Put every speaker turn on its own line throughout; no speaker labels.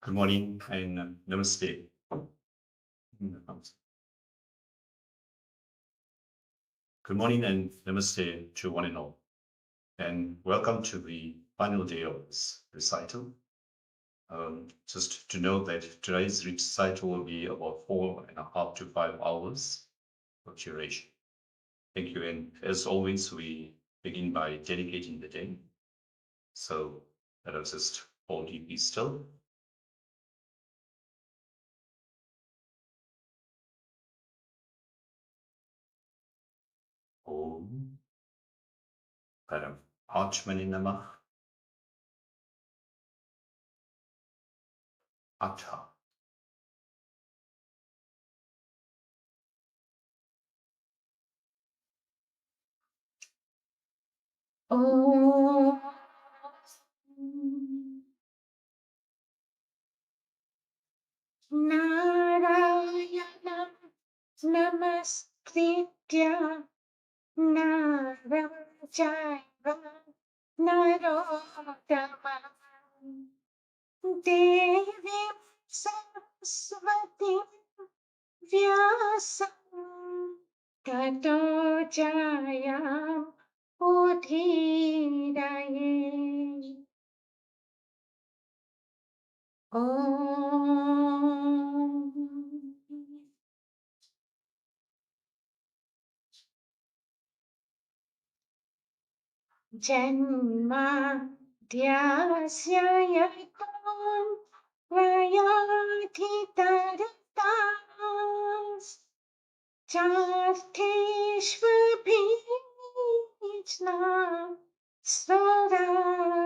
Good morning and namaste. Good morning and namaste to one and all. And welcome to the final day of this recital. Just to note that today's recital will be about 4.5 to 5 hours of duration. Thank you. And as always, we begin by dedicating the day. So let us just hold deeply still. Om Param Atmani Namah Atha.
Om Narayanam Namaskritya Naram Chaiva Narottamam Devim Saraswatim Vyasam Tato Jayam Udhiraye. Om Janma Dhyasya Yaton Vayati Taritas Charteshvabhijna Swarat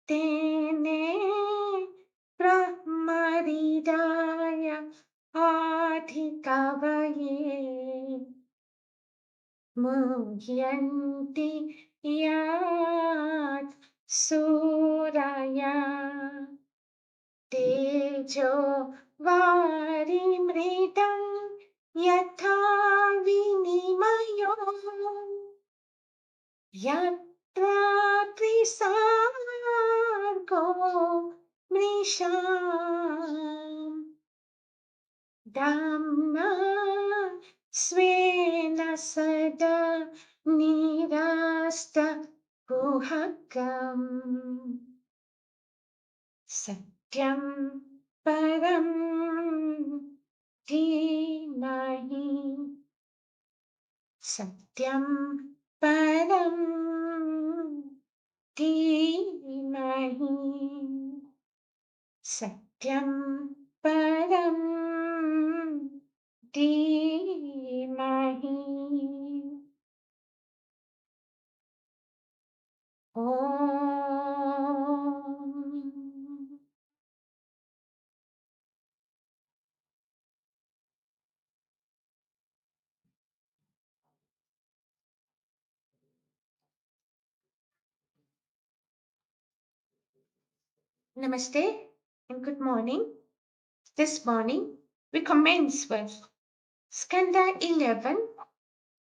Tene Brahmaridaya Adhikavaye Muhyanti Yat Suraya Tejo Varimridam Yatha Vinimayo Yatra Trisargo Mrisham Dhamma Svena Sada Nirasta Kuhakam Satyam Param Dhimahi Satyam Param Dhimahi Satyam Param Dhimahi. Om Namaste and good morning. This morning we commence with Skanda 11,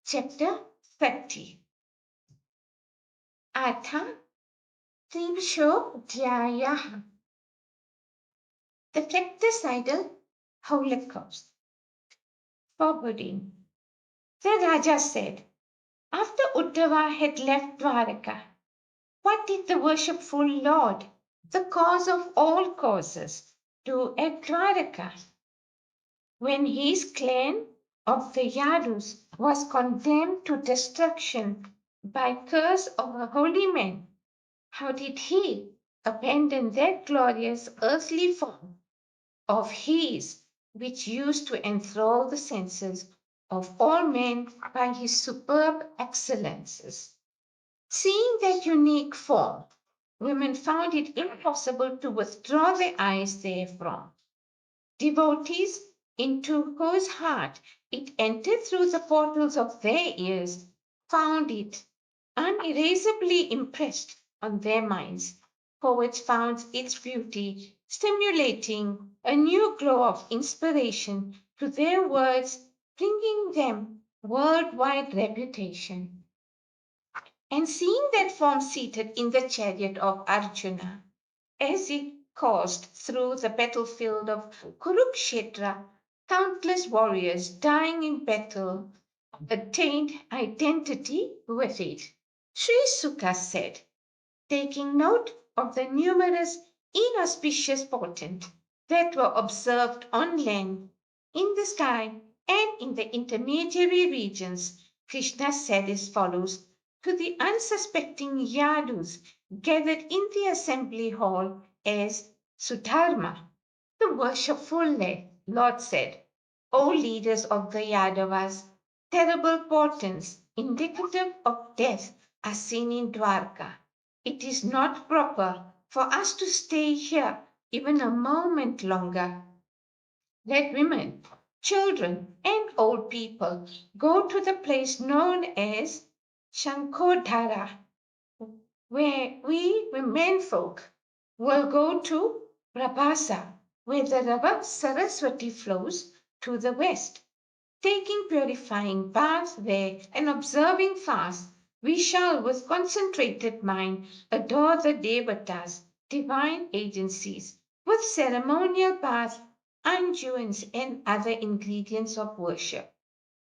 chapter 30. Atha Trivisho Dhyayah. The Fratricidal Holocaust. Forwarding. The Raja said, after Uddhava had left Dwaraka, what did the worshipful Lord, the cause of all causes, do at Dwaraka? When his clan of the Yadus was condemned to destruction by curse of a holy man, how did he abandon that glorious earthly form of his which used to enthrall the senses of all men by his superb excellences? Seeing that unique form, women found it impossible to withdraw their eyes therefrom. Devotees into whose heart it entered through the portals of their ears found it unerasably impressed on their minds. Poets found its beauty stimulating a new glow of inspiration to their words, bringing them worldwide reputation. And seeing that form seated in the chariot of Arjuna, as it coursed through the battlefield of Kurukshetra, countless warriors dying in battle attained identity with it. Sri Suka said, taking note of the numerous inauspicious portents that were observed on land, in the sky, and in the intermediary regions, Krishna said as follows to the unsuspecting Yadus gathered in the assembly hall as Sudharma. The worshipful Lord said, O leaders of the Yadavas, terrible portents indicative of death are seen in Dwarka. It is not proper for us to stay here even a moment longer. Let women, children, and old people go to the place known as Shankodhara, where we menfolk will go to Prabhasa, where the river Saraswati flows to the west. Taking purifying baths there and observing fast, we shall with concentrated mind adore the Devatas, divine agencies, with ceremonial baths, unguents, and other ingredients of worship.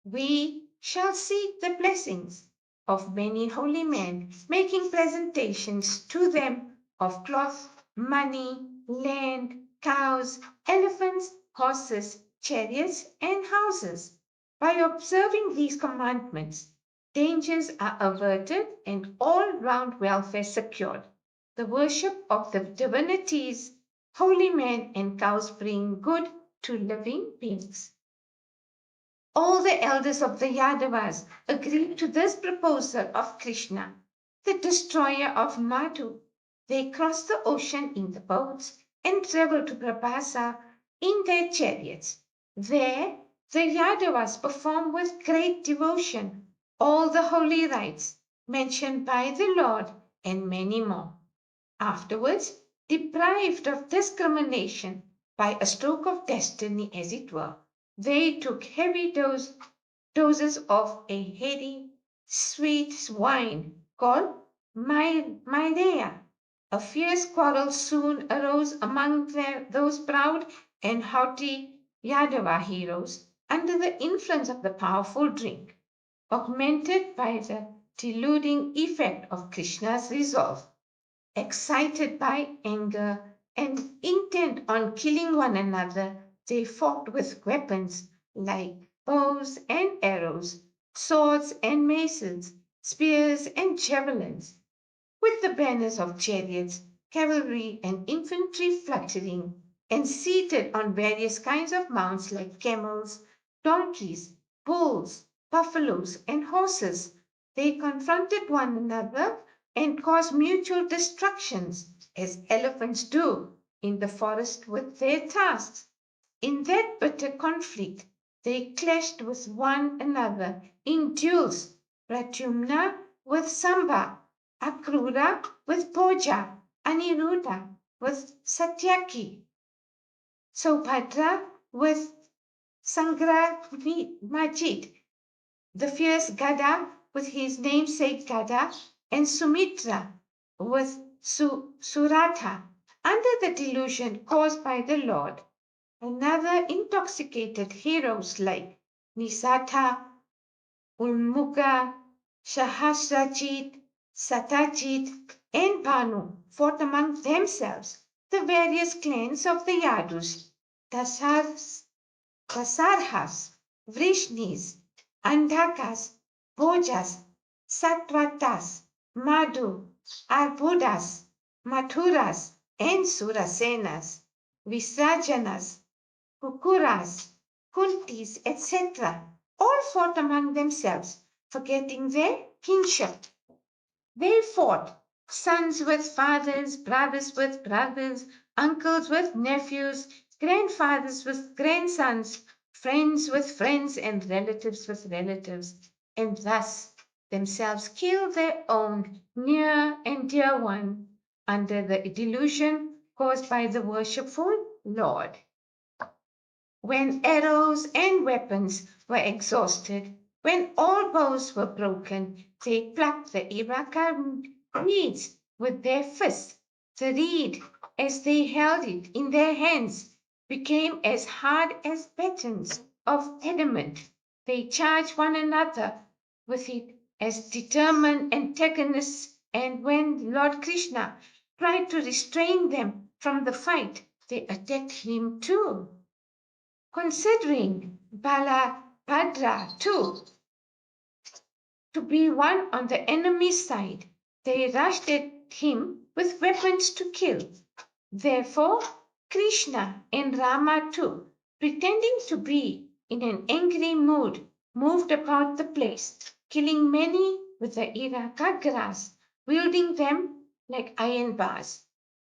We shall seek the blessings of many holy men, making presentations to them of cloth, money, land, cows, elephants, horses, chariots, and houses. By observing these commandments, dangers are averted and all round welfare secured. The worship of the divinities, holy men, and cows bring good to living beings. All the elders of the Yadavas agreed to this proposal of Krishna, the destroyer of Madhu. They crossed the ocean in the boats and traveled to Prabhasa in their chariots. There, the Yadavas performed with great devotion all the holy rites mentioned by the Lord and many more. Afterwards, deprived of discrimination by a stroke of destiny, as it were, they took heavy doses of a heady, sweet wine called Markandeya. A fierce quarrel soon arose among those proud and haughty Yadava heroes under the influence of the powerful drink, augmented by the deluding effect of Krishna's resolve. Excited by anger and intent on killing one another, they fought with weapons like bows and arrows, swords and maces, spears and javelins, with the banners of chariots, cavalry, and infantry fluttering, and seated on various kinds of mounts like camels, donkeys, bulls, buffaloes, and horses. They confronted one another and caused mutual destructions, as elephants do in the forest with their tusks. In that bitter conflict, they clashed with one another in duels, Pradyumna with Samba, Akrura with Bhoja, Aniruddha with Satyaki, Subhadra with Majid, the fierce Gada with his namesake Gada, and Sumitra with Suratha, under the delusion caused by the Lord. Another intoxicated heroes like Nisatha, Ulmuga, Sahasrajit, Satyajit, and Bhanu fought among themselves, the various clans of the Yadus, Dasars, Dasarhas, Vrishnis, Andhakas, Bhojas, Satvatas, Madhu, Arbudas, Mathuras, and Surasenas, Visrajanas, Kukuras, Kuntis, etc., all fought among themselves, forgetting their kinship. They fought, sons with fathers, brothers with brothers, uncles with nephews, grandfathers with grandsons, friends with friends, and relatives with relatives, and thus themselves killed their own near and dear one under the delusion caused by the worshipful Lord. When arrows and weapons were exhausted, when all bows were broken, they plucked the Iraka reeds with their fists, The reed, as they held it in their hands, became as hard as battens of adamant. They charged one another with it as determined antagonists, and when Lord Krishna tried to restrain them from the fight, they attacked him too. Considering Balabhadra too to be one on the enemy's side, they rushed at him with weapons to kill. Therefore, Krishna and Rama too, pretending to be in an angry mood, moved about the place, killing many with the irakagras, wielding them like iron bars.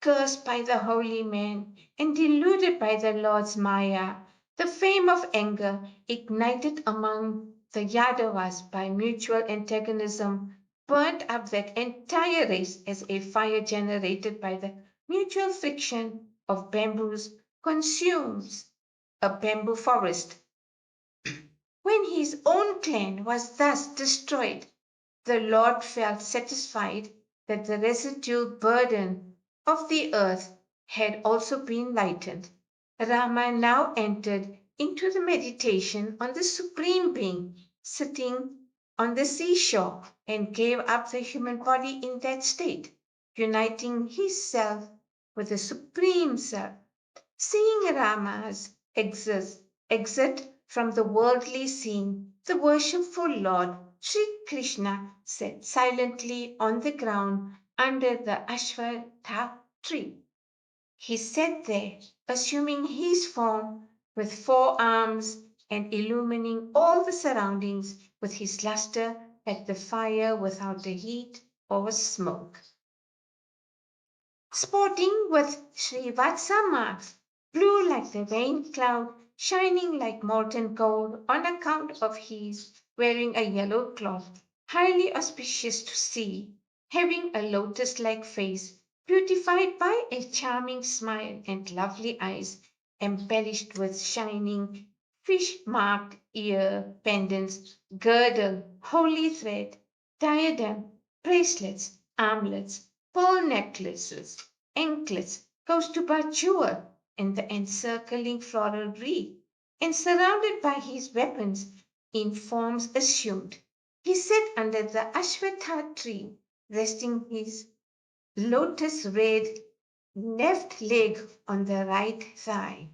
Cursed by the holy man and deluded by the Lord's Maya, the flame of anger ignited among the Yadavas by mutual antagonism burnt up that entire race as a fire generated by the mutual friction of bamboos consumes a bamboo forest. When his own clan was thus destroyed, the Lord felt satisfied that the residual burden of the earth had also been lightened. Rama now entered into the meditation on the Supreme Being sitting on the seashore and gave up the human body in that state, uniting his self with the Supreme Self. Seeing Rama's exit from the worldly scene, the worshipful Lord Sri Krishna sat silently on the ground under the Ashwatha tree. He sat there, assuming his form with 4 arms and illumining all the surroundings with his luster like the fire without the heat or smoke. Sporting with Srivatsamas, blue like the rain cloud, shining like molten gold on account of his wearing a yellow cloth, highly auspicious to see, having a lotus like face, beautified by a charming smile and lovely eyes, embellished with shining fish marked ear pendants, girdle, holy thread, diadem, bracelets, armlets, pearl necklaces, anklets, Kaustuba jewel, and the encircling floral wreath, and surrounded by his weapons in forms assumed. He sat under the Ashwatha tree, resting his lotus red left leg on the right thigh.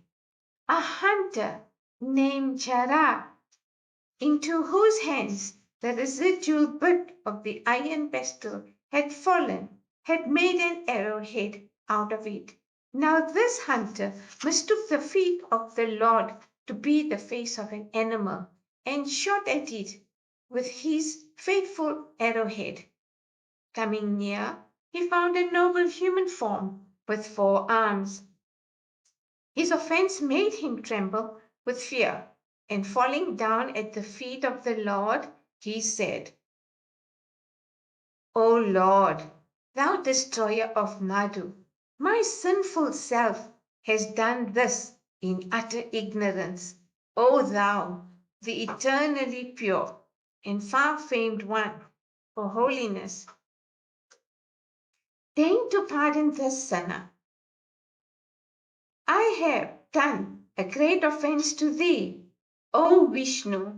A hunter named Jara, into whose hands the residual bit of the iron pestle had fallen, had made an arrowhead out of it. Now this hunter mistook the feet of the Lord to be the face of an animal, and shot at it with his faithful arrowhead. Coming near, he found a noble human form with 4 arms. His offense made him tremble with fear, and falling down at the feet of the Lord, he said, O Lord, thou destroyer of Madhu, my sinful self has done this in utter ignorance. O thou, the eternally pure and far famed one for holiness, deign to pardon this sinner. I have done a great offense to thee, O Vishnu,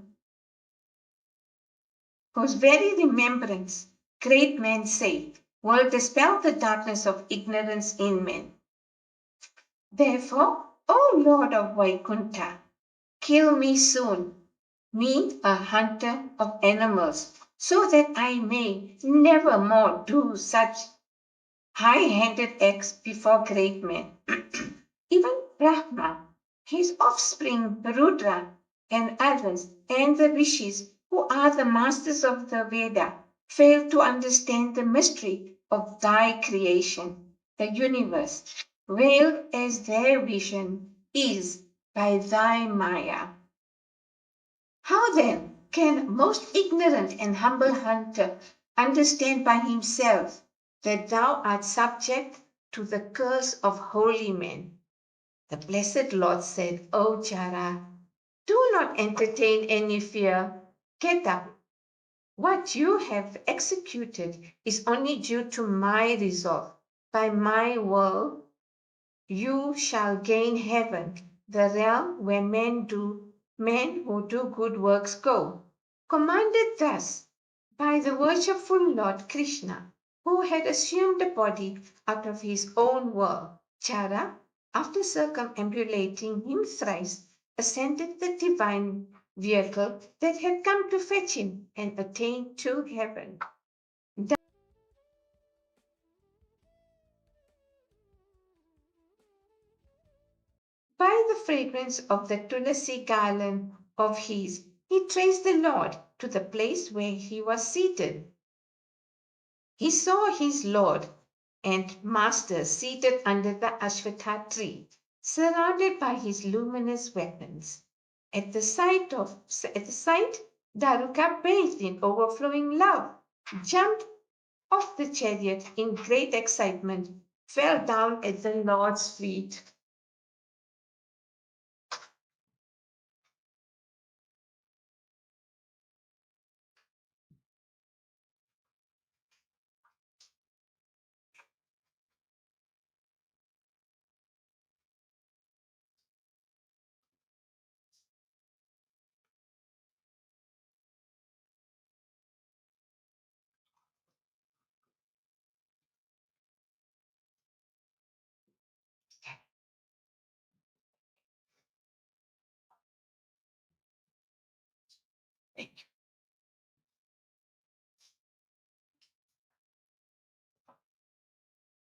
whose very remembrance, great men say, will dispel the darkness of ignorance in men. Therefore, O Lord of Vaikuntha, kill me soon, me a hunter of animals, so that I may never more do such high-handed acts before great men. Even Brahma, his offspring Rudra, and others, and the rishis, who are the masters of the Veda, fail to understand the mystery of thy creation, the universe, veiled as their vision is by thy Maya. How then can most ignorant and humble hunter understand by himself that thou art subject to the curse of holy men? The blessed Lord said, O Jara, do not entertain any fear. Get up. What you have executed is only due to my resolve. by my will, you shall gain heaven, the realm where men who do good works go. Commanded thus by the worshipful Lord Krishna, who had assumed a body out of his own will, Chara, after circumambulating him thrice, ascended the divine vehicle that had come to fetch him and attained to heaven. By the fragrance of the tulasi garland of his, he traced the Lord to the place where he was seated. He saw his Lord and Master seated under the Ashwatha tree, surrounded by his luminous weapons. At the sight, Daruka, bathed in overflowing love, jumped off the chariot in great excitement, fell down at the Lord's feet.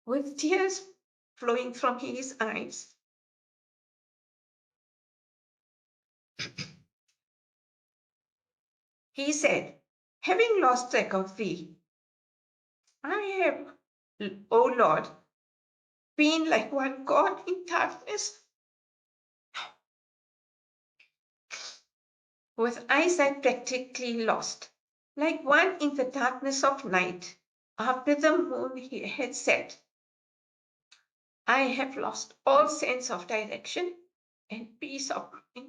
With tears flowing from his eyes, he said, having lost track of thee, I have, O Lord, been like one caught in darkness, with eyesight practically lost, like one in the darkness of night after the moon had set. I have lost all sense of direction and peace of mind.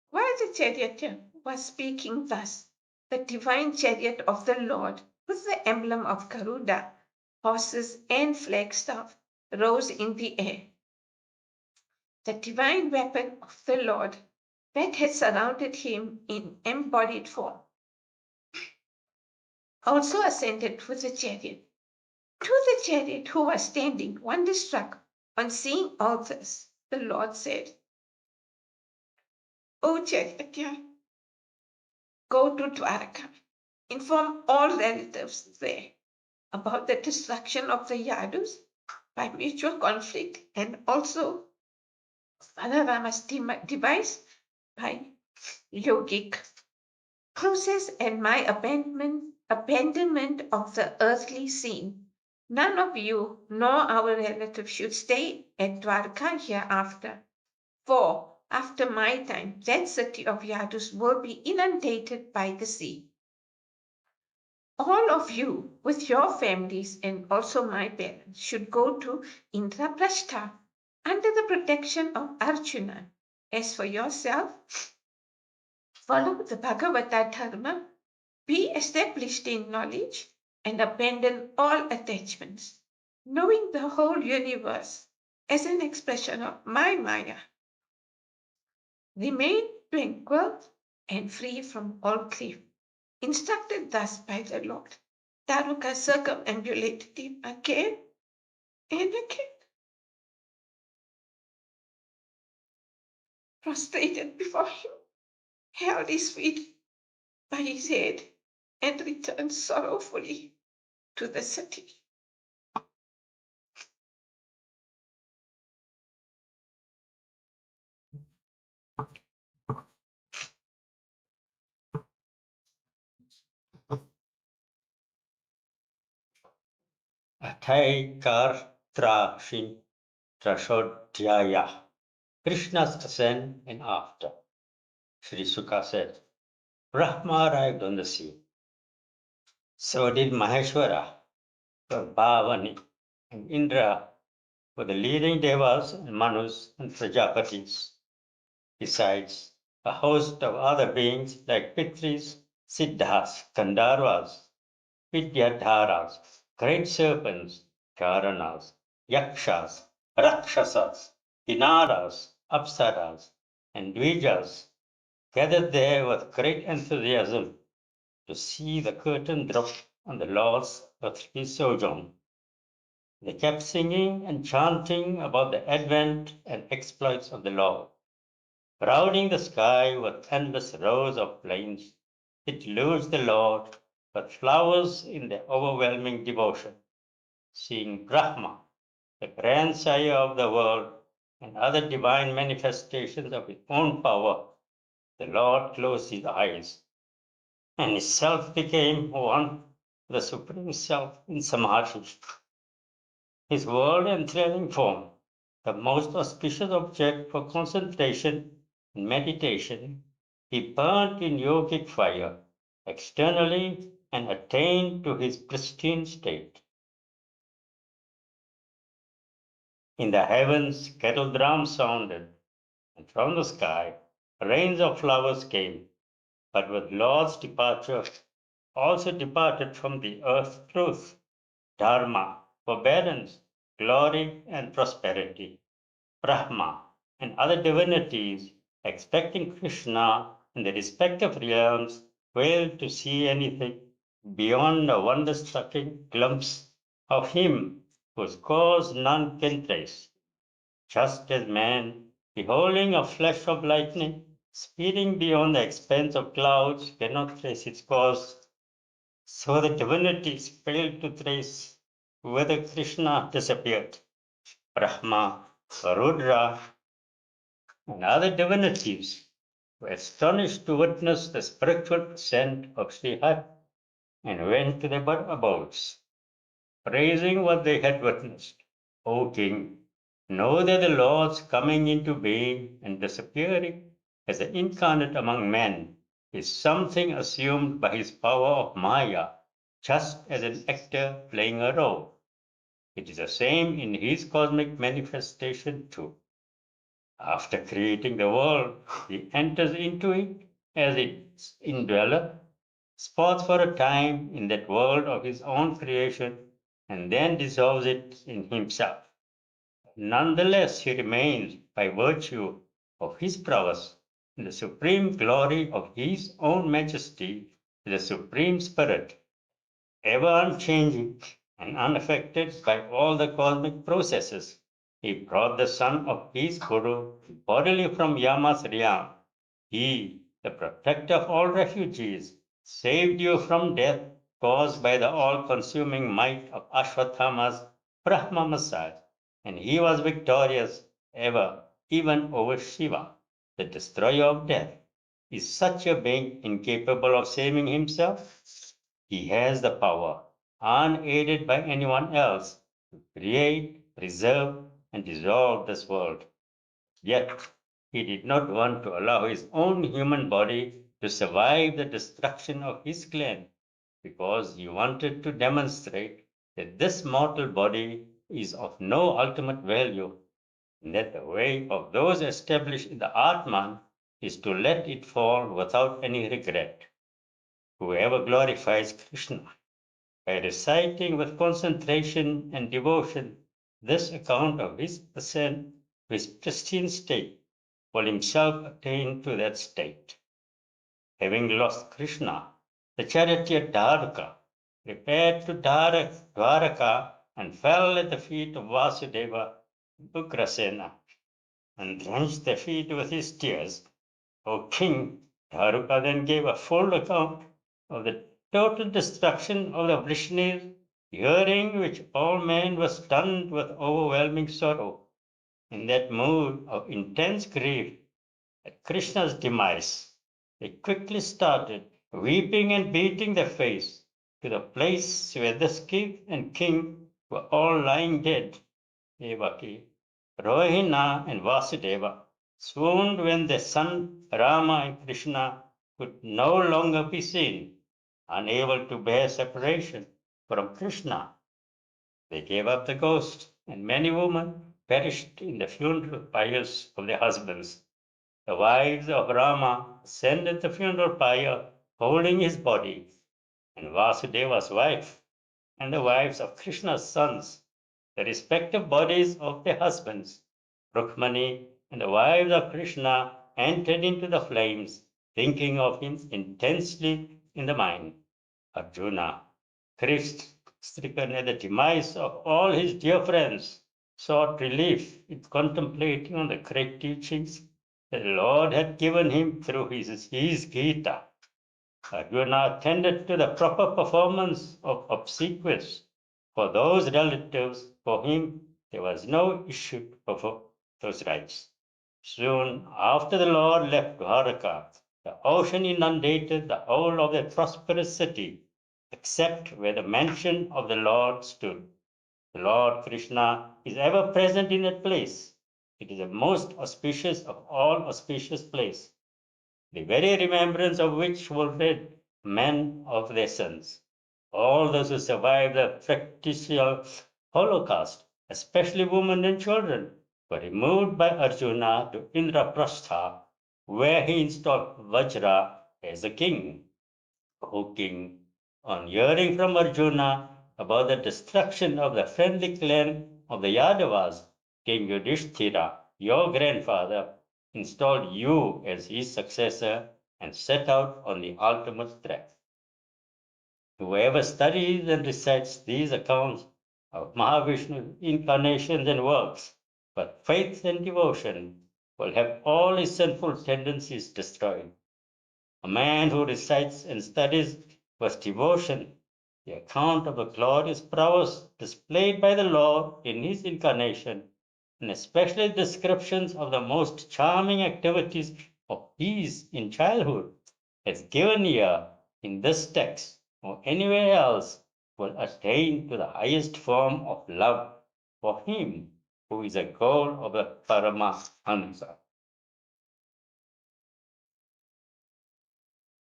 While the charioteer was speaking thus, the divine chariot of the Lord, with the emblem of Garuda, horses, and flagstaff, rose in the air. The divine weapon of the Lord that had surrounded him in embodied form also ascended with the chariot. To the chariot who was standing, wonderstruck on seeing all this, the Lord said, O charioteer, go to Dwarka, inform all relatives there about the destruction of the Yadus by mutual conflict and also Balarama's device by yogic process and my abandonment of the earthly scene. None of you nor our relatives should stay at Dwarka hereafter, for after my time, that city of Yadus will be inundated by the sea. All of you with your families and also my parents should go to Indraprastha under the protection of Arjuna. As for yourself, follow the Bhagavata Dharma, be established in knowledge, and abandon all attachments, knowing the whole universe as an expression of my Maya. Remain tranquil and free from all grief. Instructed thus by the Lord, Daruka circumambulated him again and again, prostrated before him, held his feet by his head, and returned sorrowfully to the city.
Trashodhyaya, Krishna's ascent and after. Sri Suka said, Brahma arrived on the sea. So did Maheshwara, Bhavani, and Indra were the leading devas and Manus and Prajapatis. Besides, a host of other beings like Pitris, Siddhas, Gandharvas, Vidyadharas, Great serpents, Charanas, Yakshas, Rakshasas, Kinaras, Apsaras, and Dvijas gathered there with great enthusiasm to see the curtain drop on the Lord's earthly sojourn. They kept singing and chanting about the advent and exploits of the Lord. Crowding the sky with endless rows of flames, it lures the Lord with flowers in their overwhelming devotion. Seeing Brahma, the grandsire of the world, and other divine manifestations of his own power, the Lord closed his eyes, and his self became one with the Supreme Self in Samadhi. His world enthralling form, the most auspicious object for concentration and meditation, he burnt in yogic fire externally and attained to his pristine state. In the heavens, kettle drums sounded, and from the sky, rains of flowers came. But with Lord's departure, also departed from the earth truth, dharma, forbearance, glory, and prosperity. Brahma and other divinities, expecting Krishna in the respective realms, failed to see anything beyond a wonder-striking glimpse of him whose cause none can trace. Just as man, beholding a flash of lightning, speeding beyond the expanse of clouds, cannot trace its course, so the divinities failed to trace whither Krishna disappeared. Brahma, Rudra, and other divinities were astonished to witness the spiritual ascent of Sri Hari and went to their abodes, praising what they had witnessed. O king, know that the Lord's coming into being and disappearing as the incarnate among men is something assumed by his power of Maya, just as an actor playing a role. It is the same in his cosmic manifestation too. After creating the world, he enters into it as its indweller, sports for a time in that world of his own creation, and then dissolves it in himself. Nonetheless, he remains, by virtue of his prowess, in the supreme glory of his own majesty, the supreme spirit, ever unchanging and unaffected by all the cosmic processes. He brought the son of his Guru bodily from Yama's realm. He, the protector of all refugees, saved you from death caused by the all-consuming might of Ashwatthama's Brahma massage, and he was victorious ever, even over Shiva, the destroyer of death. Is such a being incapable of saving himself? He has the power, unaided by anyone else, to create, preserve, and dissolve this world. Yet, he did not want to allow his own human body to survive the destruction of his clan, because he wanted to demonstrate that this mortal body is of no ultimate value, and that the way of those established in the Atman is to let it fall without any regret. Whoever glorifies Krishna by reciting with concentration and devotion this account of his ascent to his pristine state will himself attain to that state. Having lost Krishna, the charioteer Dharka repaired to Dwaraka and fell at the feet of Vasudeva Ugrasena and drenched their feet with his tears. O king, Dharuka then gave a full account of the total destruction of the Vrishnis, hearing which all men were stunned with overwhelming sorrow. In that mood of intense grief at Krishna's demise, they quickly started, weeping and beating their face, to the place where this king and king were all lying dead. Devaki, Rohina, and Vasudeva swooned when their son Rama and Krishna could no longer be seen, unable to bear separation from Krishna. They gave up the ghost, and many women perished in the funeral pyres of their husbands. The wives of Rama ascended the funeral pyre holding his body, and Vasudeva's wife, and the wives of Krishna's sons, the respective bodies of their husbands. Rukmani and the wives of Krishna entered into the flames, thinking of him intensely in the mind. Arjuna, stricken at the demise of all his dear friends, sought relief in contemplating on the great teachings the Lord had given him through his Gita. Arjuna attended to the proper performance of obsequies for those relatives for whom there was no issue of those rites. Soon after the Lord left Dwaraka, the ocean inundated the whole of that prosperous city, except where the mansion of the Lord stood. The Lord Krishna is ever present in that place. It is the most auspicious of all auspicious places, the very remembrance of which will rid men of their sins. All those who survived the fratricidal Holocaust, especially women and children, were removed by Arjuna to Indraprastha, where he installed Vajra as a king. O king, on hearing from Arjuna about the destruction of the friendly clan of the Yadavas, King Yudhishthira, your grandfather, installed you as his successor and set out on the ultimate track. Whoever studies and recites these accounts of Mahavishnu's incarnations and works with faith and devotion will have all his sinful tendencies destroyed. A man who recites and studies with devotion the account of the glorious prowess displayed by the Lord in his incarnation, and especially descriptions of the most charming activities of his in childhood, as given here in this text or anywhere else, will attain to the highest form of love for him who is a goal of the Paramahansa.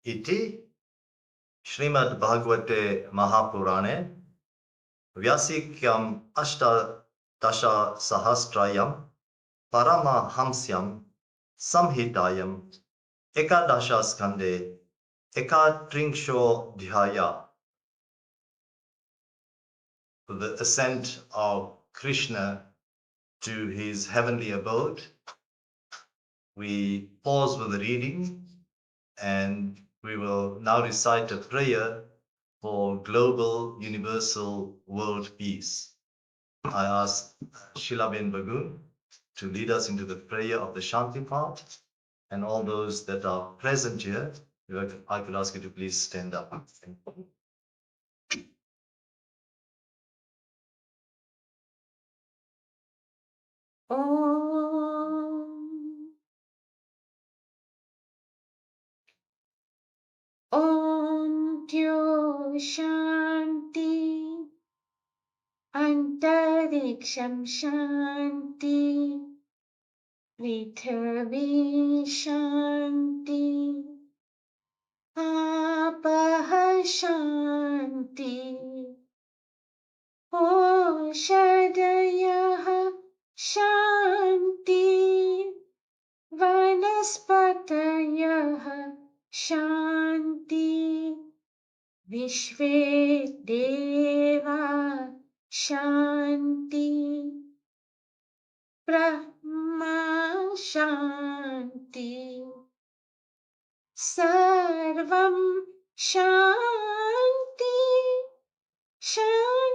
Iti Shrimad Bhagavate Mahapurane Vyasikyam Ashtadasha Sahasrayam Paramahamsyam Samhitayam Ekadasha Skande Ekatringsho Dhyaya. The ascent of Krishna to his heavenly abode. We pause with the reading and we will now recite a prayer for global, universal world peace. I ask Shilaben Bagun to lead us into the prayer of the ShantiPath, and all those that are present here, I could ask you to please stand up.
Om Tyo Shanti Antariksham Shanti Prithvi Shanti Apaha Shanti Oshadayah Shanti Vanaspatayah Shanti Vishve Deva Shanti Brahma Shanti Sarvam Shanti Shantireva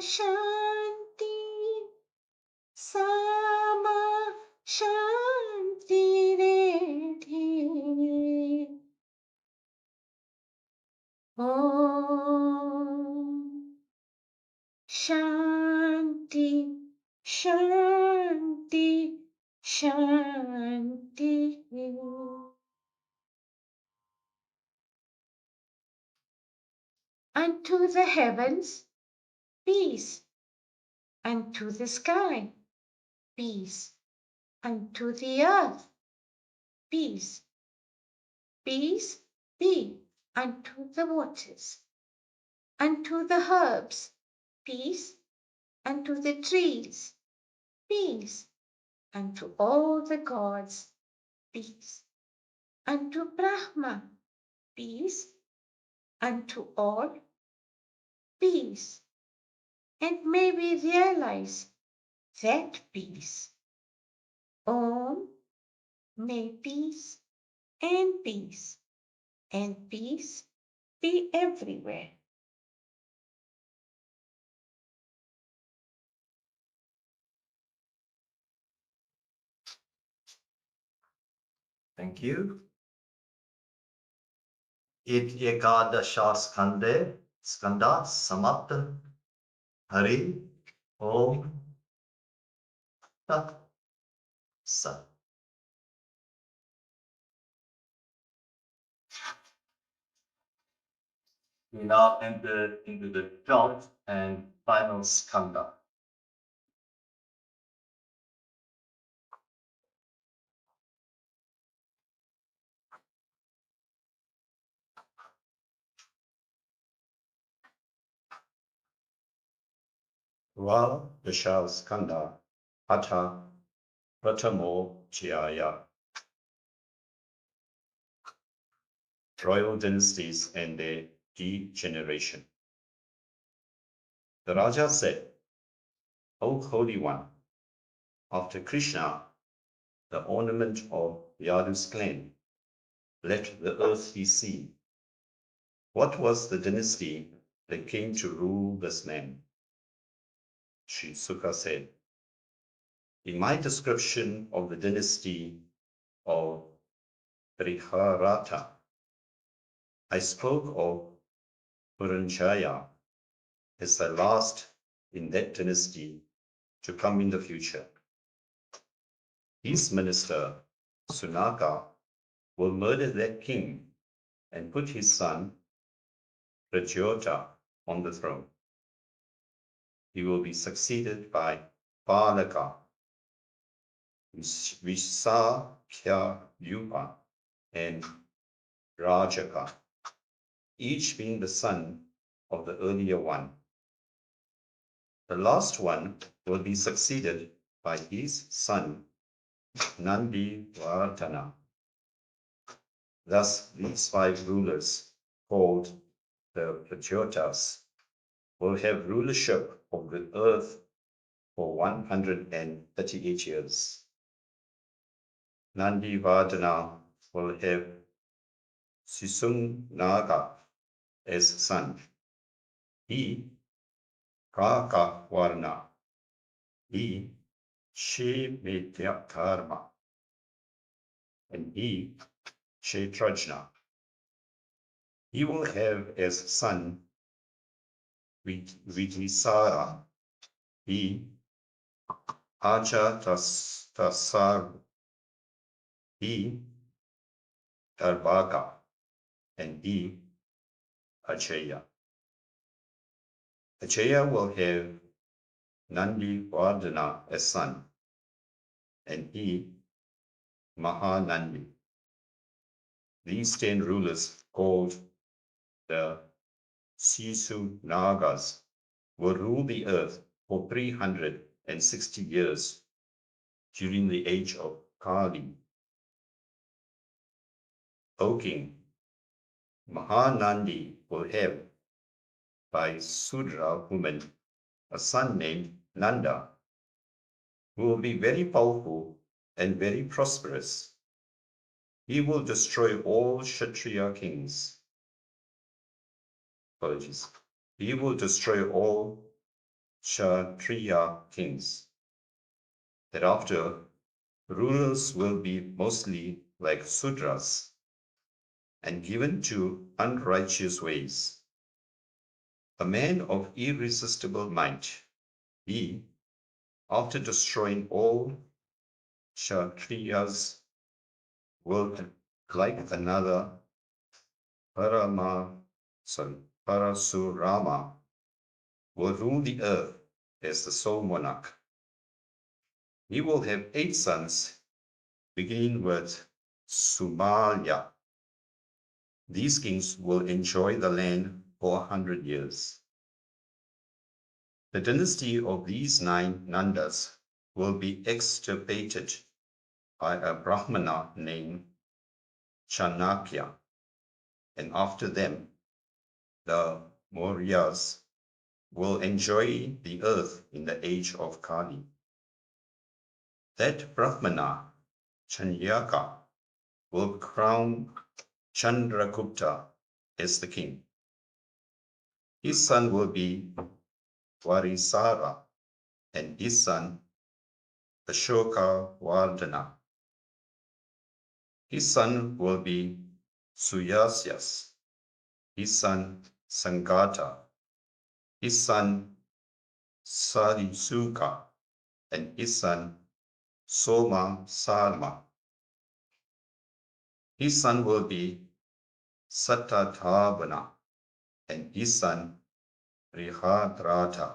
Shanti Sama Shantiredhi Om Shanti Shanti Shanti. Unto the heavens, peace. Unto the sky, peace. Unto the earth, peace. Peace be unto the waters. Unto the herbs, peace. Unto the trees, peace. Unto all the gods, peace. Unto Brahma, peace. Unto all peace. And may we realize that peace. Om, may peace and peace and peace be everywhere.
Thank you. It Ekadasha Skanda Samapta Hari Om Tat Sat. We now enter into the 12th and final skanda.
Ra Vishal Skanda Atha Pratamo Jaya. Royal Dynasties and their Degeneration. The Raja said, O Holy One, after Krishna, the ornament of Yadu's clan, let the earth be seen. What was the dynasty that came to rule this land? Sri Suka said, in my description of the dynasty of Triharata, I spoke of Puranjaya as the last in that dynasty to come in the future. His minister, Sunaka, will murder that king and put his son, Pratyota, on the throne. He will be succeeded by Palaka, Visakhya and Rajaka, each being the son of the earlier one. The last one will be succeeded by his son, Nandivardhana. Thus, these 5 rulers, called the Pratyotas, will have rulership of the earth for 138 years. Nandivardhana will have Sisunnaga as son. He, Kakavarna. He, Shemityakarma. And he, Kshetrajna. He will have as son Vitisara. He, Ajatasar. He, Darbaka. And he, Achaya. Achaya will have Nandivardhana as son, and he, Mahanandi. These 10 rulers, called the Sisu Nagas, will rule the earth for 360 years during the age of Kali. O king, Mahanandi will have by Sudra woman a son named Nanda, who will be very powerful and very prosperous. He will destroy all Kshatriya kings. Apologies. He will destroy all Kshatriya kings. Thereafter, rulers will be mostly like Sudras and given to unrighteous ways. A man of irresistible might, he, after destroying all Kshatriyas, will, like another Parasurama, will rule the earth as the sole monarch. He will have 8 sons, beginning with Sumalya. These kings will enjoy the land for 100 years. The dynasty of these 9 Nandas will be extirpated by a Brahmana named Chanakya, and after them, the Mauryas will enjoy the earth in the age of Kali. That Brahmana, Chanyaka, will crown Chandragupta as the king. His son will be Varisara, and his son Ashoka Vardhana. His son will be Suyasyas, his son Sangata, his son Suka, and his son Soma Sarma. His son will be Satatavana, and his son Rihadrata.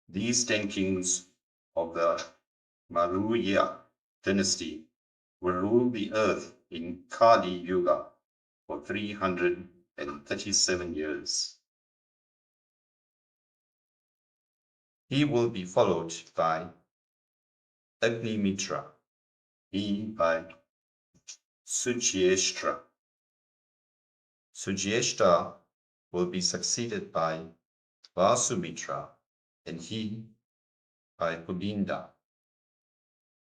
These 10 kings of the Maurya dynasty will rule the earth in Kali Yuga for 337 years. He will be followed by Agnimitra, he by Sucheshtra. Sucheshtra will be succeeded by Vasumitra, and he by Pulinda.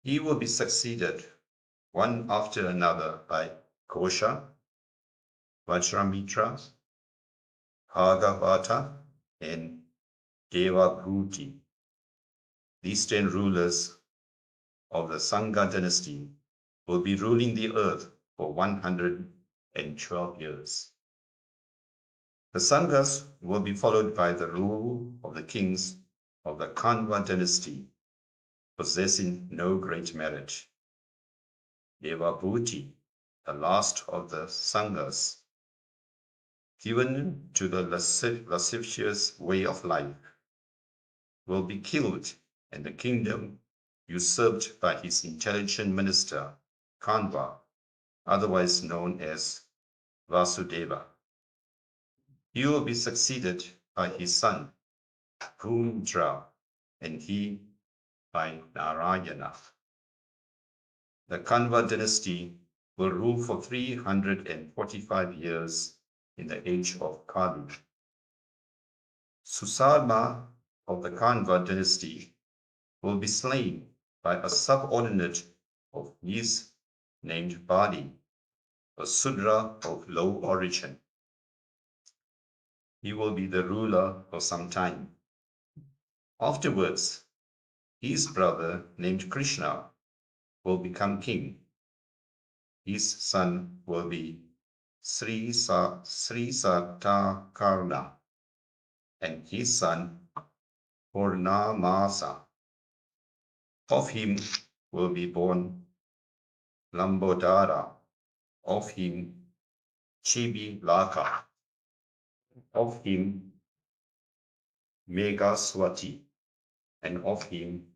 He will be succeeded one after another by Kosha, Vajramitra, Bhagavata, and Devabhuti. These 10 rulers of the Sangha dynasty will be ruling the earth for 112 years. The Sanghas will be followed by the rule of the kings of the Kanva dynasty, possessing no great merit. Devabhuti, the last of the Sanghas, given to the lascivious way of life, will be killed and the kingdom usurped by his intelligent minister, Kanva, otherwise known as Vasudeva. He will be succeeded by his son, Pundra, and he by Narayana. The Kanva dynasty will rule for 345 years in the age of Kali. Susarma of the Kanva dynasty will be slain by a subordinate of his named Bali, a Sudra of low origin. He will be the ruler for some time. Afterwards, his brother named Krishna will become king. His son will be Sri Satakarna, and his son Purnamasa. Of him will be born Lambodara, of him Chibi Laka, of him Megaswati, and of him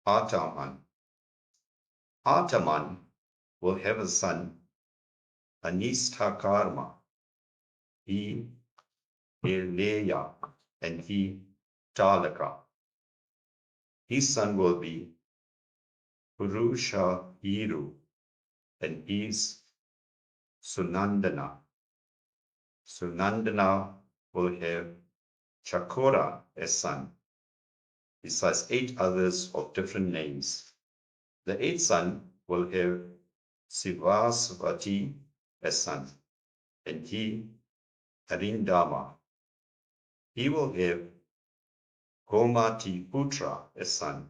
Ataman. Ataman will have a son, Anistakarma, he Eleya, and he Talaka. His son will be Purusha Hiru, and his Sunandana. Sunandana will have Chakora as son, besides 8 others of different names. The 8th son will have Sivasvati as son, and he Harindama. He will have Gomati Putra as son,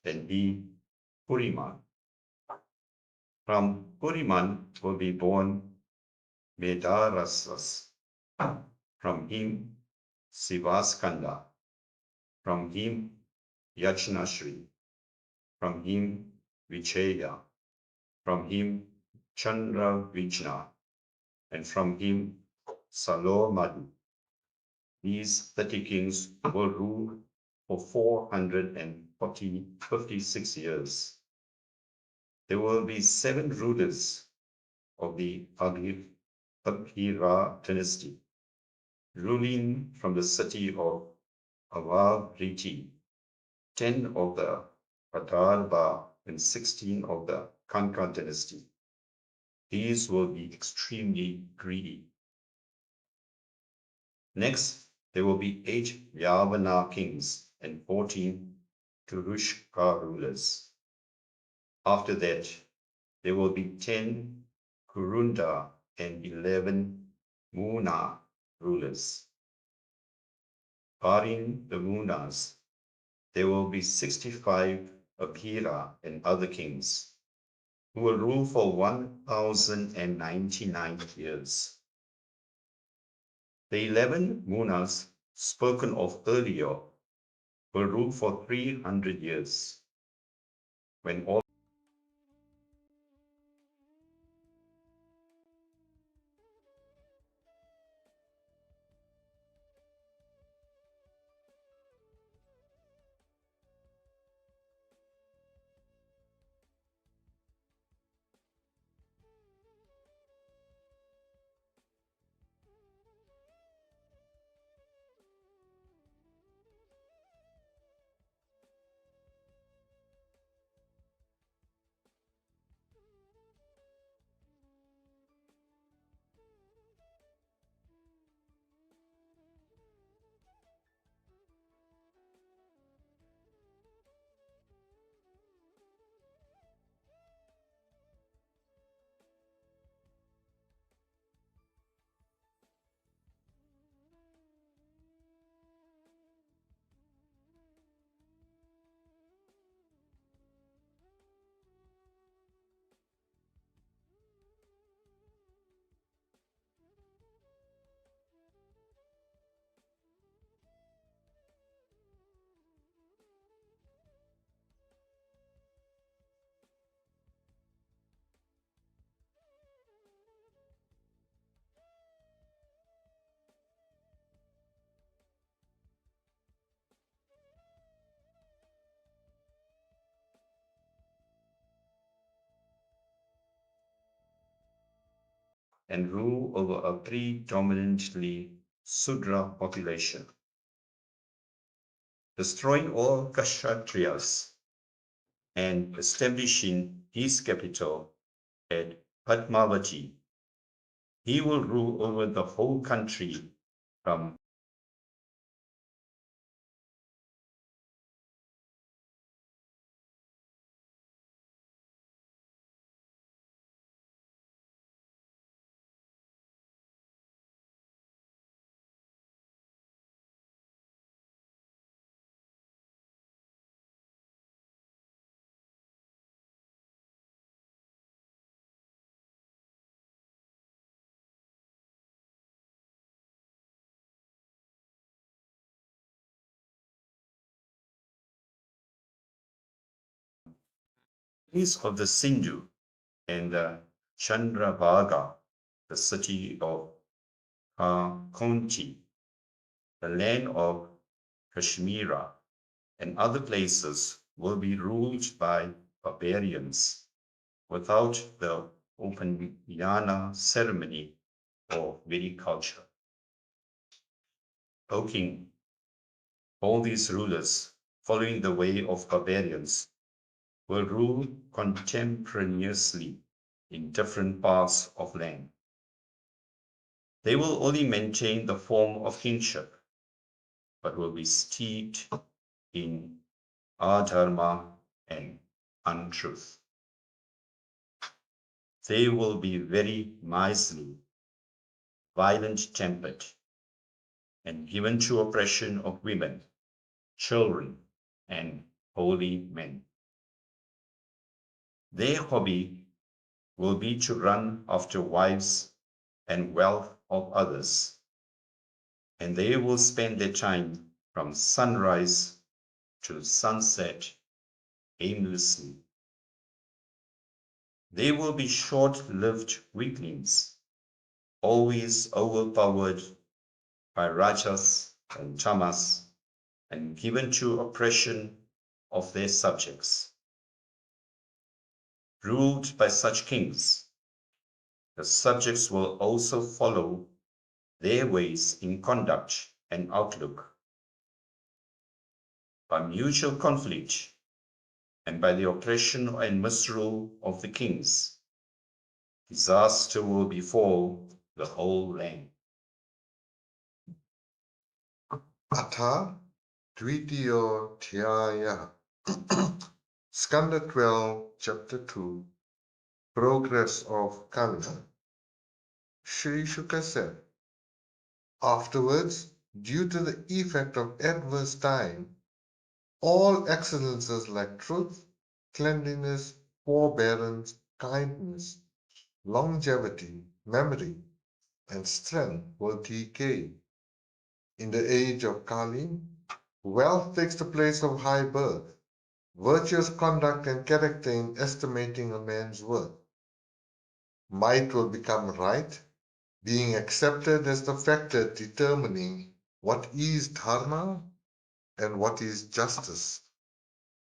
and he Puriman. From Puriman will be born Medarasas. From him Sivaskanda. From him Yajnashri. From him Vichaya. From him Chandra Vijna, and from him Salomadu. These 30 kings will rule for 456 years. There will be 7 rulers of the Abhira dynasty, ruling from the city of Avavriti, 10 of the Adalba and 16 of the Kanka dynasty. These will be extremely greedy. Next, there will be 8 Yavana kings and 14 Turushka rulers. After that, there will be 10 Kurunda and 11 Muna rulers. Barring the Munas, there will be 65 Abhira and other kings who will rule for 1099 years. The 11 Munas spoken of earlier will rule for 300 years. When all and rule over a predominantly Sudra population, destroying all Kshatriyas and establishing his capital at Padmavati. He will rule over the whole country from east of the Sindhu and the Chandrabhaga, the city of Konchi, the land of Kashmira, and other places will be ruled by barbarians without the Upanayana ceremony or Vedic culture. O king, all these rulers, following the way of barbarians, will rule contemporaneously in different parts of land. They will only maintain the form of kingship, but will be steeped in adharma and untruth. They will be very miserly, violent-tempered, and given to oppression of women, children, and holy men. Their hobby will be to run after wives and wealth of others, and they will spend their time from sunrise to sunset aimlessly. They will be short-lived weaklings, always overpowered by rajas and tamas, and given to oppression of their subjects. Ruled by such kings, the subjects will also follow their ways in conduct and outlook. By mutual conflict and by the oppression and misrule of the kings, disaster will befall the whole land.
Atha Dvitiyotyaya. Skanda 12, Chapter 2, Progress of Kali. Sri Shuka said, afterwards, due to the effect of adverse time, all excellences like truth, cleanliness, forbearance, kindness, longevity, memory, and strength will decay. In the age of Kali, wealth takes the place of high birth, virtuous conduct and character in estimating a man's worth. Might will become right, being accepted as the factor determining what is dharma and what is justice.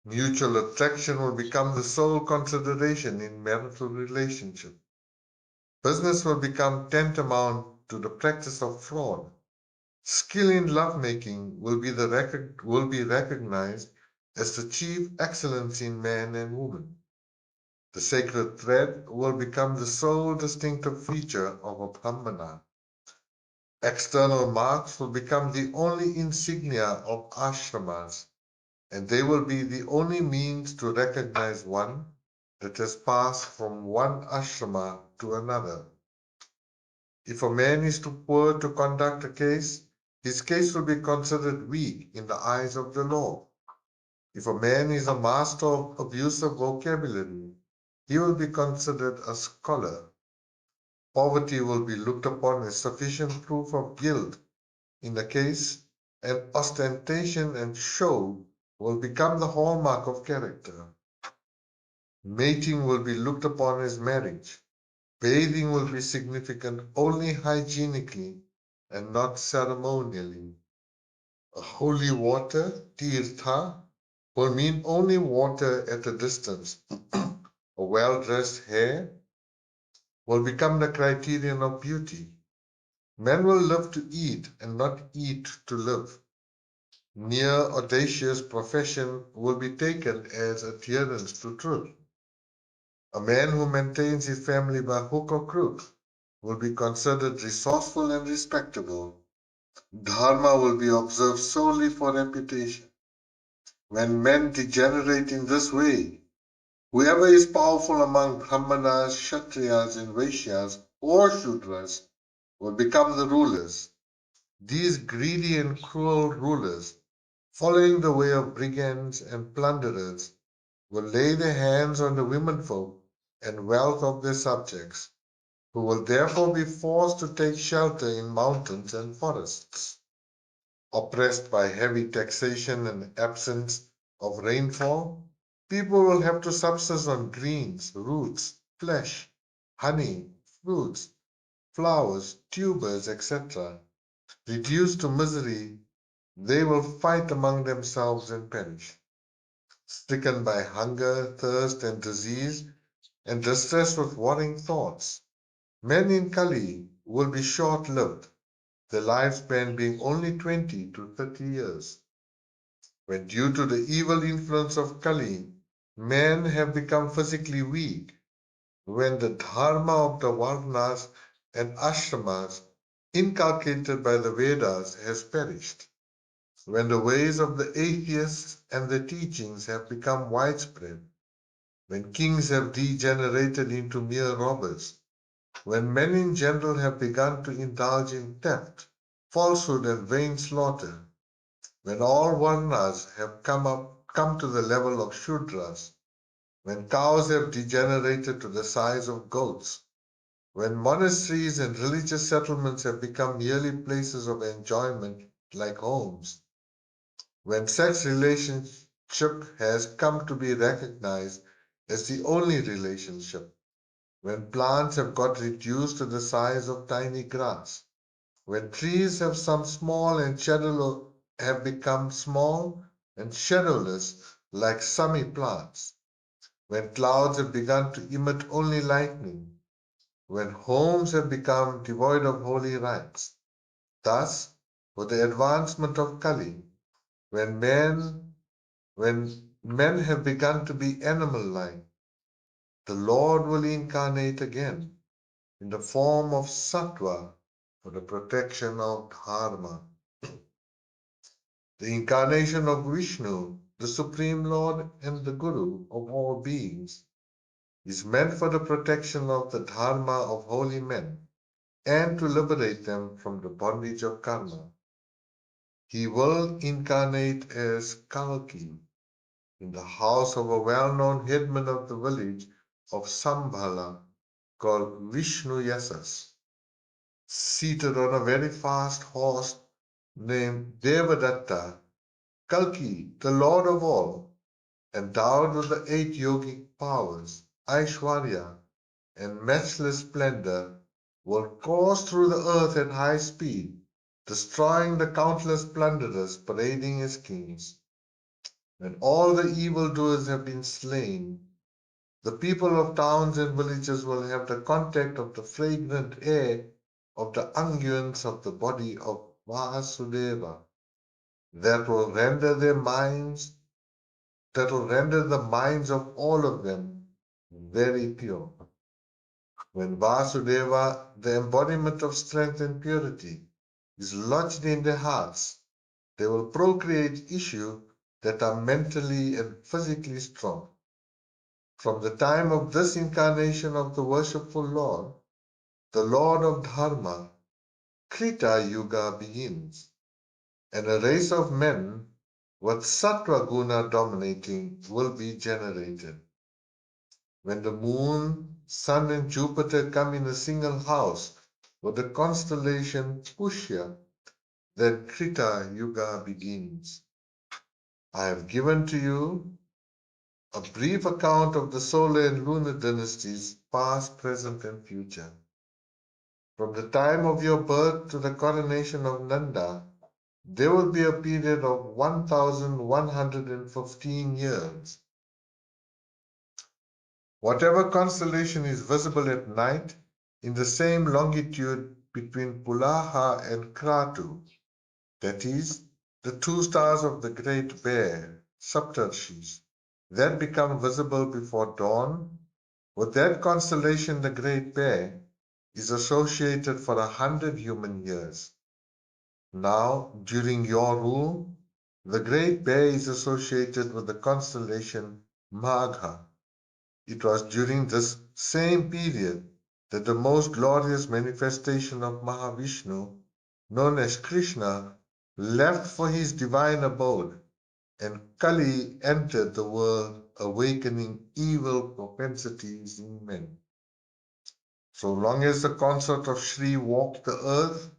Mutual attraction will become the sole consideration in marital relationship. Business will become tantamount to the practice of fraud. Skill in lovemaking will be recognized as the chief excellence in man and woman. The sacred thread will become the sole distinctive feature of a Brahmana. External marks will become the only insignia of ashramas, and they will be the only means to recognize one that has passed from one ashrama to another. If a man is too poor to conduct a case, his case will be considered weak in the eyes of the law. If a man is a master of abusive vocabulary, he will be considered a scholar. Poverty will be looked upon as sufficient proof of guilt in the case, and ostentation and show will become the hallmark of character. Mating will be looked upon as marriage. Bathing will be significant only hygienically and not ceremonially. A holy water, tirtha, will mean only water at a distance. A well-dressed hair will become the criterion of beauty. Men will live to eat and not eat to live. Mere audacious profession will be taken as adherence to truth. A man who maintains his family by hook or crook will be considered resourceful and respectable. Dharma will be observed solely for reputation. When men degenerate in this way, whoever is powerful among Brahmanas, Kshatriyas, and Vaishyas, or Shudras will become the rulers. These greedy and cruel rulers, following the way of brigands and plunderers, will lay their hands on the womenfolk and wealth of their subjects, who will therefore be forced to take shelter in mountains and forests. Oppressed by heavy taxation and absence of rainfall, people will have to subsist on greens, roots, flesh, honey, fruits, flowers, tubers, etc. Reduced to misery, they will fight among themselves and perish. Stricken by hunger, thirst, and disease, and distressed with worrying thoughts, men in Kali will be short-lived, their lifespan being only 20 to 30 years. When due to the evil influence of Kali, men have become physically weak, when the dharma of the varnas and ashramas inculcated by the Vedas has perished, when the ways of the atheists and their teachings have become widespread, when kings have degenerated into mere robbers, when men in general have begun to indulge in theft, falsehood, and vain slaughter, when all varnas have come to the level of shudras, when cows have degenerated to the size of goats, when monasteries and religious settlements have become merely places of enjoyment like homes, when sex relationship has come to be recognized as the only relationship, when plants have got reduced to the size of tiny grass, when trees have have become small and shadowless like summy plants, when clouds have begun to emit only lightning, when homes have become devoid of holy rites. Thus, with the advancement of Kali, when men have begun to be animal-like, the Lord will incarnate again in the form of sattva for the protection of dharma. The incarnation of Vishnu, the Supreme Lord and the Guru of all beings, is meant for the protection of the dharma of holy men and to liberate them from the bondage of karma. He will incarnate as Kalki in the house of a well-known headman of the village of Sambhala called Vishnu Yasas, seated on a very fast horse named Devadatta. Kalki, the Lord of all, endowed with the 8 yogic powers, Aishwarya, and matchless splendor, will course through the earth at high speed, destroying the countless plunderers parading as kings. When all the evildoers have been slain, the people of towns and villages will have the contact of the fragrant air of the unguents of the body of Vasudeva that will render the minds of all of them very pure. When Vasudeva, the embodiment of strength and purity, is lodged in their hearts, they will procreate issue that are mentally and physically strong. From the time of this incarnation of the worshipful Lord, the Lord of Dharma, Krita Yuga begins, and a race of men with Sattva Guna dominating will be generated. When the moon, sun, and Jupiter come in a single house with the constellation Pushya, then Krita Yuga begins. I have given to you a brief account of the solar and lunar dynasties, past, present, and future. From the time of your birth to the coronation of Nanda, there will be a period of 1,115 years. Whatever constellation is visible at night in the same longitude between Pulaha and Kratu, that is, the 2 stars of the Great Bear, Saptarshis, that become visible before dawn, with that constellation, the Great Bear, is associated for 100 human years. Now, during your rule, the Great Bear is associated with the constellation Magha. It was during this same period that the most glorious manifestation of Mahavishnu, known as Krishna, left for his divine abode, and Kali entered the world, awakening evil propensities in men. So long as the consort of Shri walked the earth,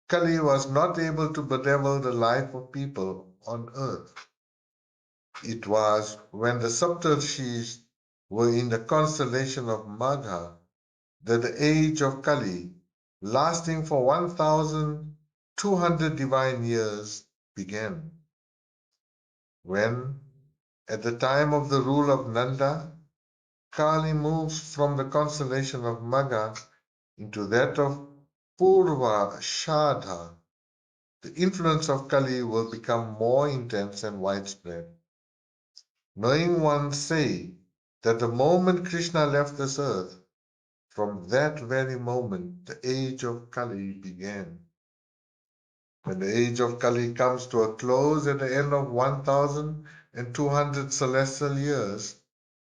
Kali was not able to bedevil the life of people on earth. It was when the Saptarshis were in the constellation of Magha that the age of Kali, lasting for 1,200 divine years, began. When, at the time of the rule of Nanda, Kali moves from the constellation of Magha into that of Purva Shadha, the influence of Kali will become more intense and widespread. Knowing one say that the moment Krishna left this earth, from that very moment the age of Kali began. When the age of Kali comes to a close at the end of 1,200 celestial years,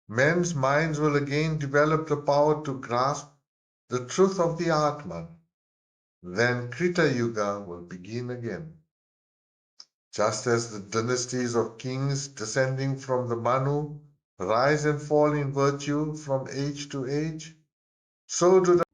men's minds will again develop the power to grasp the truth of the Atman. Then Krita Yuga will begin again. Just as the dynasties of kings descending from the Manu rise and fall in virtue from age to age, so do the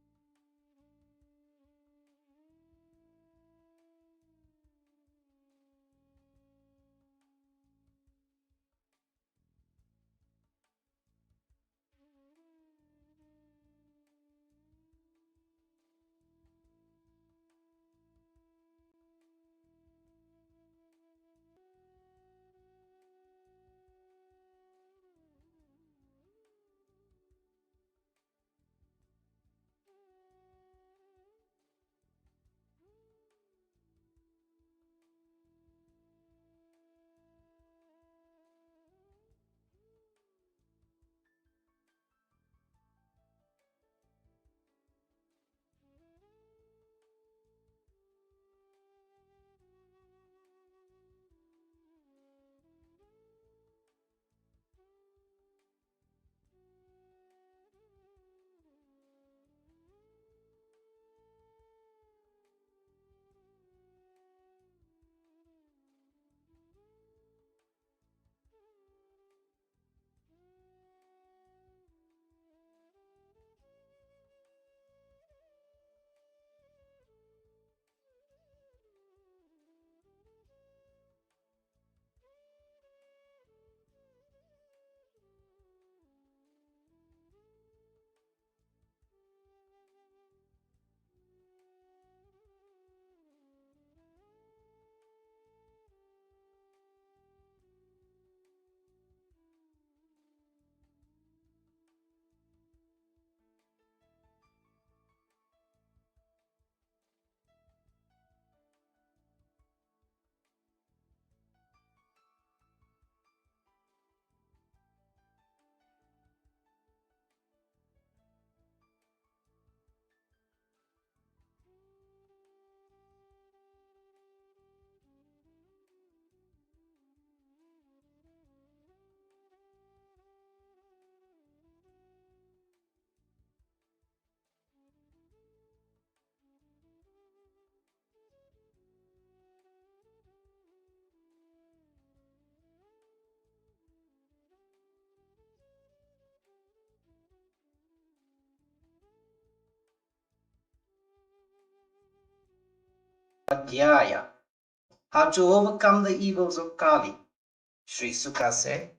Dhyaya, how to overcome the evils of Kali. Sri Suka said,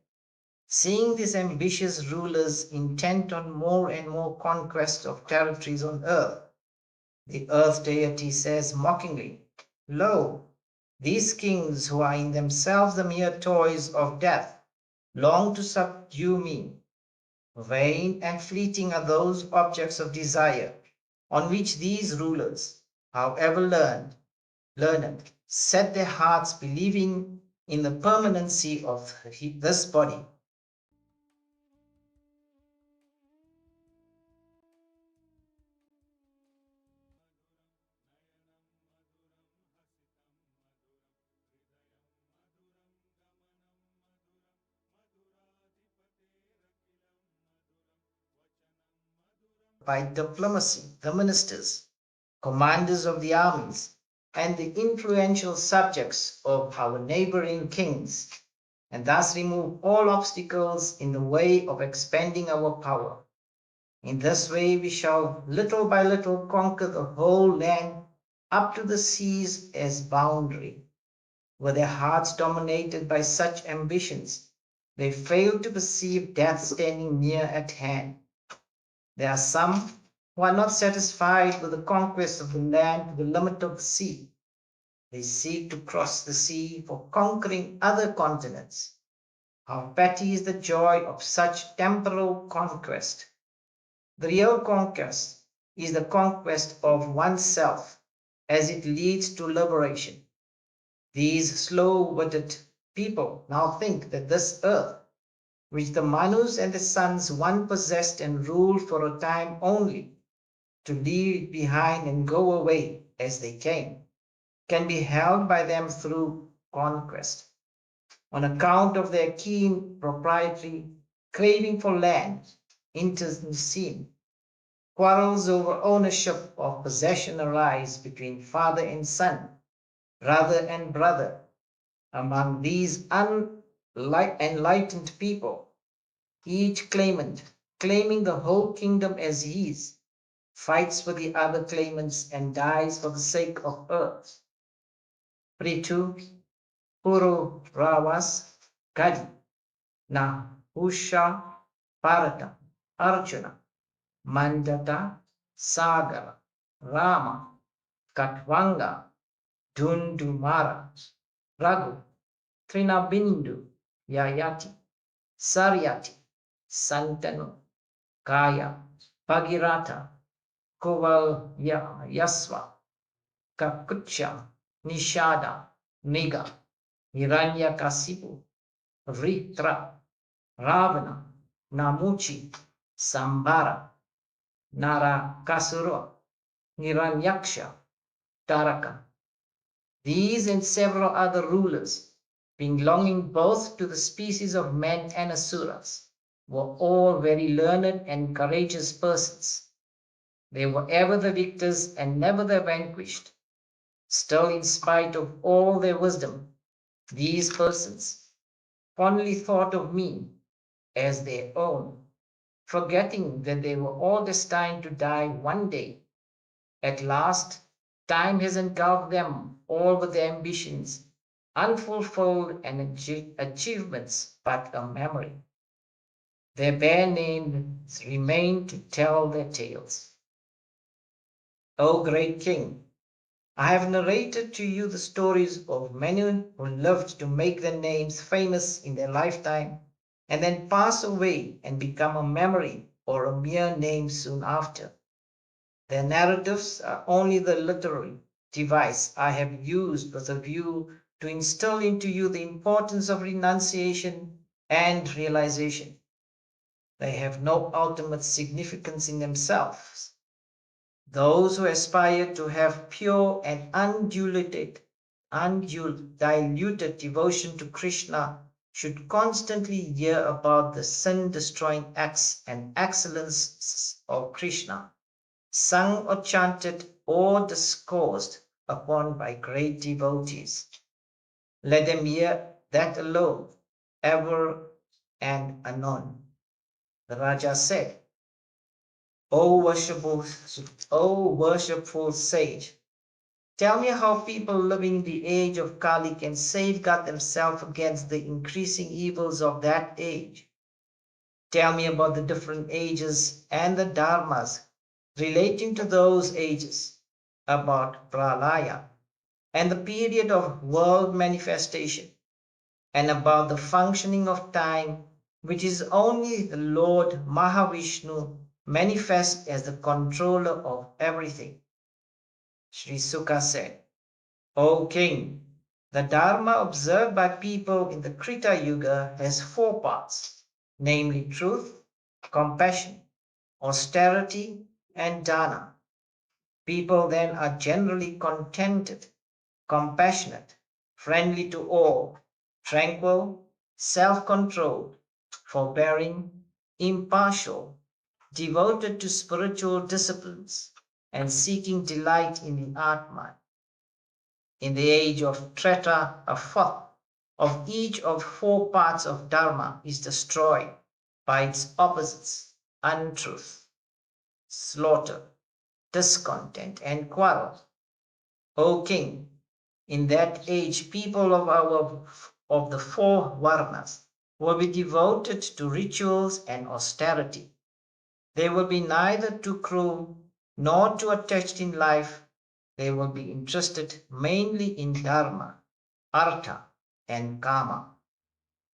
seeing these ambitious rulers intent on more and more conquest of territories on earth, the earth deity says mockingly, lo, these kings who are in themselves the mere toys of death long to subdue me. Vain and fleeting are those objects of desire on which these rulers, however learned, set their hearts believing in the permanency of this body. By diplomacy, the ministers, commanders of the armies, and the influential subjects of our neighboring kings, and thus remove all obstacles in the way of expanding our power. In this way, we shall little by little conquer the whole land up to the seas as boundary. Were their hearts dominated by such ambitions, they fail to perceive death standing near at hand. There are some who are not satisfied with the conquest of the land to the limit of the sea. They seek to cross the sea for conquering other continents. How petty is the joy of such temporal conquest! The real conquest is the conquest of oneself as it leads to liberation. These slow-witted people now think that this earth, which the Manus and the sons one possessed and ruled for a time only, to leave it behind and go away as they came, can be held by them through conquest. On account of their keen proprietary craving for land, intestine, quarrels over ownership of possession arise between father and son, brother and brother. Among these unenlightened people, each claimant, claiming the whole kingdom as his, fights for the other claimants and dies for the sake of earth. Pritu, Puru Ravas, Gadi, Na Usha, Bharata, Arjuna, Mandata, Sagara, Rama, Katvanga, Dundumara, Raghu, Trinabindu, Yayati, Saryati, Santanu, Kaya, Bhagirata, Koval Yasva, Kakucha, Nishada, Niga, Hiranyakasipu, Vritra, Ravana, Namuchi, Sambara, Narakasura, Hiranyaksha, Taraka. These and several other rulers, belonging both to the species of men and asuras, were all very learned and courageous persons. They were ever the victors and never the vanquished. Still, in spite of all their wisdom, these persons fondly thought of me as their own, forgetting that they were all destined to die one day. At last, time has engulfed them all with their ambitions, unfulfilled and achievements but a memory. Their bare names remain to tell their tales. O great king, I have narrated to you the stories of many who lived to make their names famous in their lifetime and then pass away and become a memory or a mere name soon after. Their narratives are only the literary device I have used with a view to instill into you the importance of renunciation and realization. They have no ultimate significance in themselves. Those who aspire to have pure and undiluted devotion to Krishna should constantly hear about the sin-destroying acts and excellences of Krishna, sung or chanted or discoursed upon by great devotees. Let them hear that alone, ever and anon. The Raja said, O worshipful sage, Tell me how people living in the age of Kali can safeguard themselves against the increasing evils of that age. Tell me about the different ages and the dharmas relating to those ages, about Pralaya and the period of world manifestation, and about the functioning of time, which is only the Lord Mahavishnu manifest as the controller of everything. Sri Suka said, O king, the Dharma observed by people in the Krita Yuga has four parts, namely truth, compassion, austerity, and dana. People then are generally contented, compassionate, friendly to all, tranquil, self-controlled, forbearing, impartial, devoted to spiritual disciplines, and seeking delight in the Atman. In the age of Treta, a fourth of each of four parts of Dharma is destroyed by its opposites, untruth, slaughter, discontent, and quarrel. O king, in that age people of the four varnas will be devoted to rituals and austerity. They will be neither too cruel nor too attached in life. They will be interested mainly in dharma, artha, and kama.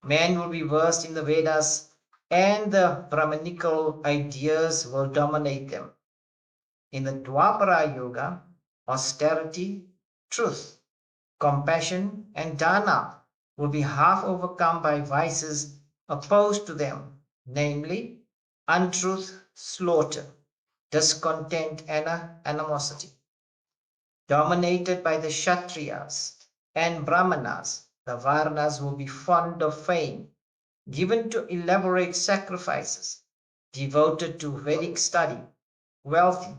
Men will be versed in the Vedas, and the Brahmanical ideas will dominate them. In the Dwapara Yuga, austerity, truth, compassion, and dana will be half overcome by vices opposed to them, namely untruth, slaughter, discontent, and animosity. Dominated by the Kshatriyas and Brahmanas, the Varnas will be fond of fame, given to elaborate sacrifices, devoted to Vedic study, wealthy,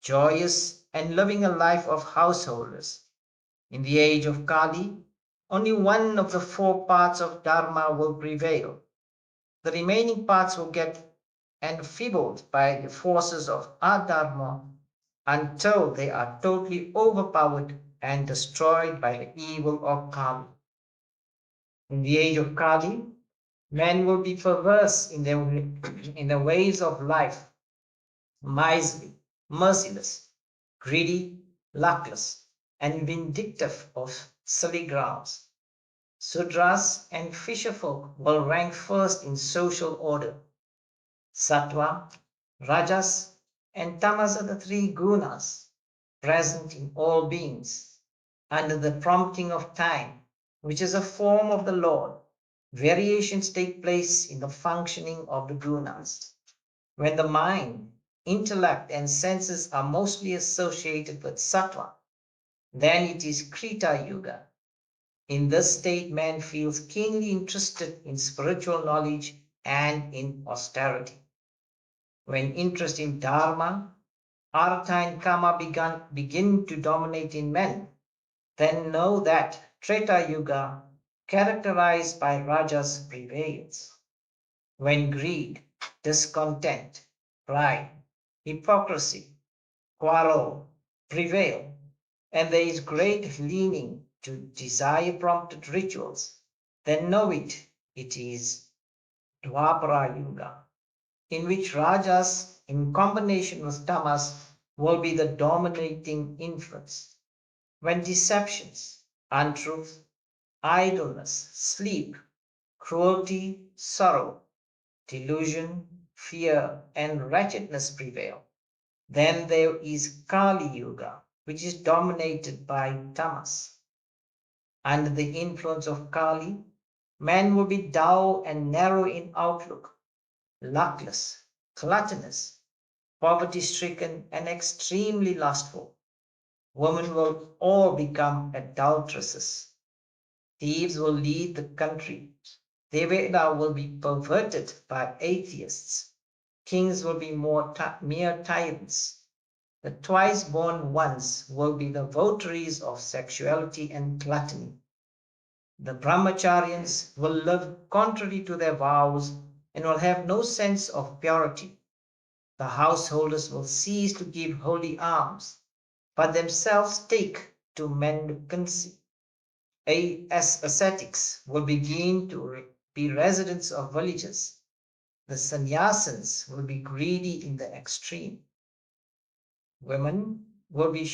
joyous, and living a life of householders. In the age of Kali, only one of the four parts of Dharma will prevail. The remaining parts will get enfeebled by the forces of Adharma until they are totally overpowered and destroyed by the evil of Kali. In the age of Kali, men will be perverse in their ways of life, miserly, merciless, greedy, luckless, and vindictive of silly grounds. Sudras and fisherfolk will rank first in social order. Sattva, Rajas, and Tamas are the three gunas present in all beings. Under the prompting of time, which is a form of the Lord, variations take place in the functioning of the gunas. When the mind, intellect, and senses are mostly associated with sattva, then it is Krita Yuga. In this state, man feels keenly interested in spiritual knowledge and in austerity. When interest in dharma, artha, and kama begin to dominate in men, then know that Treta Yuga, characterized by rajas, prevails. When greed, discontent, pride, hypocrisy, quarrel prevail, and there is great leaning to desire-prompted rituals, then know it is Dwapara Yuga, in which rajas, in combination with tamas, will be the dominating influence. When deceptions, untruth, idleness, sleep, cruelty, sorrow, delusion, fear, and wretchedness prevail, then there is Kali Yuga, which is dominated by tamas. Under the influence of Kali, man will be dull and narrow in outlook, luckless, gluttonous, poverty-stricken, and extremely lustful. Women will all become adulteresses. Thieves will lead the country. Devata will be perverted by atheists. Kings will be mere tyrants. The twice-born ones will be the votaries of sexuality and gluttony. The brahmacharyans will live contrary to their vows and will have no sense of purity. The householders will cease to give holy alms, but themselves take to mendicancy. As ascetics will begin to be residents of villages, the sannyasins will be greedy in the extreme. Women will be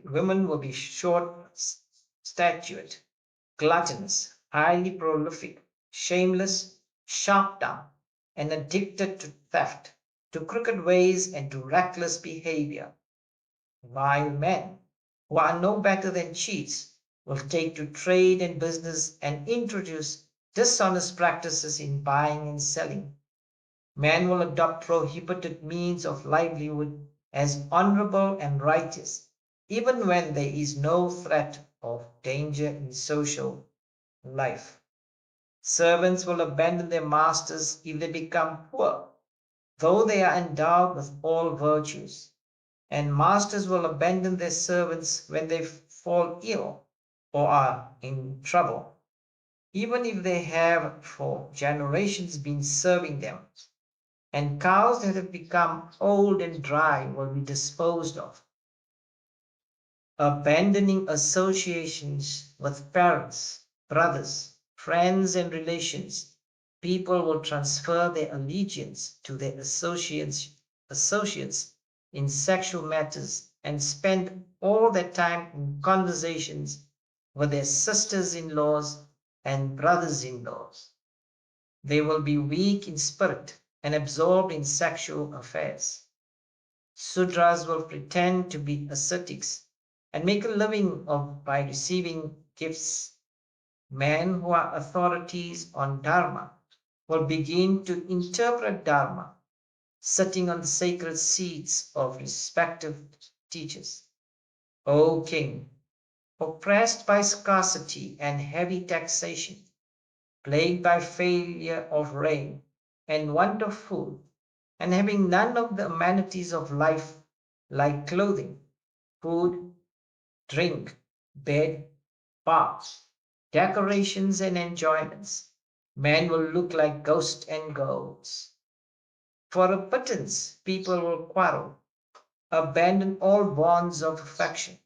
women will be short-statured, gluttonous, highly prolific, shameless, sharp-tongued, and addicted to theft, to crooked ways, and to reckless behavior. While men, who are no better than cheats, will take to trade and business and introduce dishonest practices in buying and selling. Men will adopt prohibited means of livelihood as honorable and righteous, even when there is no threat of danger in social life. Servants will abandon their masters if they become poor, though they are endowed with all virtues. And masters will abandon their servants when they fall ill or are in trouble, even if they have for generations been serving them. And cows that have become old and dry will be disposed of. Abandoning associations with parents, brothers, friends, and relations, people will transfer their allegiance to their associates in sexual matters and spend all their time in conversations with their sisters-in-laws and brothers-in-laws. They will be weak in spirit and absorbed in sexual affairs. Sudras will pretend to be ascetics and make a living by receiving gifts. Men who are authorities on Dharma will begin to interpret Dharma, sitting on the sacred seats of respective teachers. O king, oppressed by scarcity and heavy taxation, plagued by failure of rain and want of food, and having none of the amenities of life like clothing, food, drink, bed, baths, decorations, and enjoyments, men will look like ghosts and goats. For a pittance, people will quarrel, abandon all bonds of affection,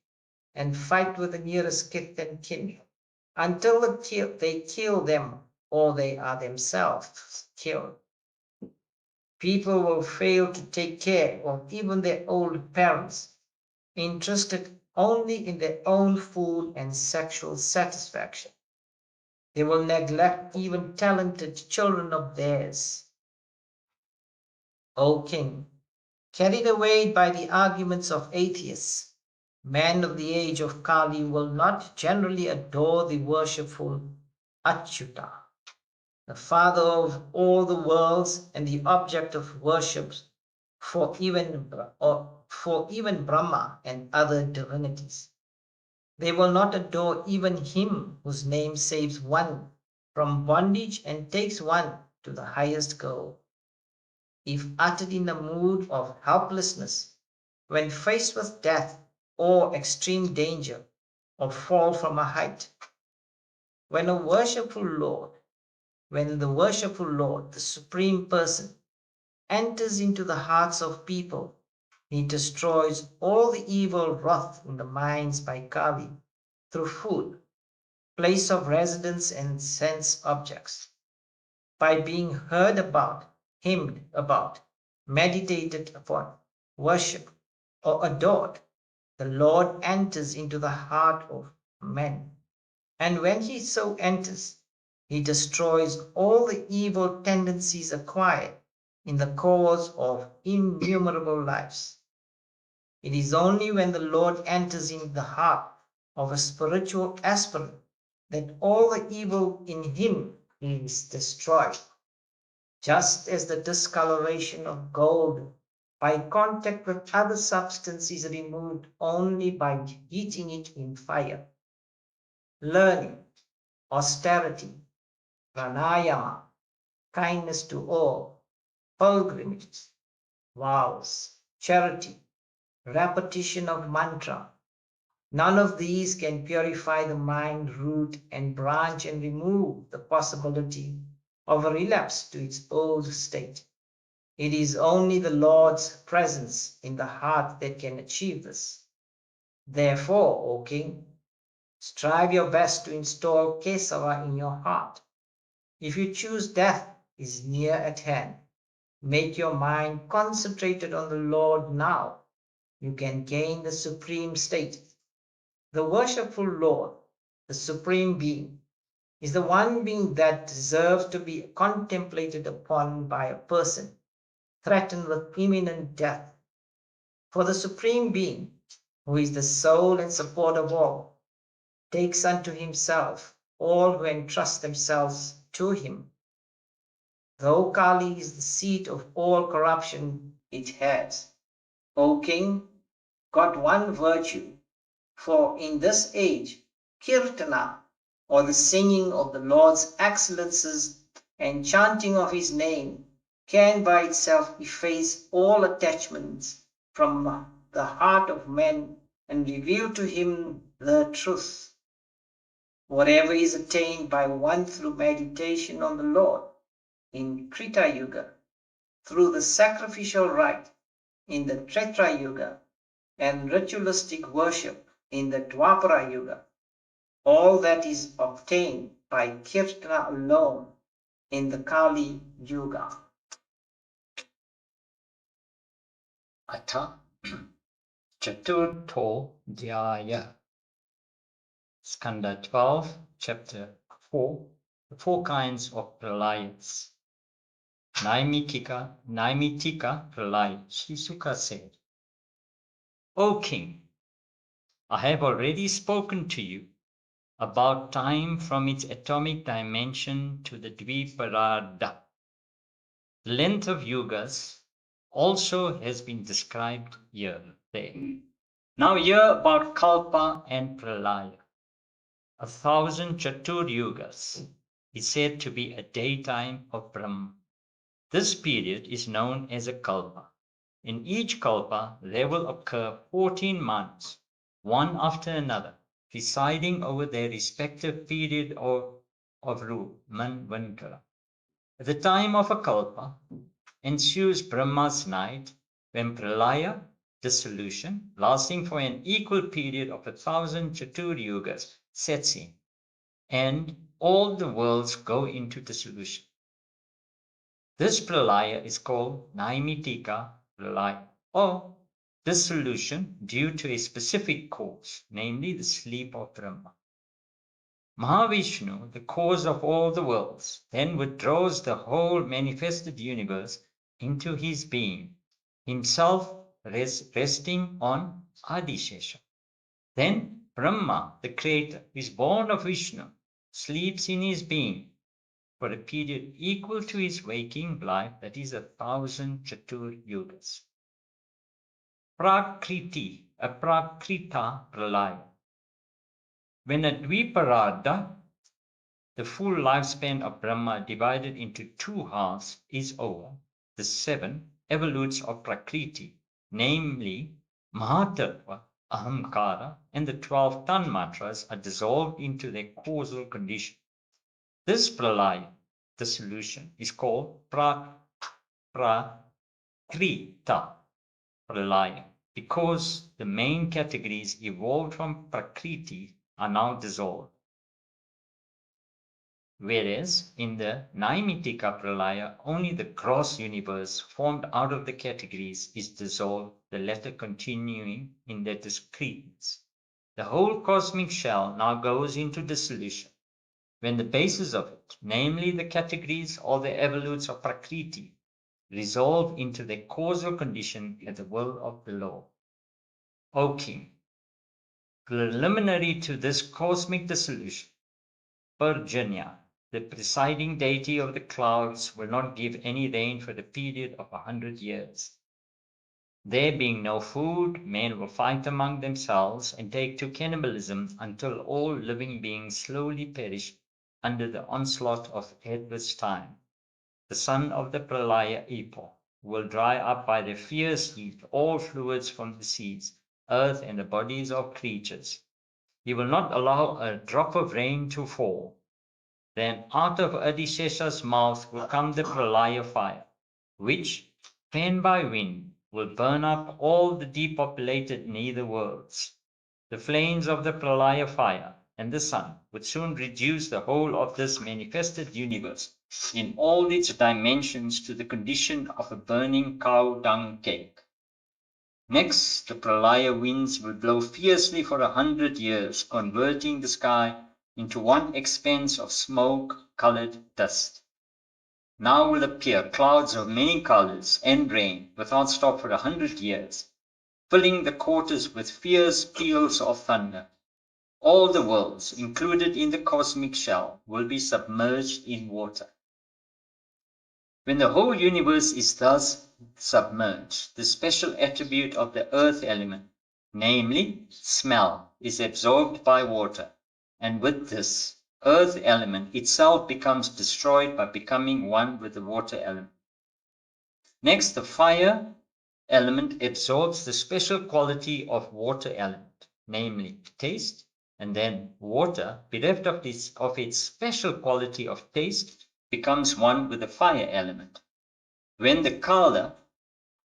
and fight with the nearest kith and kin until they kill them or they are themselves killed. People will fail to take care of even their old parents, interested only in their own food and sexual satisfaction. They will neglect even talented children of theirs. O king, carried away by the arguments of atheists, men of the age of Kali will not generally adore the worshipful Achyuta, the father of all the worlds and the object of worship for even Brahma and other divinities. They will not adore even him whose name saves one from bondage and takes one to the highest goal. If uttered in a mood of helplessness, when faced with death or extreme danger, or fall from a height, when the worshipful Lord, the Supreme Person, enters into the hearts of people, he destroys all the evil wrought in the minds by Kali through food, place of residence, and sense objects. By being heard about, hymned about, meditated upon, worshipped, or adored, the Lord enters into the heart of men. And when he so enters, he destroys all the evil tendencies acquired in the course of innumerable lives. It is only when the Lord enters into the heart of a spiritual aspirant that all the evil in him is destroyed. Just as the discoloration of gold by contact with other substance is removed only by heating it in fire. Learning, austerity, pranayama, kindness to all, pilgrimages, vows, charity, repetition of mantra. None of these can purify the mind, root and branch, and remove the possibility of a relapse to its old state. It is only the Lord's presence in the heart that can achieve this. Therefore, O King, strive your best to install Kesava in your heart. If you choose death is near at hand, make your mind concentrated on the Lord now. You can gain the supreme state. The worshipful Lord, the supreme being, is the one being that deserves to be contemplated upon by a person threatened with imminent death. For the supreme being, who is the soul and support of all, takes unto himself all who entrust themselves to him. Though Kali is the seat of all corruption, it has, O King, got one virtue, for in this age, Kirtana, or the singing of the Lord's excellences and chanting of his name, can by itself efface all attachments from the heart of man and reveal to him the truth. Whatever is attained by one through meditation on the Lord in Krita Yuga, through the sacrificial rite in the Treta Yuga, and ritualistic worship in the Dwapara Yuga, all that is obtained by Kirtana alone in the Kali Yuga.
Atha Chaturtho Dhyaya. Skanda 12, chapter 4, the four kinds of pralayas. Naimitika pralaya. Sri Suka said, O king, I have already spoken to you about time from its atomic dimension to the Dviparada. The length of yugas also has been described here. There. Now hear about Kalpa and Pralaya. 1,000 Chatur Yugas is said to be a daytime of Brahma. This period is known as a Kalpa. In each Kalpa, there will occur 14 months, one after another, presiding over their respective period of rule, Manvantara. At the time of a Kalpa, ensues Brahma's night, when Pralaya, dissolution, lasting for an equal period of 1,000 Chatur Yugas, sets in, and all the worlds go into dissolution. This Pralaya is called Naimitika Pralaya, or dissolution due to a specific cause, namely the sleep of Brahma. Mahavishnu, the cause of all the worlds, then withdraws the whole manifested universe into his being, himself resting on Adishesha. Then Brahma, the creator, is born of Vishnu, sleeps in his being for a period equal to his waking life, that is 1,000 Chatur Yugas. Prakriti, a Prakrita Pralaya. When a Dviparada, the full lifespan of Brahma divided into two halves, is over, the 7 evolutes of Prakriti, namely Mahatattva, Ahamkara, and the 12 Tanmatras are dissolved into their causal condition. This Pralaya, the solution, is called Prakrita Pralaya, because the main categories evolved from Prakriti are now dissolved. Whereas in the Naimitika Pralaya, only the gross universe formed out of the categories is dissolved, the latter continuing in their discreteness. The whole cosmic shell now goes into dissolution, when the basis of it, namely the categories or the evolutes of Prakriti, resolve into their causal condition at the will of the Lord. O King, preliminary to this cosmic dissolution, Parjanya, the presiding deity of the clouds, will not give any rain for the period of 100 years. There being no food, men will fight among themselves and take to cannibalism until all living beings slowly perish under the onslaught of adverse time. The son of the Pralaya epoch will dry up by the fierce heat all fluids from the seas, earth, and the bodies of creatures. He will not allow a drop of rain to fall. Then out of Adishesha's mouth will come the Pralaya fire, which, fan by wind, will burn up all the depopulated nether worlds. The flames of the Pralaya fire and the sun would soon reduce the whole of this manifested universe in all its dimensions to the condition of a burning cow dung cake. Next, the Pralaya winds will blow fiercely for 100 years, converting the sky into one expanse of smoke-colored dust. Now will appear clouds of many colors and rain without stop for 100 years, filling the quarters with fierce peals of thunder. All the worlds included in the cosmic shell will be submerged in water. When the whole universe is thus submerged, the special attribute of the earth element, namely smell, is absorbed by water, and with this, earth element itself becomes destroyed by becoming one with the water element. Next, the fire element absorbs the special quality of water element, namely taste, and then water, bereft of its special quality of taste, becomes one with the fire element. When the kala,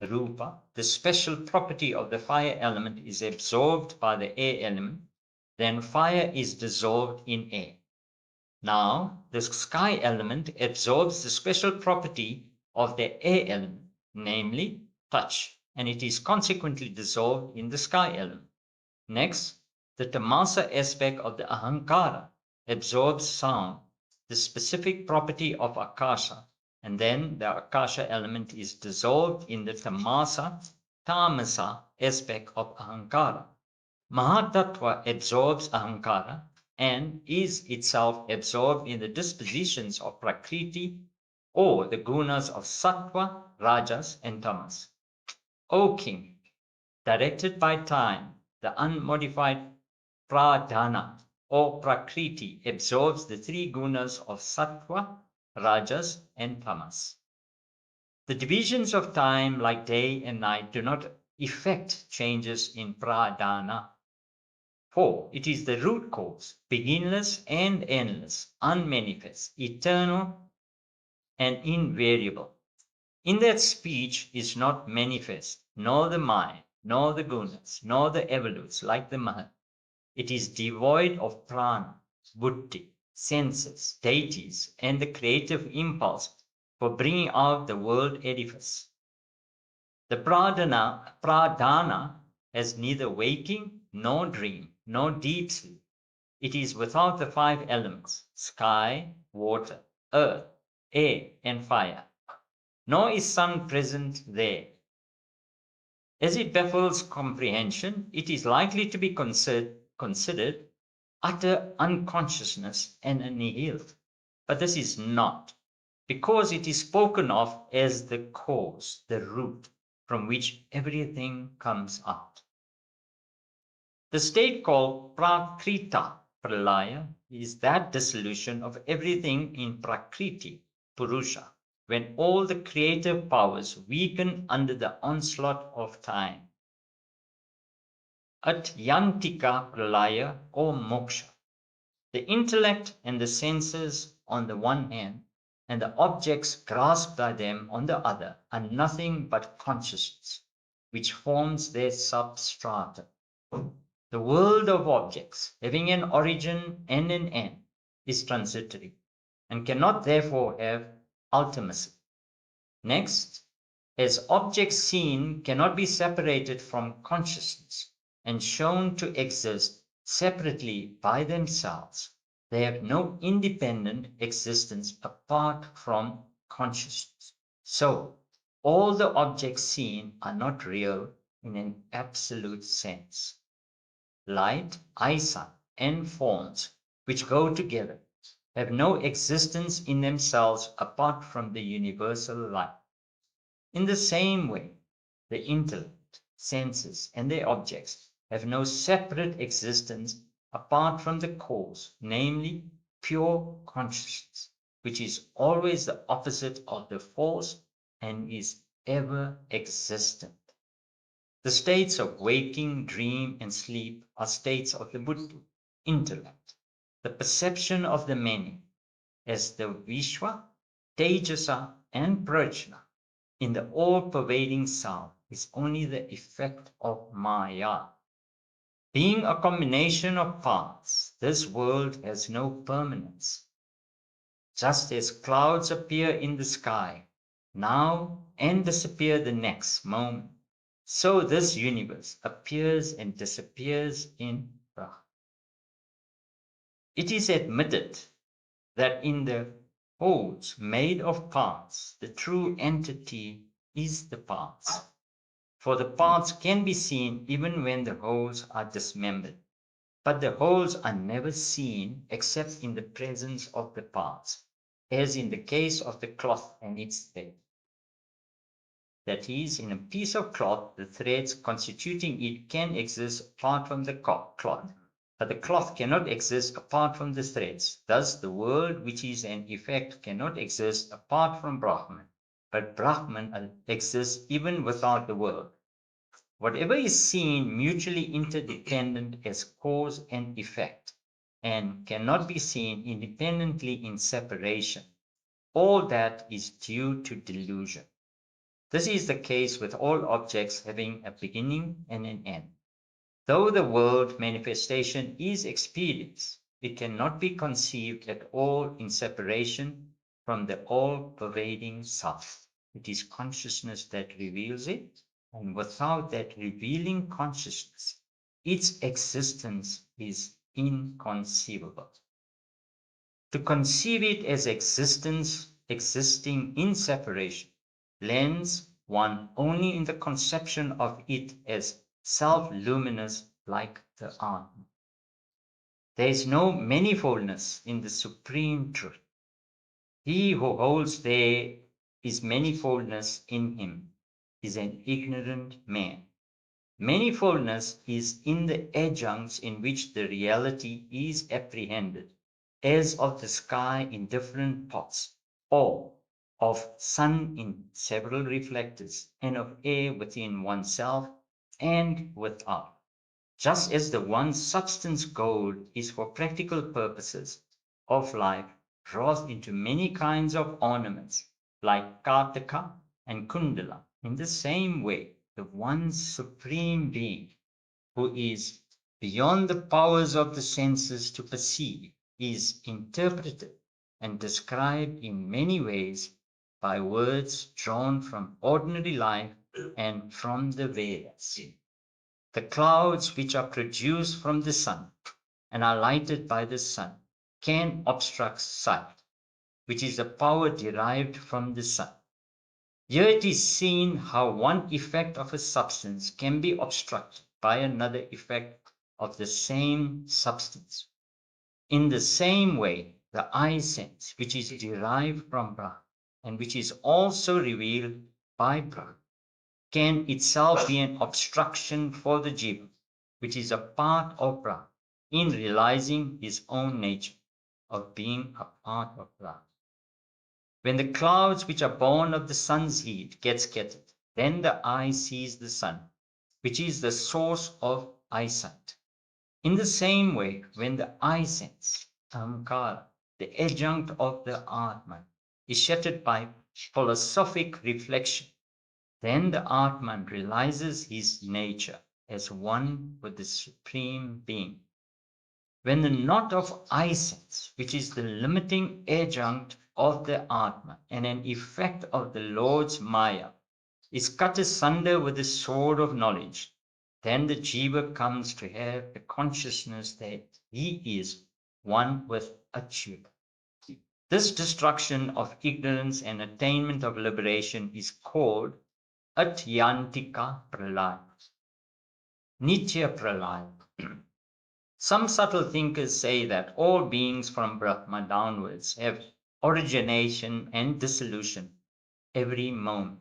rupa, the special property of the fire element, is absorbed by the air element, then fire is dissolved in air. Now, the sky element absorbs the special property of the air element, namely touch, and it is consequently dissolved in the sky element. Next, the tamasa aspect of the ahankara absorbs sound, the specific property of akasha, and then the akasha element is dissolved in the tamasa aspect of ahankara. Mahatattva absorbs ahankara and is itself absorbed in the dispositions of prakriti or the gunas of sattva, rajas, and tamas. O king, directed by time, the unmodified pradhana or prakriti absorbs the three gunas of sattva, rajas, and tamas. The divisions of time, like day and night, do not effect changes in pradhana. For it is the root cause, beginless and endless, unmanifest, eternal and invariable. In that speech is not manifest, nor the mind, nor the gunas, nor the evolutes like the Mahat. It is devoid of prana, buddhi, senses, deities, and the creative impulse for bringing out the world edifice. The pradhana has neither waking, nor dream, nor deep sleep. It is without the five elements, sky, water, earth, air, and fire. Nor is sun present there. As it baffles comprehension, it is likely to be considered utter unconsciousness and annihiled. But this is not, because it is spoken of as the cause, the root, from which everything comes out. The state called prakrita, pralaya, is that dissolution of everything in prakriti, purusha, when all the creative powers weaken under the onslaught of time. Atyantika pralaya or moksha. The intellect and the senses on the one hand, and the objects grasped by them on the other, are nothing but consciousness, which forms their substratum. The world of objects, having an origin and an end, is transitory, and cannot therefore have ultimacy. Next, as objects seen cannot be separated from consciousness and shown to exist separately by themselves, they have no independent existence apart from consciousness. So, all the objects seen are not real in an absolute sense. Light, eyesight, and forms, which go together, have no existence in themselves apart from the universal light. In the same way, the intellect, senses, and their objects have no separate existence apart from the cause, namely pure consciousness, which is always the opposite of the false and is ever existent. The states of waking, dream, and sleep are states of the buddhi, intellect, the perception of the many, as the Vishwa, Tejasa, and Prajna.
in the all-pervading self is only the effect of Maya. Being a combination of parts, this world has no permanence. Just as clouds appear in the sky now and disappear the next moment, so this universe appears and disappears in Brahman. It is admitted that in the wholes made of parts, the true entity is the parts. For the parts can be seen even when the wholes are dismembered. But the wholes are never seen except in the presence of the parts, as in the case of the cloth and its thread. That is, in a piece of cloth, the threads constituting it can exist apart from the cloth, but the cloth cannot exist apart from the threads. Thus, the world, which is an effect, cannot exist apart from Brahman, but Brahman exists even without the world. Whatever is seen mutually interdependent as cause and effect, and cannot be seen independently in separation, all that is due to delusion. This is the case with all objects having a beginning and an end. Though the world manifestation is experience, it cannot be conceived at all in separation from the all-pervading self. It is consciousness that reveals it, and without that revealing consciousness, its existence is inconceivable. To conceive it as existence existing in separation lends one only in the conception of it as self-luminous like the Atma. There is no manifoldness in the supreme truth. He who holds there is manifoldness in him is an ignorant man. Manifoldness is in the adjuncts in which the reality is apprehended, as of the sky in different pots, or of sun in several reflectors, and of air within oneself and without. Just as the one substance gold is for practical purposes of life wrought into many kinds of ornaments, like Kartika and Kundala, in the same way, the one supreme being, who is beyond the powers of the senses to perceive, is interpreted and described in many ways by words drawn from ordinary life and from the Vedas. The clouds which are produced from the sun and are lighted by the sun can obstruct sight, which is a power derived from the sun. Here it is seen how one effect of a substance can be obstructed by another effect of the same substance. In the same way, the eye sense, which is derived from Brahma and which is also revealed by Brahma, can itself be an obstruction for the jiva, which is a part of Brahma, in realizing his own nature of being a part of Brahma. When the clouds which are born of the sun's heat get scattered, then the eye sees the sun, which is the source of eyesight. In the same way, when the eye sense, ahamkara, the adjunct of the Atman, is shattered by philosophic reflection, then the Atman realizes his nature as one with the Supreme Being. When the knot of eye sense, which is the limiting adjunct of the Atman and an effect of the Lord's Maya, is cut asunder with the sword of knowledge, then the jiva comes to have the consciousness that he is one with Achyuta. This destruction of ignorance and attainment of liberation is called Atyantika Pralaya, Nitya Pralaya. Some subtle thinkers say that all beings from Brahma downwards have origination and dissolution every moment.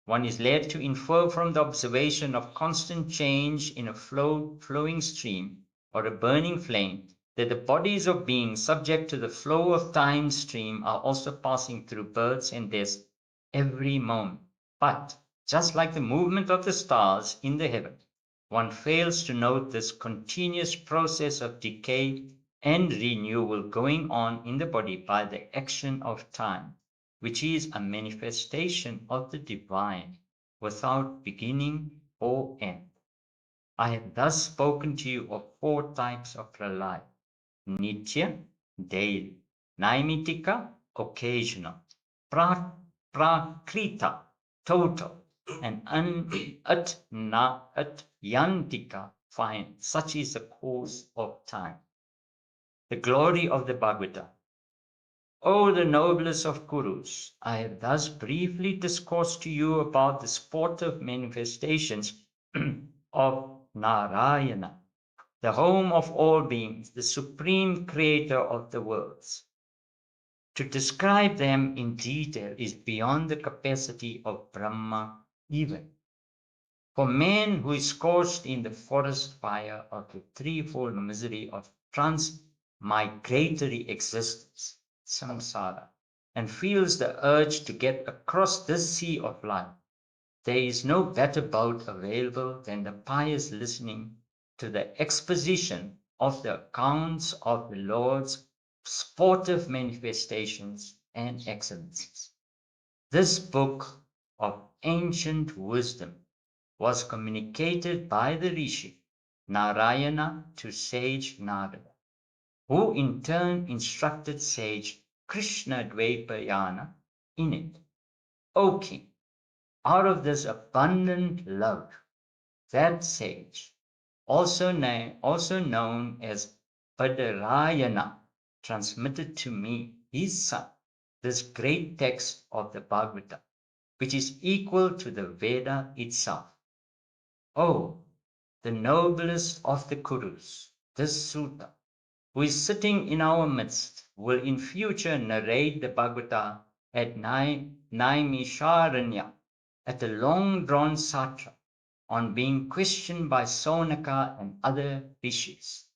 One is led to infer from the observation of constant change in a flowing stream or a burning flame that the bodies of beings subject to the flow of time stream are also passing through births and deaths every moment. But just like the movement of the stars in the heaven, one fails to note this continuous process of decay and renewal going on in the body by the action of time. which is a manifestation of the divine without beginning or end. I have thus spoken to you of 4 types of pralaya: nitya, daily; naimitika, occasional; prakrita, total; and atyantika, finite. Such is the course of time. The glory of the Bhagavata. O the noblest of Kurus, I have thus briefly discoursed to you about the sportive manifestations of Narayana, the home of all beings, the supreme creator of the worlds. To describe them in detail is beyond the capacity of Brahma even. For man who is scorched in the forest fire of the threefold misery of transmigratory existence, samsara, and feels the urge to get across this sea of life, there is no better boat available than the pious listening to the exposition of the accounts of the Lord's sportive manifestations and excellencies. This book of ancient wisdom was communicated by the Rishi Narayana to sage Narada, who in turn instructed sage Krishna Dvaipayana in it. O king, out of this abundant love, that sage, also known as Badarayana, transmitted to me, his son, this great text of the Bhagavata, which is equal to the Veda itself. Oh, the noblest of the Kurus, this Sutta, who is sitting in our midst, will in future narrate the Bhagavata at Naimisharanya, at a long-drawn satra, on being questioned by Sonaka and other rishis.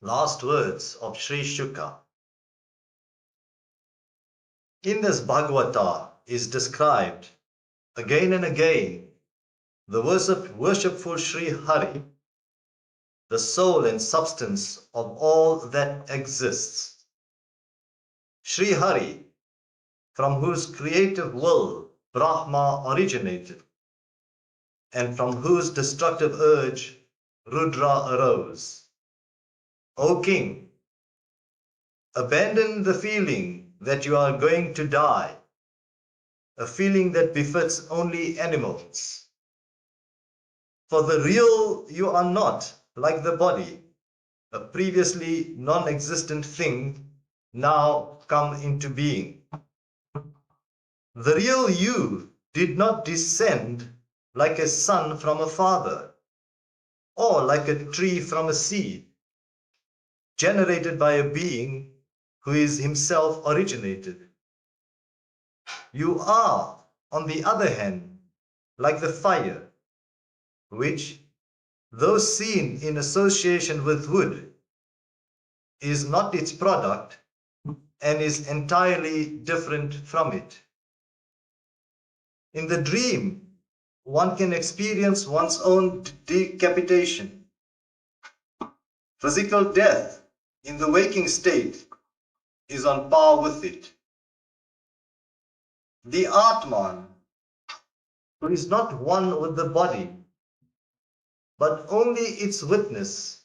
Last words of Sri Suka. In this Bhagavata is described again and again the worshipful Sri Hari, the soul and substance of all that exists. Sri Hari, from whose creative will Brahma originated, and from whose destructive urge Rudra arose. O king, abandon the feeling that you are going to die, a feeling that befits only animals. For the real you are not like the body, a previously non-existent thing now come into being. The real you did not descend like a son from a father, or like a tree from a seed, generated by a being who is himself originated. You are, on the other hand, like the fire, which, though seen in association with wood, is not its product and is entirely different from it. In the dream, one can experience one's own decapitation. Physical death in the waking state is on par with it. The Atman, who is not one with the body, but only its witness,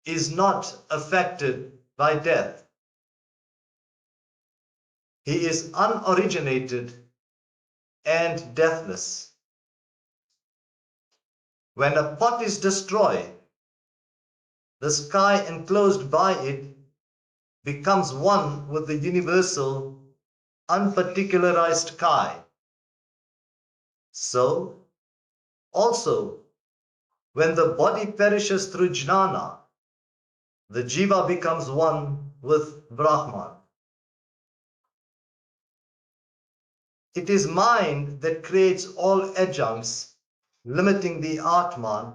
is not affected by death. He is unoriginated and deathless. When a pot is destroyed, the sky enclosed by it becomes one with the universal, unparticularized sky. So, also, when the body perishes through jnana, the jiva becomes one with Brahman. It is mind that creates all adjuncts, limiting the Atman,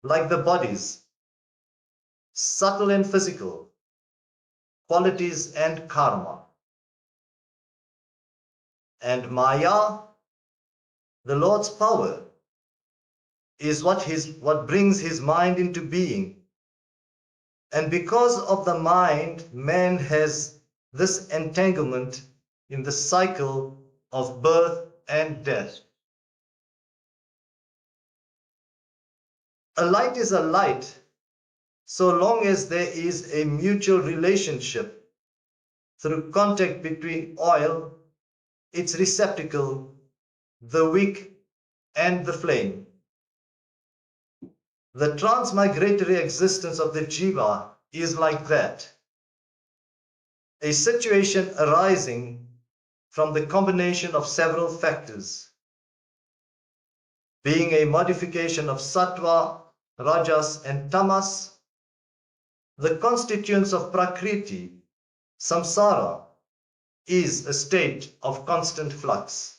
like the bodies, subtle and physical, qualities and karma. And Maya, the Lord's power, is what brings his mind into being And because of the mind, man has this entanglement in the cycle of birth and death. A light is a light so long as there is a mutual relationship through contact between oil, its receptacle, the wick, and the flame. The transmigratory existence of the jiva is like that, a situation arising from the combination of several factors, being a modification of sattva, rajas, and tamas, the constituents of prakriti, samsara, is a state of constant flux.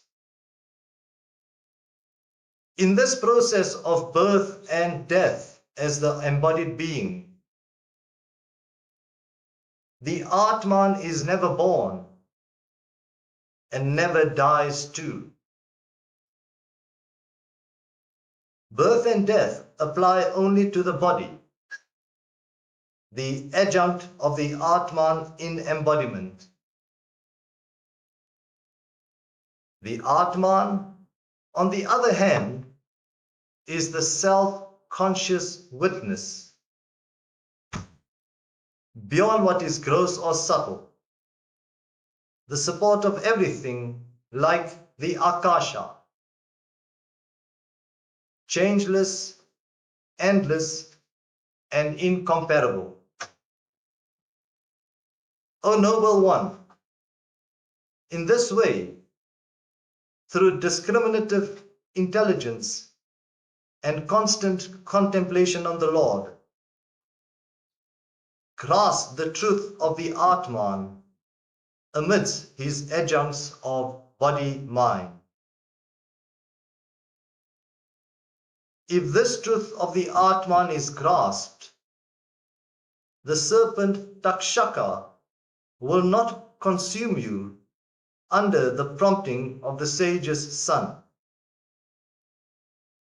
In this process of birth and death as the embodied being, the Atman is never born and never dies too. Birth and death apply only to the body, the adjunct of the Atman in embodiment. The Atman, on the other hand, is the self-conscious witness, beyond what is gross or subtle, the support of everything like the Akasha, changeless, endless, and incomparable. O noble one, in this way, through discriminative intelligence and constant contemplation on the Lord, grasp the truth of the Atman amidst his adjuncts of body-mind. If this truth of the Atman is grasped, the serpent Takshaka will not consume you under the prompting of the sage's son.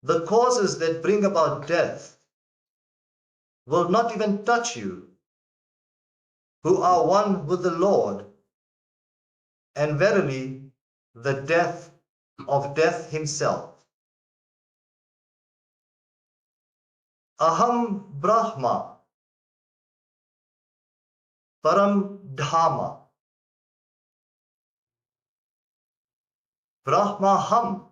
The causes that bring about death will not even touch you, who are one with the Lord, and verily the death of death himself. Aham Brahma, Param Dhamma, Brahmaham,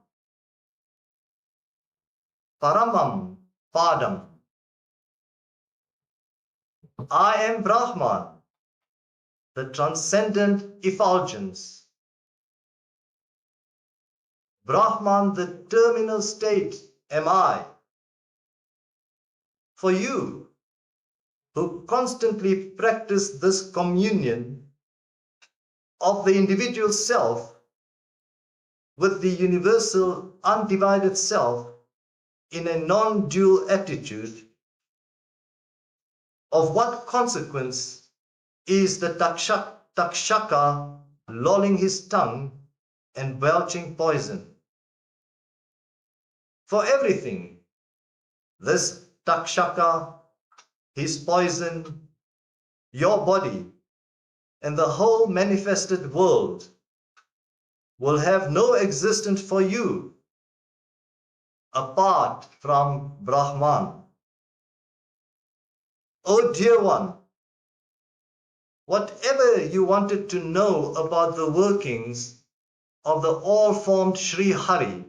Paramam Padam. I am Brahman, the transcendent effulgence. Brahman, the terminal state, am I. For you, who constantly practice this communion of the individual self with the universal undivided self in a non-dual attitude, of what consequence is the Takshaka lolling his tongue and belching poison? For everything, this Takshaka, his poison, your body, and the whole manifested world will have no existence for you apart from Brahman. O dear one, whatever you wanted to know about the workings of the all-formed Sri Hari,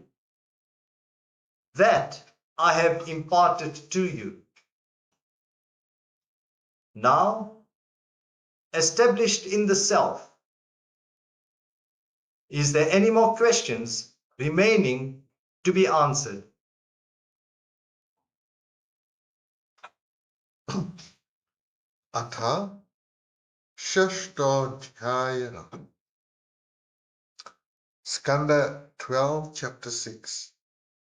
that I have imparted to you. Now, established in the self, is there any more questions remaining to be answered?
Atha Shashtodhyayana. Skanda 12, chapter 6.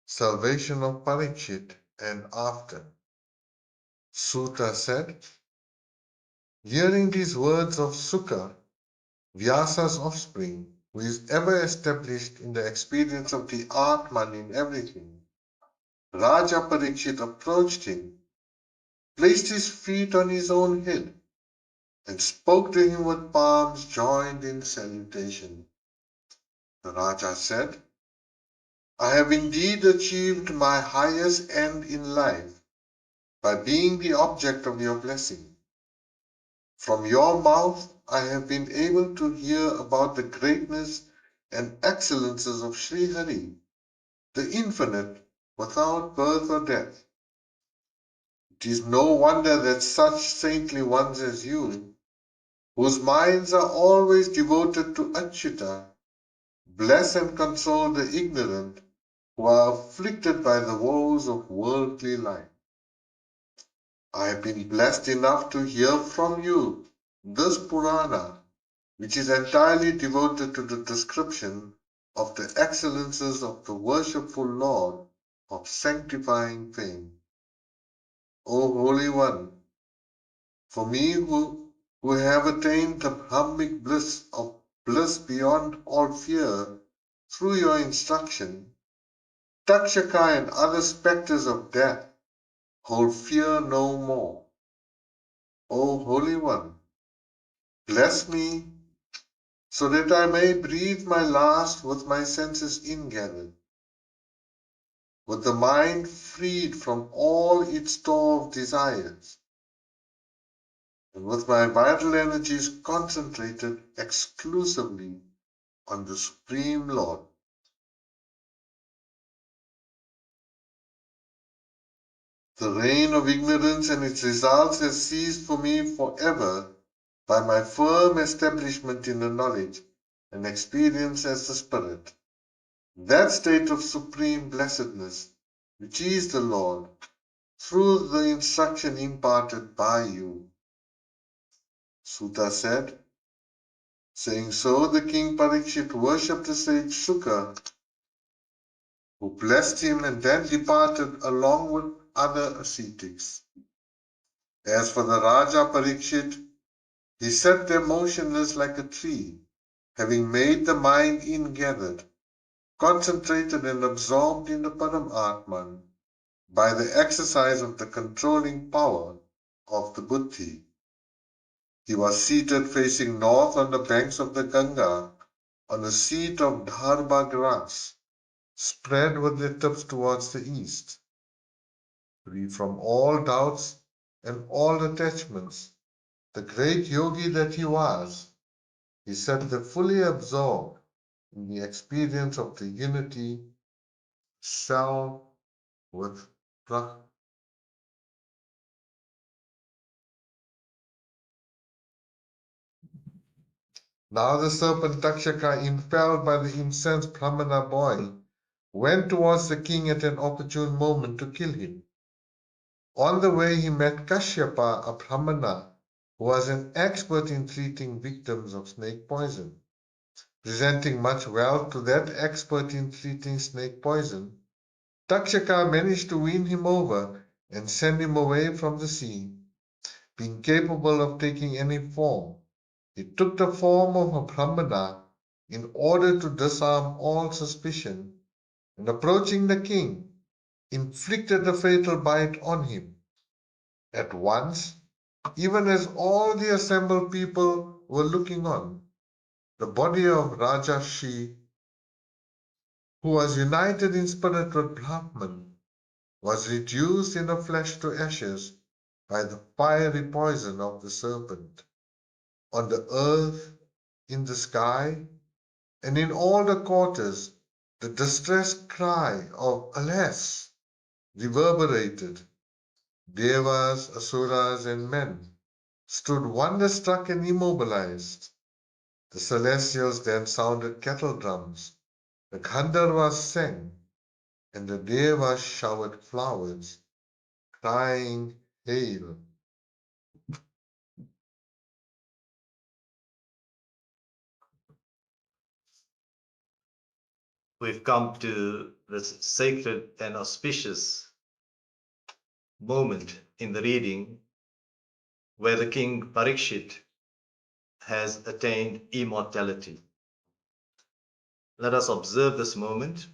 Salvation of Parikshit and after. Suta said, hearing these words of Suka, Vyasa's offspring, who is ever established in the experience of the Atman in everything, Raja Parikshit approached him placed his feet on his own head, and spoke to him with palms joined in salutation. The Raja said, I have indeed achieved my highest end in life by being the object of your blessing. From your mouth I have been able to hear about the greatness and excellences of Sri Hari, the infinite, without birth or death. It is no wonder that such saintly ones as you, whose minds are always devoted to Achyuta, bless and console the ignorant who are afflicted by the woes of worldly life. I have been blessed enough to hear from you this Purana, which is entirely devoted to the description of the excellences of the worshipful Lord of sanctifying fame. O Holy One, for me who have attained the Brahmic bliss of bliss beyond all fear through your instruction, Takshaka and other spectres of death hold fear no more. O Holy One, bless me so that I may breathe my last with my senses ingathered, with the mind freed from all its store of desires, and with my vital energies concentrated exclusively on the Supreme Lord. The reign of ignorance and its results has ceased for me forever by my firm establishment in the knowledge and experience as the Spirit. That state of supreme blessedness, which is the Lord, through the instruction imparted by you. Suta said, saying so, the king Parikshit worshipped the sage Suka, who blessed him and then departed along with other ascetics. As for the Raja Parikshit, he sat there motionless like a tree, having made the mind ingathered, concentrated and absorbed in the Paramatman by the exercise of the controlling power of the Buddhi. He was seated facing north on the banks of the Ganga, on a seat of dharma grass, spread with the tips towards the east. Free from all doubts and all attachments, the great yogi that he was, he sat there fully absorbed in the experience of the unity, self with Brahman. Now the serpent Takshaka, impelled by the incensed Brahmana boy, went towards the king at an opportune moment to kill him. On the way he met Kashyapa, a Brahmana, who was an expert in treating victims of snake poison. Presenting much wealth to that expert in treating snake poison, Takshaka managed to win him over and send him away from the sea. Being capable of taking any form, he took the form of a Brahmana in order to disarm all suspicion, and approaching the king, inflicted the fatal bite on him. At once, even as all the assembled people were looking on, the body of Raja Shi, who was united in spirit with Brahman, was reduced in the flesh to ashes by the fiery poison of the serpent. On the earth, in the sky, and in all the quarters, the distressed cry of alas reverberated. Devas, asuras, and men stood wonder-struck and immobilized. The celestials then sounded kettle drums, the Gandharvas sang, and the Devas showered flowers, crying, Hail!
We've come to this sacred and auspicious moment in the reading where the king Parikshit has attained immortality. Let us observe this moment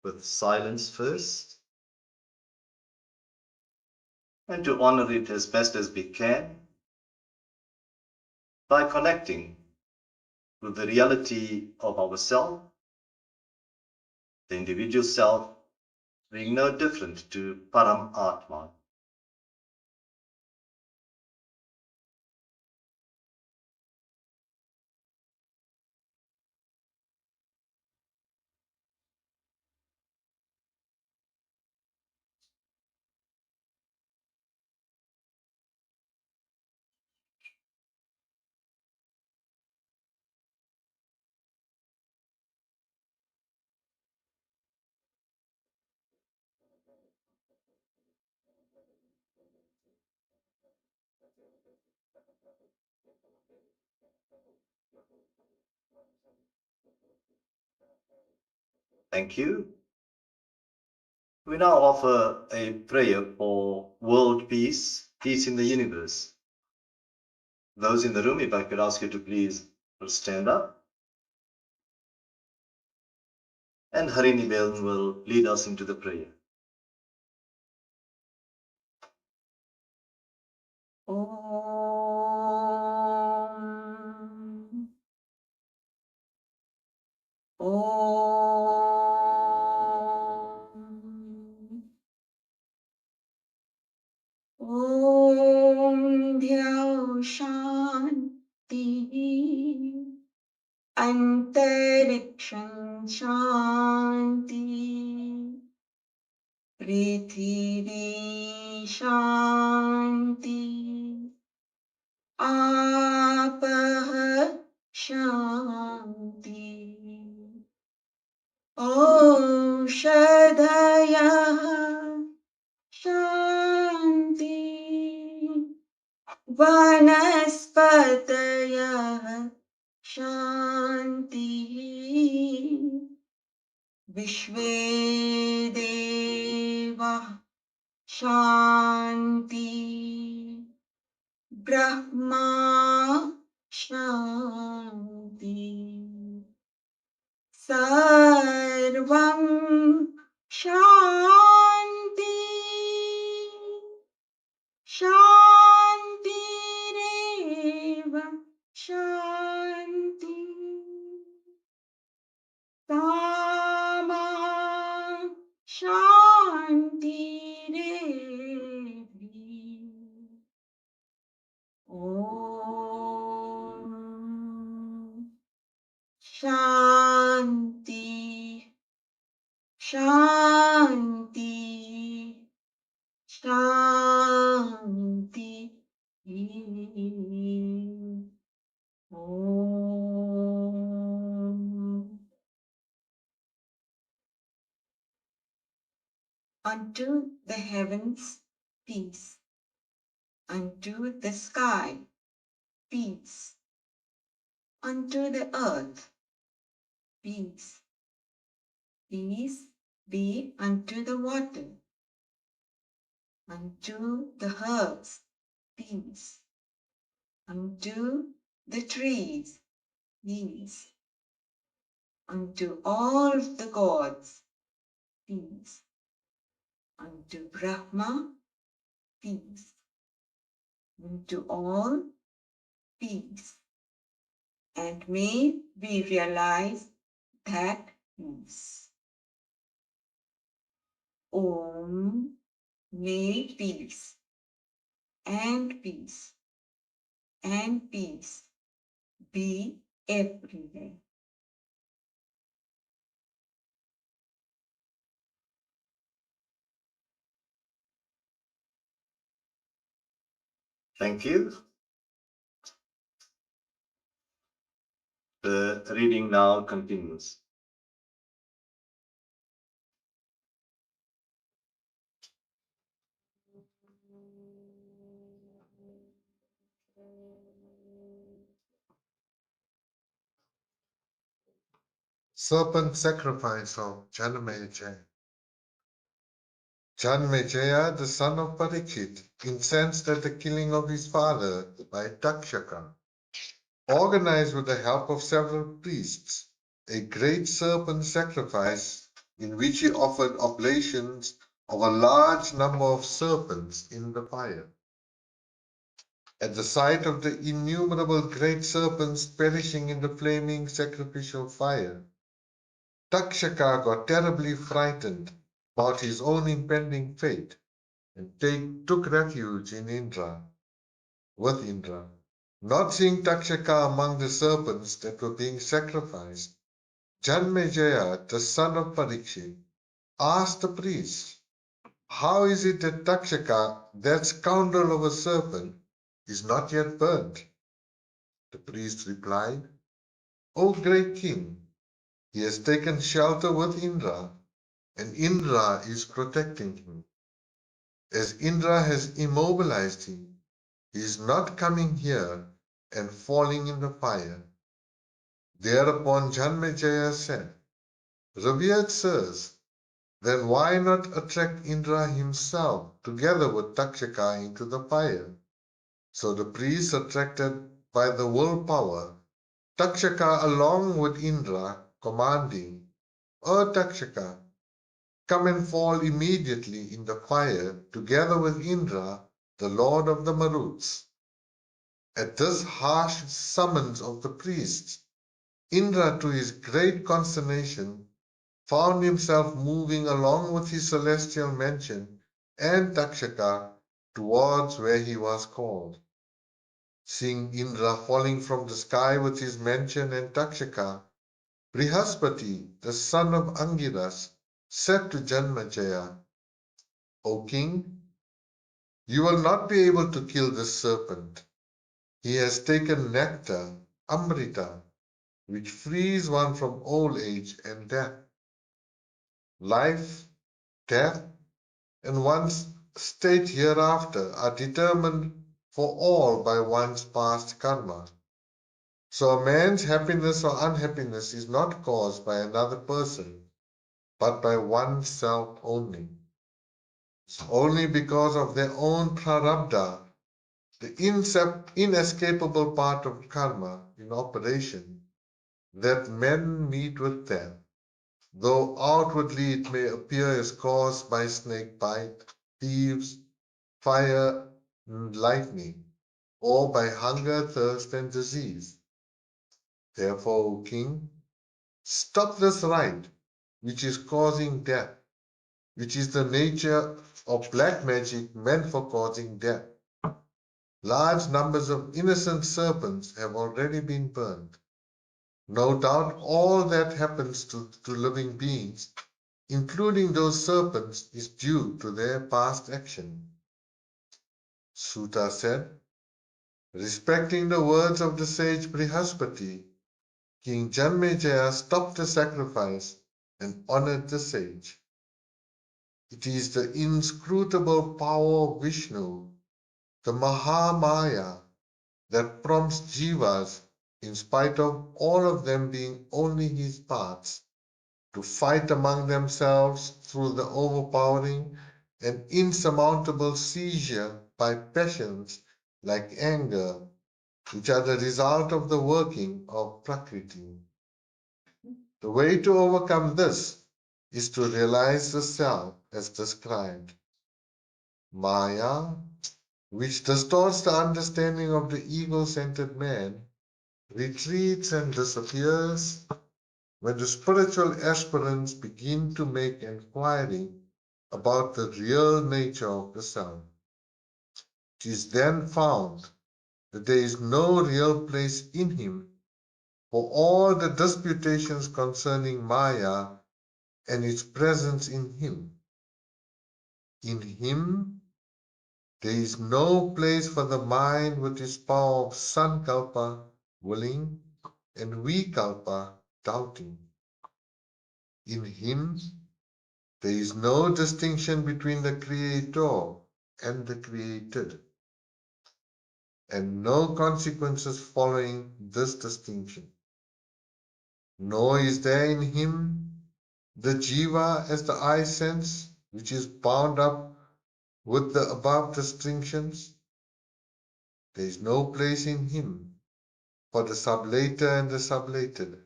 with silence first. and to honor it as best as we can by connecting with the reality of ourself, the individual self, being no different to Param Atma. Thank you. We now offer a prayer for world peace, peace in the universe. Those in the room, if I could ask you to please stand up. And Harini Bell will lead us into the prayer.
Om. Om. Om Dhyau Shanti Antariksham Shanti Prithvi Shanti Apah Shanti Oshadhayah Shanti Vanaspatayah Shanti Vishvedeva Shanti Brahma Shanti Sarvam Shanti Shantireva Shanti Sama Shantirevi Om Shanti Shanti Shanti Om. Unto the heavens, peace. Unto the sky, peace. Unto the earth, peace. Peace be unto the water. Unto the herbs, peace. Unto the trees, peace. Unto all the gods, peace. Unto Brahma, peace. Unto all, peace. And may we realize that peace. Om, may peace and peace and peace be everywhere.
Thank you. The reading now continues.
Serpent sacrifice of Janamejaya. Janamejaya, the son of Parikshit, incensed at the killing of his father by Takshaka, organized with the help of several priests a great serpent sacrifice in which he offered oblations of a large number of serpents in the fire. At the sight of the innumerable great serpents perishing in the flaming sacrificial fire, Takshaka got terribly frightened about his own impending fate and took refuge in with Indra. Not seeing Takshaka among the serpents that were being sacrificed, Janmejaya, the son of Parikshit, asked the priest, "How is it that Takshaka, that scoundrel of a serpent, is not yet burnt?" The priest replied, "O great king, he has taken shelter with Indra, and Indra is protecting him. As Indra has immobilized him, he is not coming here and falling in the fire." Thereupon Janmejaya said, "Revered sirs, then why not attract Indra himself together with Takshaka into the fire?" So the priests, attracted by the willpower, Takshaka along with Indra, commanding, "O Takshaka, come and fall immediately in the fire together with Indra, the lord of the Maruts." At this harsh summons of the priests, Indra, to his great consternation, found himself moving along with his celestial mansion and Takshaka towards where he was called. Seeing Indra falling from the sky with his mansion and Takshaka, Brihaspati, the son of Angiras, said to Janmejaya, "O king, you will not be able to kill this serpent. He has taken nectar, Amrita, which frees one from old age and death. Life, death, and one's state hereafter are determined for all by one's past karma. So a man's happiness or unhappiness is not caused by another person, but by oneself only. It's only because of their own prarabdha, the inescapable part of karma in operation, that men meet with death, though outwardly it may appear as caused by snake bite, thieves, fire, and lightning, or by hunger, thirst, and disease. Therefore, O king, stop this rite which is causing death, which is the nature of black magic meant for causing death. Large numbers of innocent serpents have already been burned. No doubt all that happens to living beings, including those serpents, is due to their past action." Suta said, "Respecting the words of the sage Brihaspati, King Janmejaya stopped the sacrifice and honored the sage. It is the inscrutable power of Vishnu, the Mahamaya, that prompts jivas, in spite of all of them being only his parts, to fight among themselves through the overpowering and insurmountable seizure by passions like anger, which are the result of the working of Prakriti. The way to overcome this is to realize the self as described. Maya, which distorts the understanding of the ego-centered man, retreats and disappears when the spiritual aspirants begin to make inquiry about the real nature of the self. It is then found that there is no real place in him for all the disputations concerning Maya and its presence in him. In him, there is no place for the mind with its power of sankalpa, willing, and vikalpa, doubting. In him, there is no distinction between the creator and the created, and no consequences following this distinction. Nor is there in him the jiva as the eye sense, which is bound up with the above distinctions. There is no place in him for the sublater and the sublated.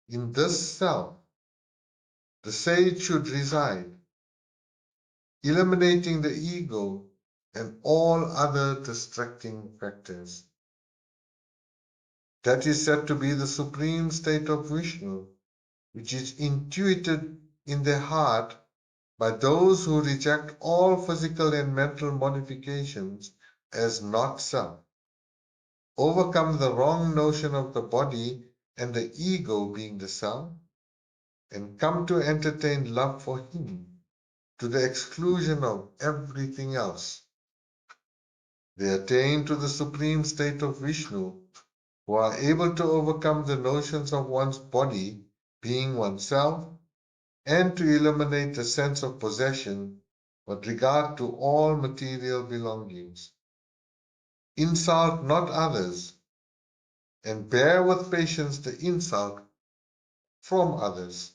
In this self, the sage should reside, eliminating the ego and all other distracting factors. That is said to be the supreme state of Vishnu, which is intuited in the heart by those who reject all physical and mental modifications as not self, overcome the wrong notion of the body and the ego being the self, and come to entertain love for him to the exclusion of everything else. They attain to the supreme state of Vishnu, who are able to overcome the notions of one's body being oneself and to eliminate the sense of possession with regard to all material belongings. Insult not others, and bear with patience the insult from others.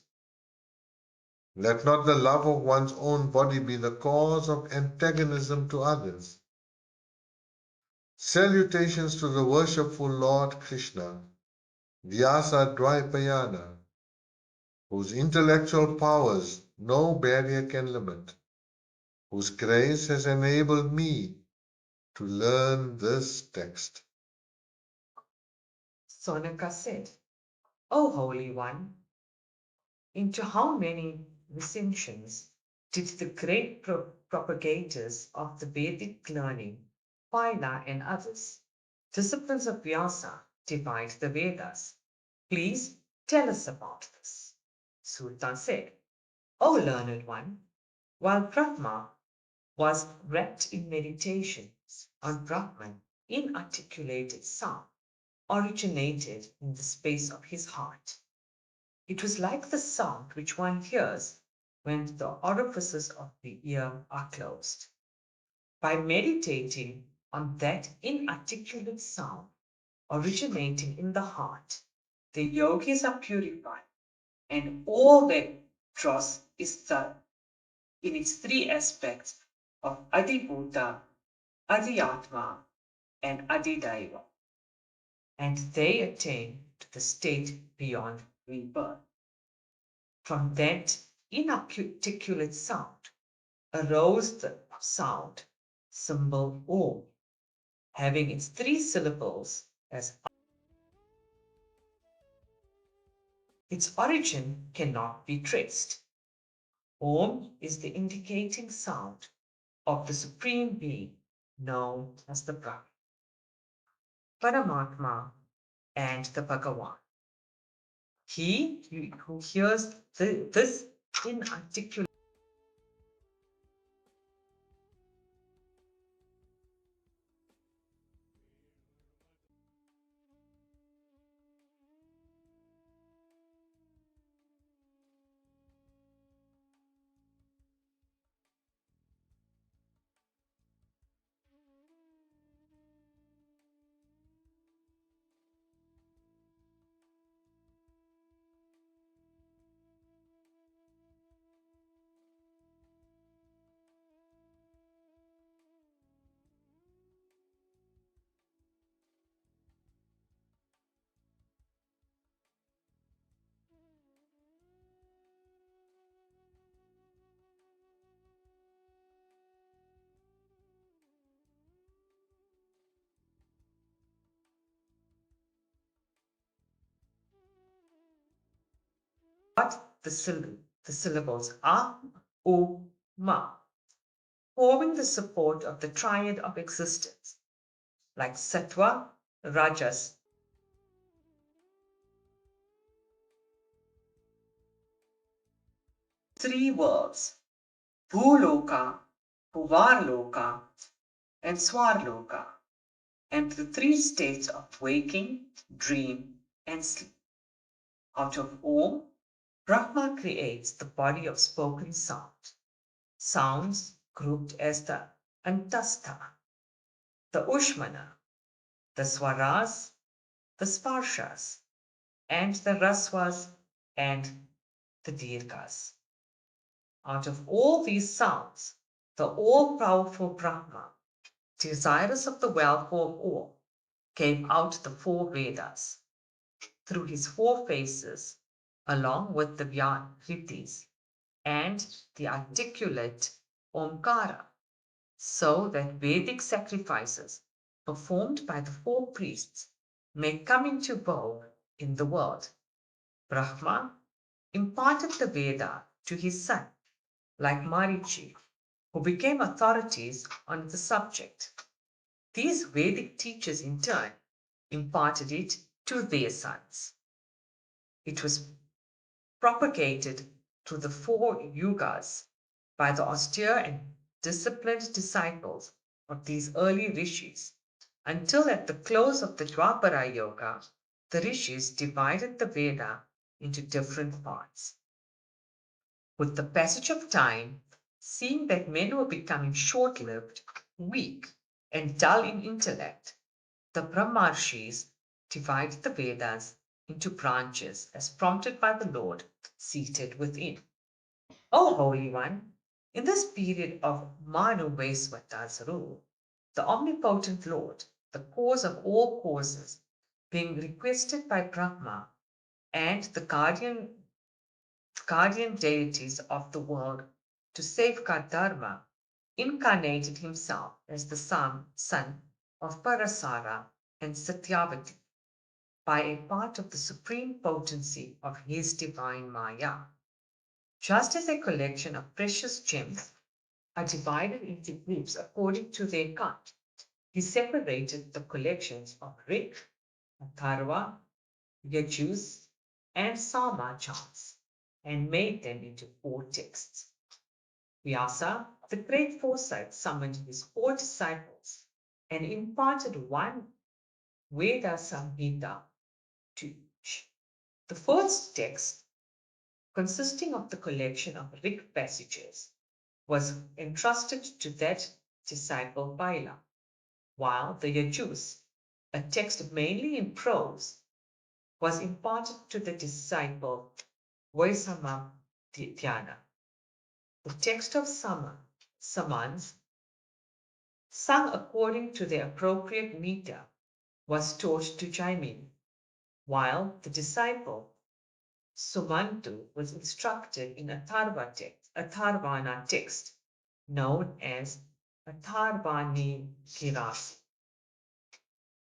Let not the love of one's own body be the cause of antagonism to others. Salutations to the worshipful Lord Krishna, Vyasa Dvaipayana, whose intellectual powers no barrier can limit, whose grace has enabled me to learn this text.
Sonaka said, O Holy One, into how many recensions did the great propagators of the Vedic learning, Pila and others, disciples of Vyasa, divide the Vedas? Please tell us about this. Sultan said, O learned one, while Brahma was wrapped in meditations on Brahman, inarticulated sound originated in the space of his heart. It was like the sound which one hears when the orifices of the ear are closed. By meditating on that inarticulate sound originating in the heart, the yogis are purified, and all their dross is in its three aspects of Adibhuta, Adhyatma, and Adidaiva, and they attain to the state beyond rebirth. From that inarticulate sound arose the sound symbol Om, having its three syllables as its origin cannot be traced. Om is the indicating sound of the Supreme Being known as the Brahman, Paramatma, and the Bhagavan. He who hears this inarticulate what the syllables are, O, Ma, forming the support of the triad of existence, like Sattva, Rajas, three worlds, Bhuloka, Bhuvarloka, and Swarloka, and the three states of waking, dream, and sleep. Out of Om, Brahma creates the body of spoken sound, sounds grouped as the Antastha, the Ushmana, the Swaras, the Sparshas, and the Rasvas and the Dirghas. Out of all these sounds, the all-powerful Brahma, desirous of the welfare of all, gave out the four Vedas through his four faces, along with the Vritis and the articulate Omkara, so that Vedic sacrifices performed by the four priests may come into vogue in the world. Brahma imparted the Veda to his son, like Marichi, who became authorities on the subject. These Vedic teachers, in turn, imparted it to their sons. It was propagated through the four yugas by the austere and disciplined disciples of these early rishis, until at the close of the Dwapara Yoga, the rishis divided the Veda into different parts. With the passage of time, seeing that men were becoming short lived, weak, and dull in intellect, the Brahmarshis divided the Vedas into branches as prompted by the Lord seated within. O Holy One, in this period of Manu Vaiswata's rule, the omnipotent Lord, the cause of all causes, being requested by Brahma and the guardian deities of the world to safeguard Dharma, incarnated himself as the son of Parasara and Satyavati by a part of the supreme potency of his divine Maya. Just as a collection of precious gems are divided into groups according to their kind, he separated the collections of Rik, Atharva, Yajus, and Sama chants and made them into four texts. Vyasa, the great foresight, summoned his four disciples and imparted one Veda Samhita to each. The first text, consisting of the collection of Rik passages, was entrusted to that disciple Baila, while the Yajus, a text mainly in prose, was imparted to the disciple Vaisamadhyana. The text of Samans, sung according to the appropriate meter, was taught to Jaimini, while the disciple Sumantu was instructed in Atharvana text, known as Atharvani Kirasi.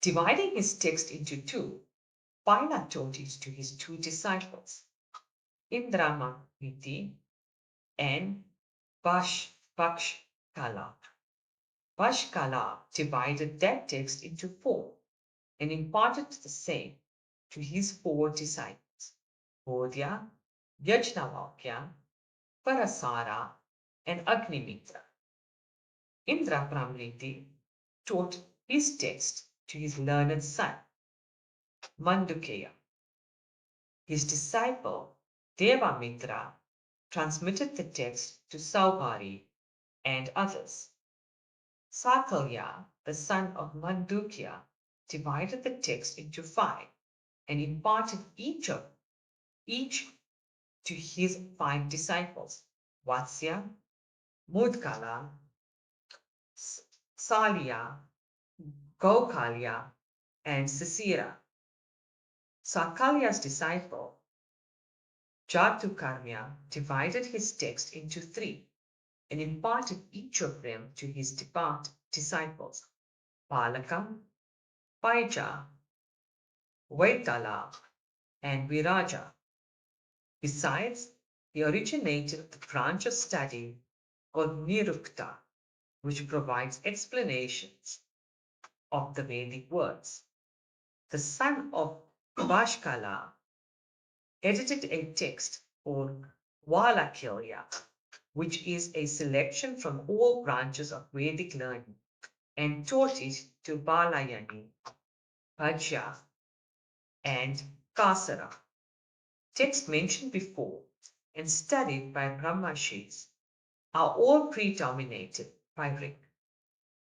Dividing his text into two, Paila taught it to his two disciples, Indramamiti and Bashkala. Bashkala divided that text into four and imparted the same to his four disciples, Bodhya, Yajnavalkya, Parasara, and Agnimitra. Indra Pramriti taught his text to his learned son, Mandukeya. His disciple, Devamitra, transmitted the text to Saubhari and others. Sakalya, the son of Mandukya, divided the text into five and imparted each to his five disciples, Vatsya, Mudgala, Salya, Gokalya, and Sisira. Sakalya's disciple, Jatukarmya, divided his text into three and imparted each of them to his disciples, Palaka, Paija, Vaitala, and Viraja. Besides, he originated the branch of study called Nirukta, which provides explanations of the Vedic words. The son of Bashkala edited a text called Valakilya, which is a selection from all branches of Vedic learning, and taught it to Balayani, Bhajya, and Kasara. Texts mentioned before and studied by Brahmashis are all predominated by Rik.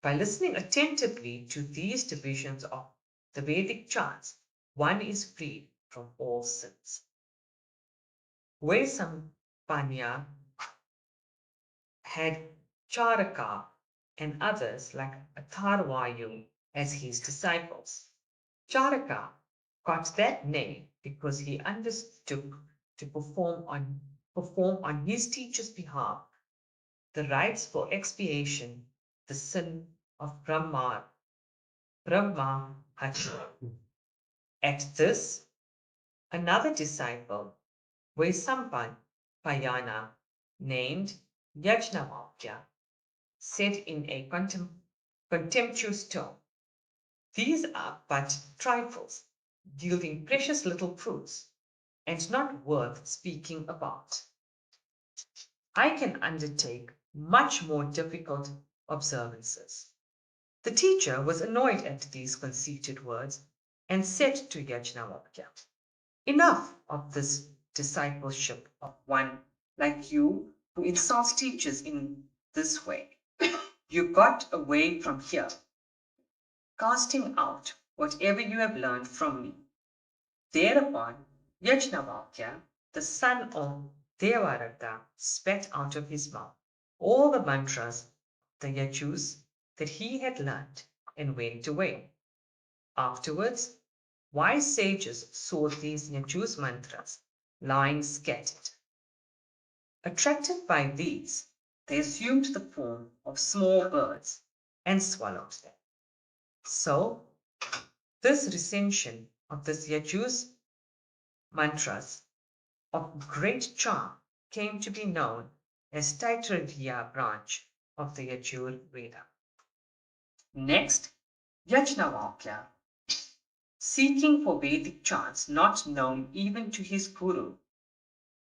By listening attentively to these divisions of the Vedic charts, one is freed from all sins. Vaisampanya had Charaka and others like Atharvayu as his disciples. Charaka got that name because he undertook to perform on his teacher's behalf the rites for expiation, the sin of Brahma Hati. At this, another disciple, Vaisampayana, named Yajnavalkya, said in a contemptuous tone, "These are but trifles, yielding precious little fruits, and not worth speaking about. I can undertake much more difficult observances." The teacher was annoyed at these conceited words and said to Yajnavalkya, "Enough of this discipleship of one like you who insults teachers in this way. You got away from here, casting out whatever you have learned from me." Thereupon, Yajnavalkya, the son of Devarata, spat out of his mouth all the mantras, the yajus, that he had learned and went away. Afterwards, wise sages saw these yajus mantras lying scattered. Attracted by these, they assumed the form of small birds and swallowed them. So, this recension of the yajus mantras of great charm came to be known as Taittiriya branch of the Yajur Veda. Next, Yajnavalkya, seeking for Vedic chants not known even to his guru,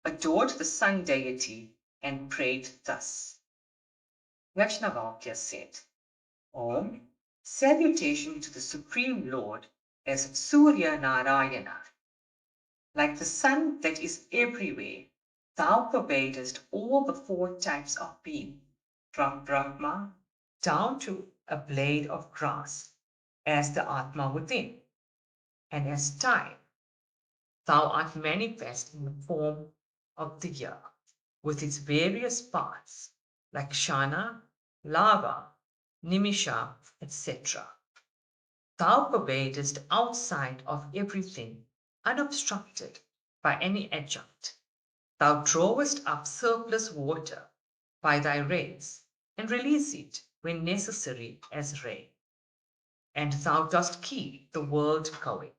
adored the sun deity and prayed thus. Yajnavalkya said, "Om, salutation to the Supreme Lord as Surya Narayana. Like the sun that is everywhere, thou pervadest all the four types of being, from Brahma down to a blade of grass, as the Atma within. And as time, thou art manifest in the form of the year, with its various parts, like Shana, Lava, Nimisha, etc. Thou pervadest outside of everything, unobstructed by any adjunct. Thou drawest up surplus water by thy rays, and release it when necessary as rain. And thou dost keep the world going."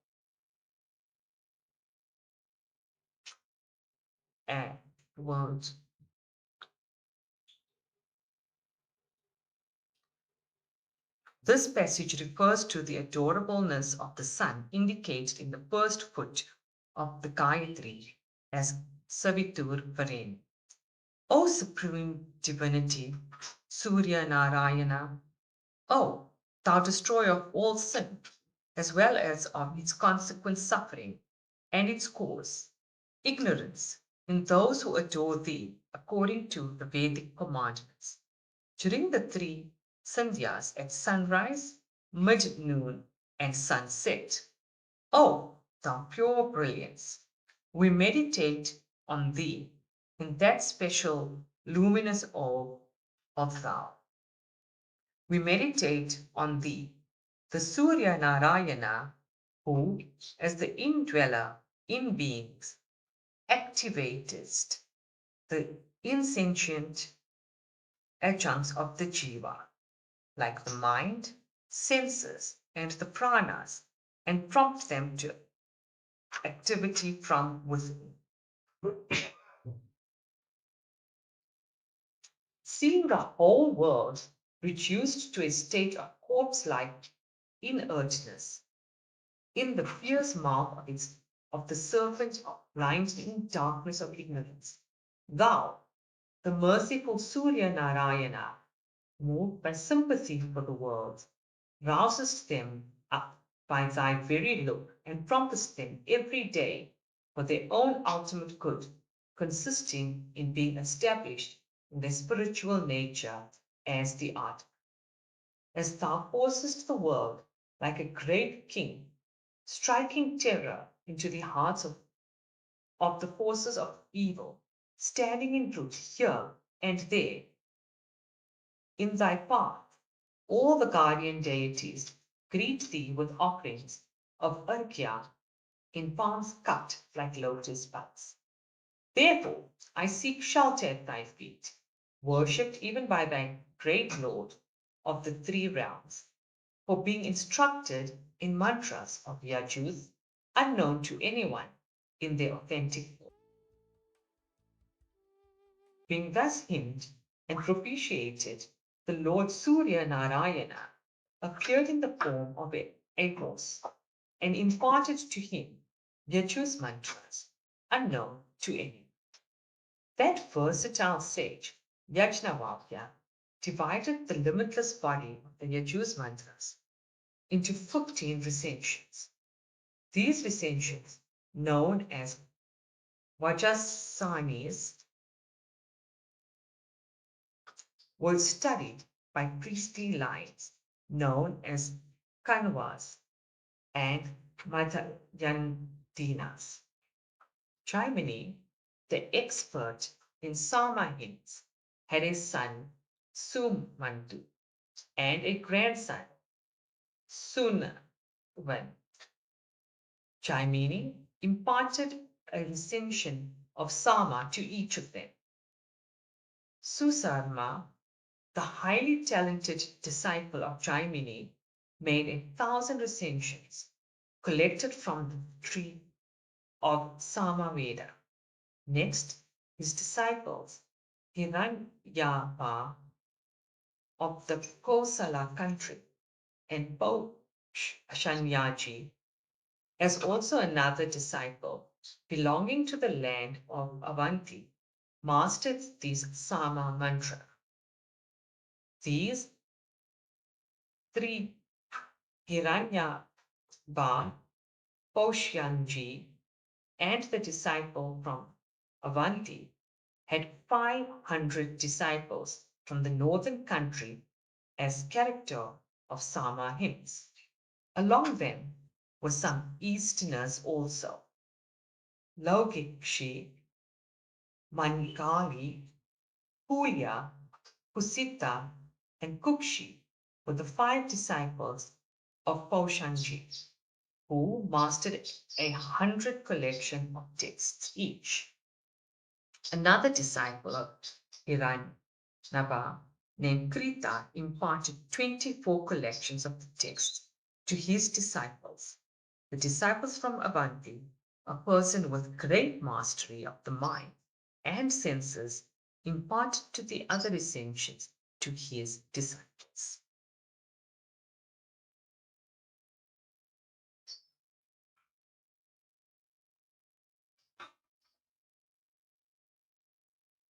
And world. This passage refers to the adorableness of the sun indicated in the first foot of the Gayatri as Savitur Vareni. O Supreme Divinity, Surya Narayana, O thou destroyer of all sin, as well as of its consequent suffering and its cause, ignorance, in those who adore thee according to the Vedic commandments. During the three sandhyas at sunrise, mid-noon, and sunset, O thou pure brilliance, we meditate on thee in that special luminous orb of thou. We meditate on thee, the Surya Narayana, who, as the indweller in beings, activatest the insentient adjuncts of the jiva, like the mind, senses, and the pranas, and prompt them to activity from within. Seeing the whole world reduced to a state of corpse-like inertness, in the fierce mouth of the serpent of blind in darkness of ignorance, thou, the merciful Surya Narayana, moved by sympathy for the world, rousest them up by thy very look and promptest them every day for their own ultimate good, consisting in being established in their spiritual nature as the art. As thou forcest the world like a great king, striking terror into the hearts of the forces of evil, standing in truth here and there in thy path, all the guardian deities greet thee with offerings of arghya in palms cut like lotus buds. Therefore, I seek shelter at thy feet, worshipped even by the great lord of the three realms, for being instructed in mantras of Yajus unknown to anyone in their authentic form. Being thus hymned and propitiated, the Lord Surya Narayana appeared in the form of a horse and imparted to him Yajus mantras unknown to anyone. That versatile sage, Yajnavalkya, divided the limitless body of the Yajus mantras into 15 recensions. These recensions, known as Vajasanis, were studied by priestly lines known as Kanvas and Matayandinas. Jaimini, the expert in Sama hymns, had a son, Sumantu, and a grandson, Sunavan. Jaimini imparted a recension of Sama to each of them. Susarma, the highly talented disciple of Jaimini, made 1,000 recensions collected from the tree of Samaveda. Next, his disciples, Hiranyapa of the Kosala country and Shanyaji, as also another disciple belonging to the land of Avanti, mastered these Sama mantra. These three, Hiranyaba, Poshyanji, and the disciple from Avanti, had 500 disciples from the northern country as character of Sama hymns. Among them were some Easterners also. Laukikshi, Manikali, Pulya, Kusita, and Kukshi were the 5 disciples of Paushanji, who mastered 100 collection of texts each. Another disciple of Hiranyaba named Krita imparted 24 collections of the texts to his disciples. The disciples from Avanti, a person with great mastery of the mind and senses, imparted to the other essentials to his disciples.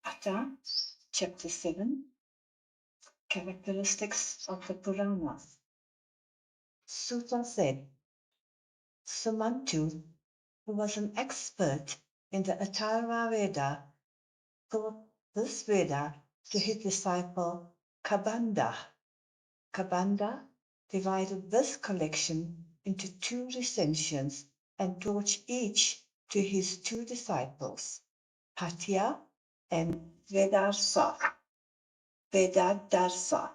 Atha, Chapter 7, Characteristics of the Puranas. Suta said, Sumantu, who was an expert in the Atharva Veda, taught this Veda to his disciple Kabanda. Kabanda divided this collection into 2 recensions and taught each to his 2 disciples, Hatya and Vedarsa. Vedadarsa.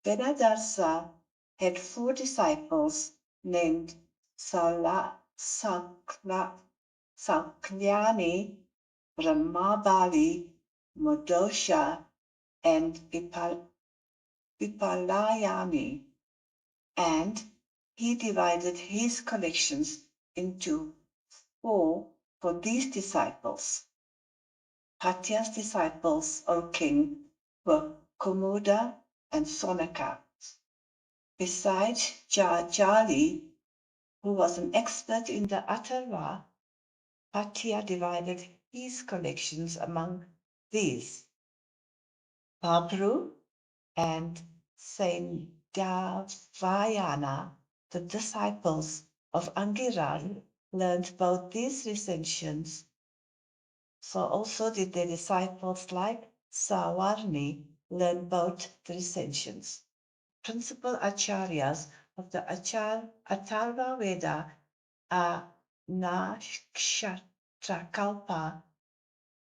Vedadarsa had 4 disciples named Sakyani, Brahmabali, Modosha, and Vipalayani, and he divided his collections into 4 for these disciples. Hatya's disciples, O king, were Kumuda and Sonaka. Besides Jali, who was an expert in the Atharva, Hatya divided his collections among these. Babru and Saindavayana, the disciples of Angiran, learned both these recensions. So also did their disciples like Savarni learn both the recensions. Principal acharyas of the Atharva Veda are Nakshatrakalpa,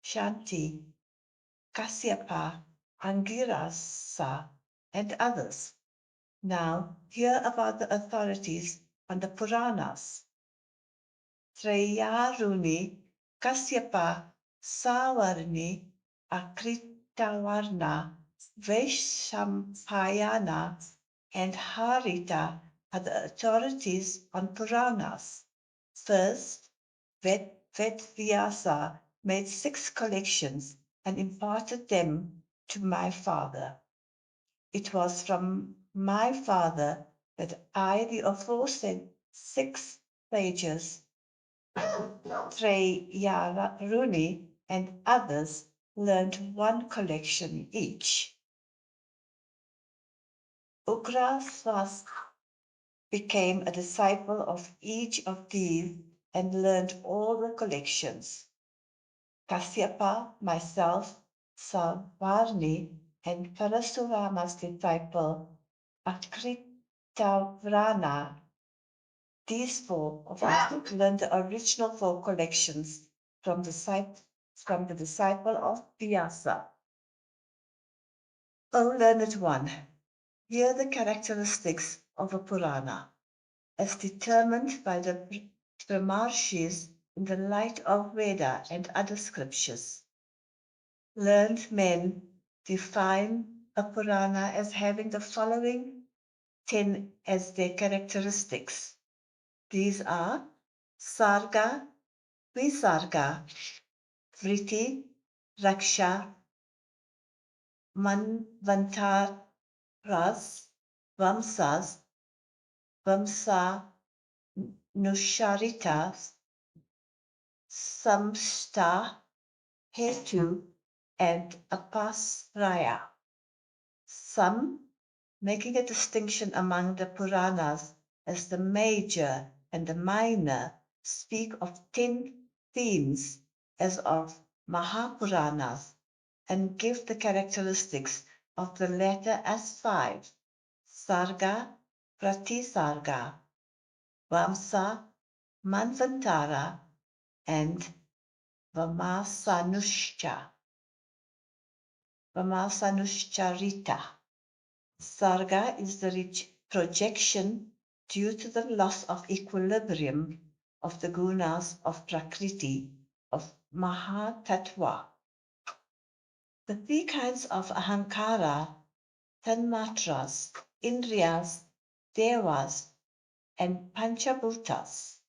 Shanti, Kasyapa, Angirasa, and others. Now, hear about the authorities on the Puranas. Trayaruni, Kasyapa, Savarni, Tavarna, Vaishampayana, and Harita are the authorities on Puranas. First, Vedvyasa made 6 collections and imparted them to my father. It was from my father that I, the aforesaid 6 sages, Treyaruni and others, learned 1 collection each. Ugraswas became a disciple of each of these and learned all the collections. Kasyapa, myself, Savarni, and Parasurama's disciple Akritavrana. These 4 of us learned the original 4 collections from the disciple of Vyasa. O learned one, here the characteristics of a Purana, as determined by the Brahmarshis in the light of Veda and other scriptures. Learned men define a Purana as having the following 10 as their characteristics. These are Sarga, Visarga, Vritti, Raksha, Manvantaras, Vamsas, Vamsa Nusharitas, Samsta, Hetu, and Apasraya. Some making a distinction among the Puranas as the major and the minor speak of 10 themes as of Mahapuranas and give the characteristics of the latter as 5: Sarga, Pratisarga, Vamsa, Manvantara, and Vamasanuscharita. Sarga is the projection due to the loss of equilibrium of the gunas of Prakriti, of Mahatattva. The 3 kinds of Ahankara, Tanmatras, Indriyas, Devas, and Panchabhutas.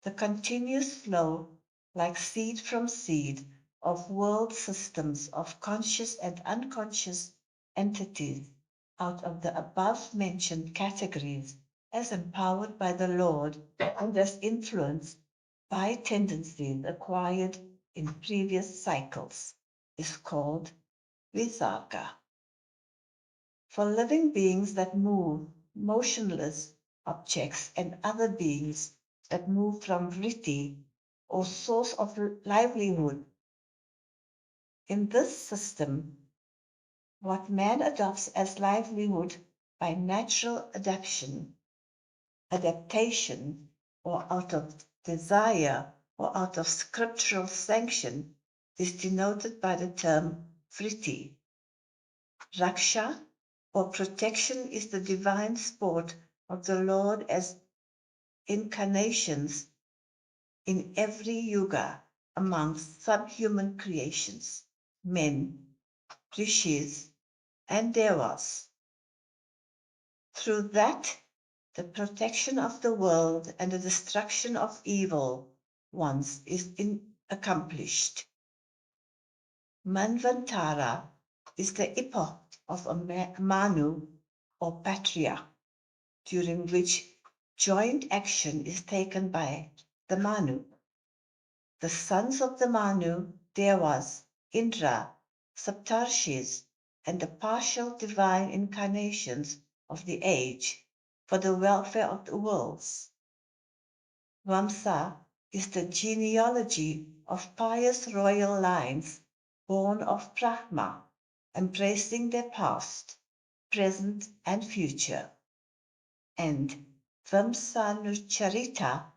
The continuous flow, like seed from seed, of world systems of conscious and unconscious entities out of the above mentioned categories as empowered by the Lord and as influenced by tendencies acquired in previous cycles, is called Visarga. For living beings that move, motionless objects, and other beings that move from vritti, or source of livelihood. In this system, what man adopts as livelihood by natural adaptation, or out of desire, or out of scriptural sanction, is denoted by the term vritti. Raksha, or protection, is the divine sport of the Lord as incarnations in every yuga amongst subhuman creations, men, rishis, and devas. Through that, the protection of the world and the destruction of evil ones is accomplished. Manvantara is the epoch of a Manu or patriarch, during which joint action is taken by the Manu. The sons of the Manu, Devas, Indra, Saptarshis, and the partial divine incarnations of the age for the welfare of the worlds. Vamsa is the genealogy of pious royal lines born of Brahma, embracing their past, present, and future. And Vamsanucharita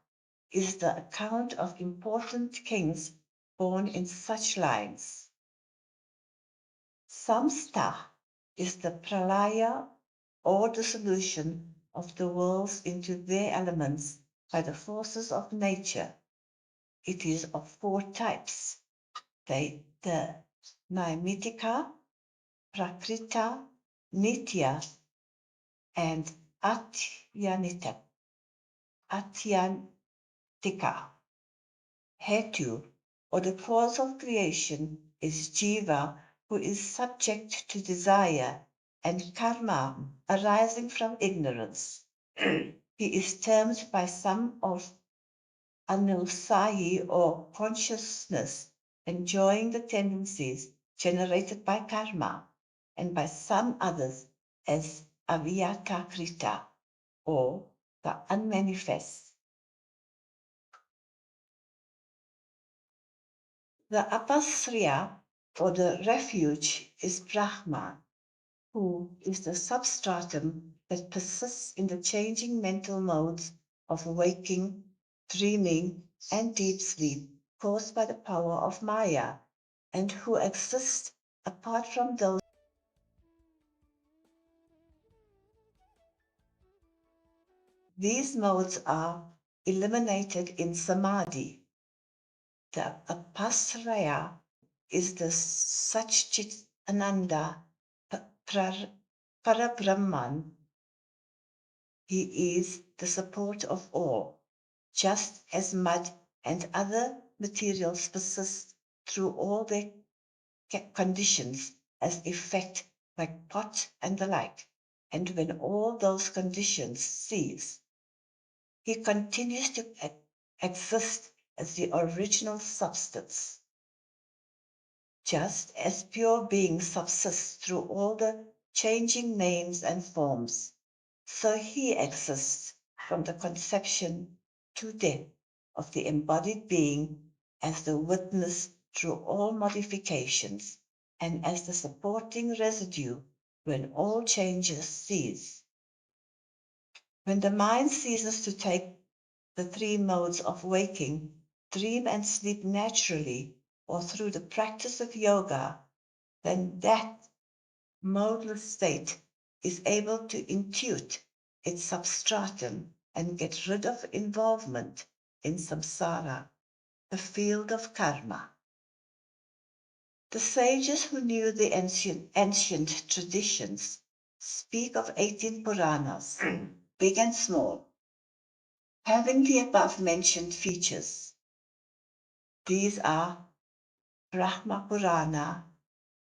is the account of important kings born in such lines. Samstha is the pralaya, or dissolution of the worlds into their elements by the forces of nature. It is of 4 types. The Naimitika, Prakrita, Nitya, and Atyantika. Hetu, or the cause of creation, is Jiva, who is subject to desire and karma arising from ignorance. He is termed by some of Anusayi or consciousness, enjoying the tendencies generated by karma, and by some others as Avyakakrita, or the unmanifest. The apasriya, or the refuge, is Brahman, who is the substratum that persists in the changing mental modes of waking, dreaming, and deep sleep caused by the power of Maya, and who exists apart from those. These modes are eliminated in Samadhi. The apasraya is the Satchit Ananda Parabrahman. He is the support of all, just as mud and other materials persist through all their conditions as effect, like pot and the like. And when all those conditions cease, he continues to exist as the original substance. Just as pure being subsists through all the changing names and forms, so he exists from the conception to death of the embodied being as the witness through all modifications and as the supporting residue when all changes cease. When the mind ceases to take the three modes of waking, dream and sleep naturally or through the practice of yoga, then that modeless state is able to intuit its substratum and get rid of involvement in samsara, the field of karma. The sages who knew the ancient traditions speak of 18 Puranas, big and small, having the above mentioned features. These are Brahma Purana,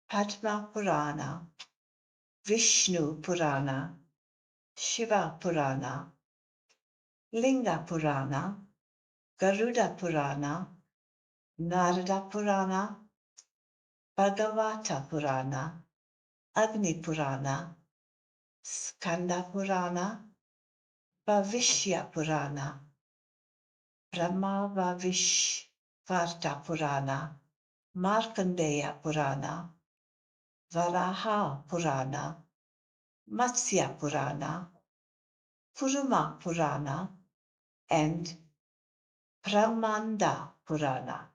Padma Purana, Vishnu Purana, Shiva Purana, Linga Purana, Garuda Purana, Narada Purana, Bhagavata Purana, Agni Purana, Skanda Purana, Bhavishya Purana, Brahma Vavishvarta Purana, Markandeya Purana, Varaha Purana, Matsya Purana, Kuruma Purana, and Brahmanda Purana.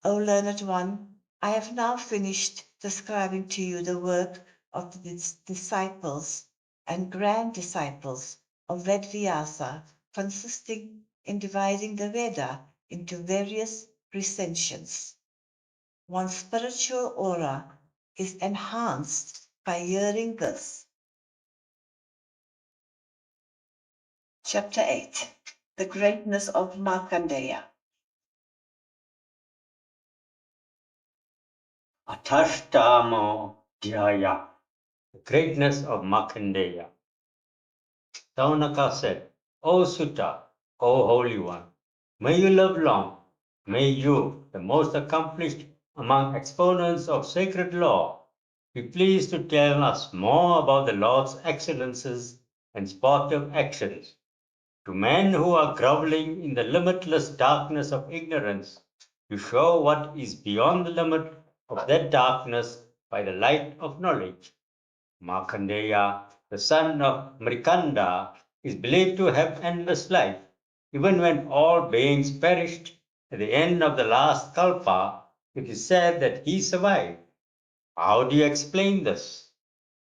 O learned one, I have now finished describing to you the work of the disciples and grand disciples of Vedvyasa, consisting in dividing the Veda into various recensions. One's spiritual aura is enhanced by hearing this. Chapter 8. The Greatness of Markandeya.
Athashtamo Dhyaya, the greatness of Markandeya. Saunaka said, O Sutta, O Holy One, may you live long. May you, the most accomplished among exponents of sacred law, be pleased to tell us more about the Lord's excellences and sportive actions. To men who are groveling in the limitless darkness of ignorance, you show what is beyond the limit of that darkness by the light of knowledge. Markandeya, the son of Mrikanda, is believed to have endless life. Even when all beings perished at the end of the last kalpa, it is said that he survived. How do you explain this?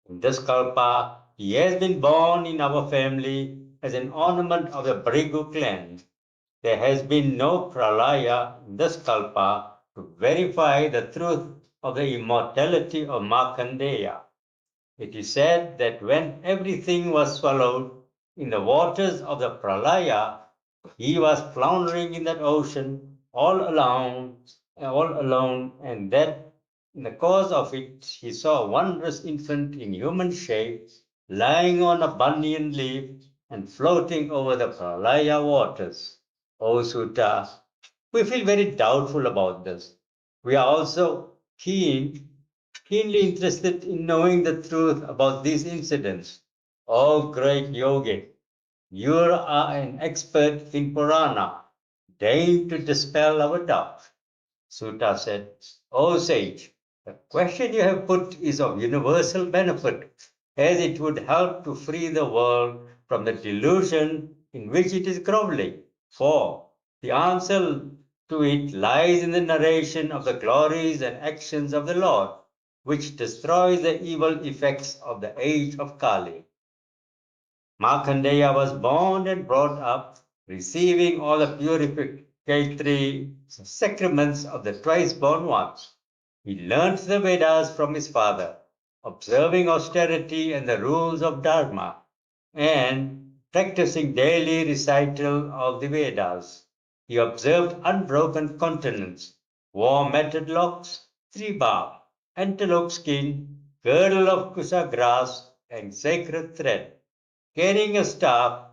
In this kalpa, he has been born in our family as an ornament of the Brigu clan. There has been no pralaya in this kalpa to verify the truth of the immortality of Markandeya. It is said that when everything was swallowed in the waters of the Pralaya, he was floundering in that ocean all alone, and that in the course of it he saw a wondrous infant in human shape lying on a banyan leaf and floating over the Pralaya waters. O Sutta, we feel very doubtful about this. We are also keenly interested in knowing the truth about these incidents. O great yogi, you are an expert in Purana. Deign to dispel our doubt. Sutta said, O sage, the question you have put is of universal benefit, as it would help to free the world from the delusion in which it is groveling. For the answer to it lies in the narration of the glories and actions of the Lord, which destroys the evil effects of the age of Kali. Markandeya was born and brought up, receiving all the purificatory sacraments of the twice-born ones. He learnt the Vedas from his father, observing austerity and the rules of Dharma, and practicing daily recital of the Vedas. He observed unbroken continence, wore matted locks, three barb, antelope skin, girdle of kusa grass, and sacred thread, carrying a staff,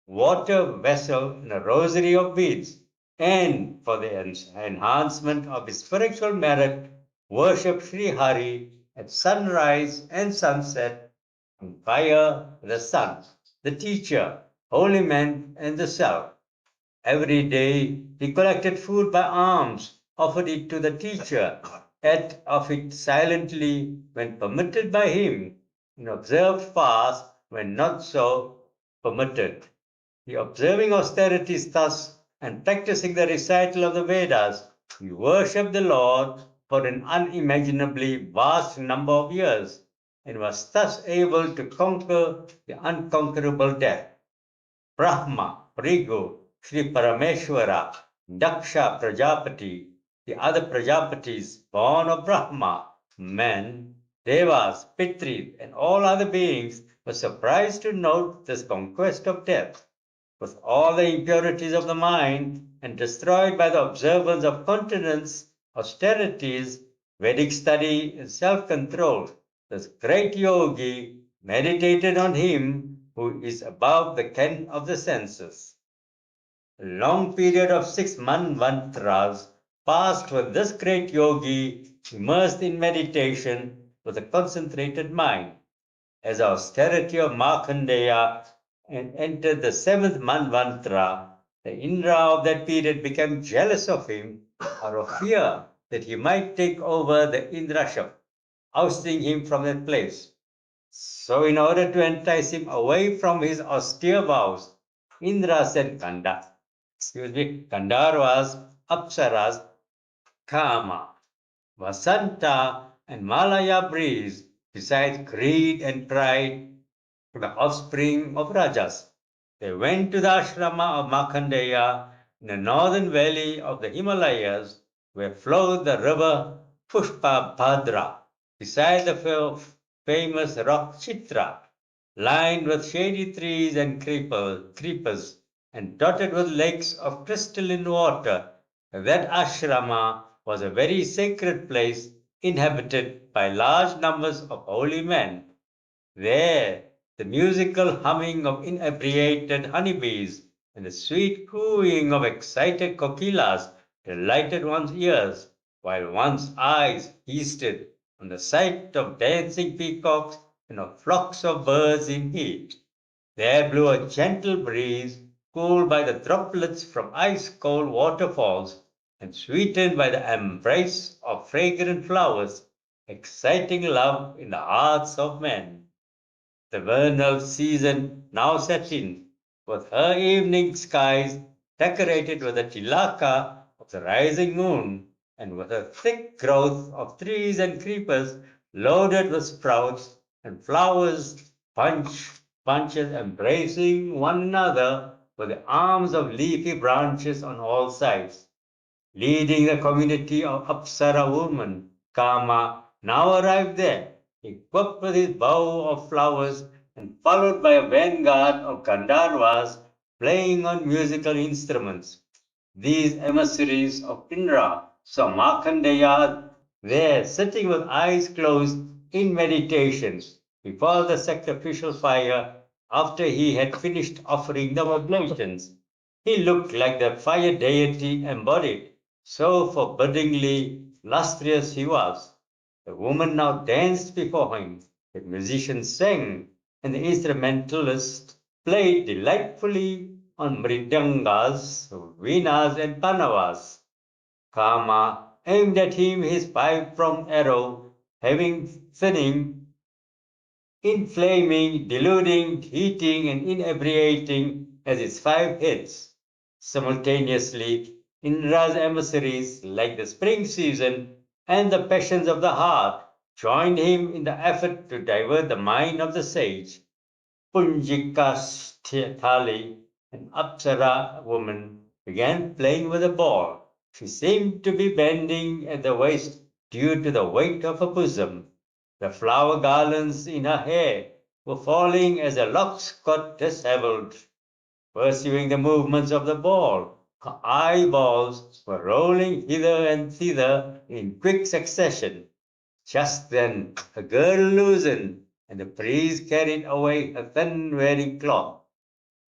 water vessel, and a rosary of beads, and for the enhancement of his spiritual merit, worship Sri Hari at sunrise and sunset, and via the sun, the teacher, holy man, and the self. Every day he collected food by alms, offered it to the teacher, ate of it silently when permitted by him, and observed fast when not so permitted. The observing austerities thus and practicing the recital of the Vedas, he worshipped the Lord for an unimaginably vast number of years and was thus able to conquer the unconquerable death. Brahma, Brigu, Sri Parameshwara, Daksha Prajapati, the other Prajapatis born of Brahma, men, Devas, Pitris, and all other beings were surprised to note this conquest of death. With all the impurities of the mind and destroyed by the observance of continence, austerities, Vedic study, and self control, this great yogi meditated on him who is above the ken of the senses. A long period of 6 manvantras passed with this great yogi immersed in meditation with a concentrated mind. As the austerity of Markandeya entered the 7th manvantara, the Indra of that period became jealous of him out of fear that he might take over the Indraship, ousting him from that place. So, in order to entice him away from his austere vows, Indra sent Gandharvas, Apsaras, Kama, Vasanta, and Malaya breeze, besides greed and pride, the offspring of Rajas. They went to the ashrama of Markandeya in the northern valley of the Himalayas, where flowed the river Pushpabhadra, beside the famous rock Chitra, lined with shady trees and creepers, and dotted with lakes of crystalline water. That ashrama was a very sacred place inhabited by large numbers of holy men. There, the musical humming of inebriated honeybees and the sweet cooing of excited kokilas delighted one's ears, while one's eyes feasted on the sight of dancing peacocks and of flocks of birds in heat. There blew a gentle breeze, cooled by the droplets from ice-cold waterfalls and sweetened by the embrace of fragrant flowers, exciting love in the hearts of men. The vernal season now set in, with her evening skies decorated with the tilaka of the rising moon, and with a thick growth of trees and creepers loaded with sprouts and flowers, bunches embracing one another with the arms of leafy branches on all sides, leading the community of Apsara women Kama now arrived there, equipped with his bow of flowers and followed by a vanguard of Gandharvas playing on musical instruments. These emissaries of Indra saw Markandeya there sitting with eyes closed in meditation before the sacrificial fire after he had finished offering the oblations. He looked like the fire deity embodied, so forbiddingly lustrous he was. The woman now danced before him, the musicians sang, and the instrumentalist played delightfully on mridangas, veenas, and panavas. Kama aimed at him his five-pronged arrow, having thinning, inflaming, deluding, heating, and inebriating as its five heads. Simultaneously, Indra's emissaries, like the spring season and the passions of the heart, joined him in the effort to divert the mind of the sage. Punjika an Apsara woman, began playing with a ball. She seemed to be bending at the waist due to the weight of her bosom. The flower garlands in her hair were falling as the locks got dishevelled. Pursuing the movements of the ball, her eyeballs were rolling hither and thither in quick succession. Just then a girdle loosened, and the priest carried away a thin wearing cloth.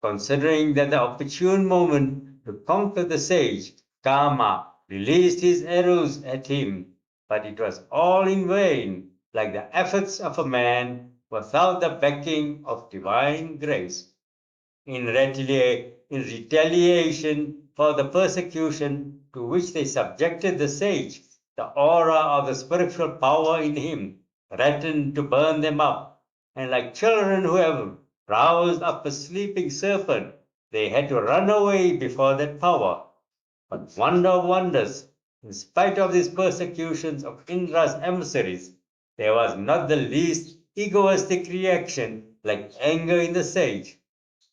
Considering that the opportune moment to conquer the sage, Kama released his arrows at him, but it was all in vain, like the efforts of a man without the backing of divine grace. In retaliation for the persecution to which they subjected the sage, the aura of the spiritual power in him threatened to burn them up, and like children who have roused up a sleeping serpent, they had to run away before that power. But wonder of wonders, in spite of these persecutions of Indra's emissaries, there was not the least egoistic reaction like anger in the sage.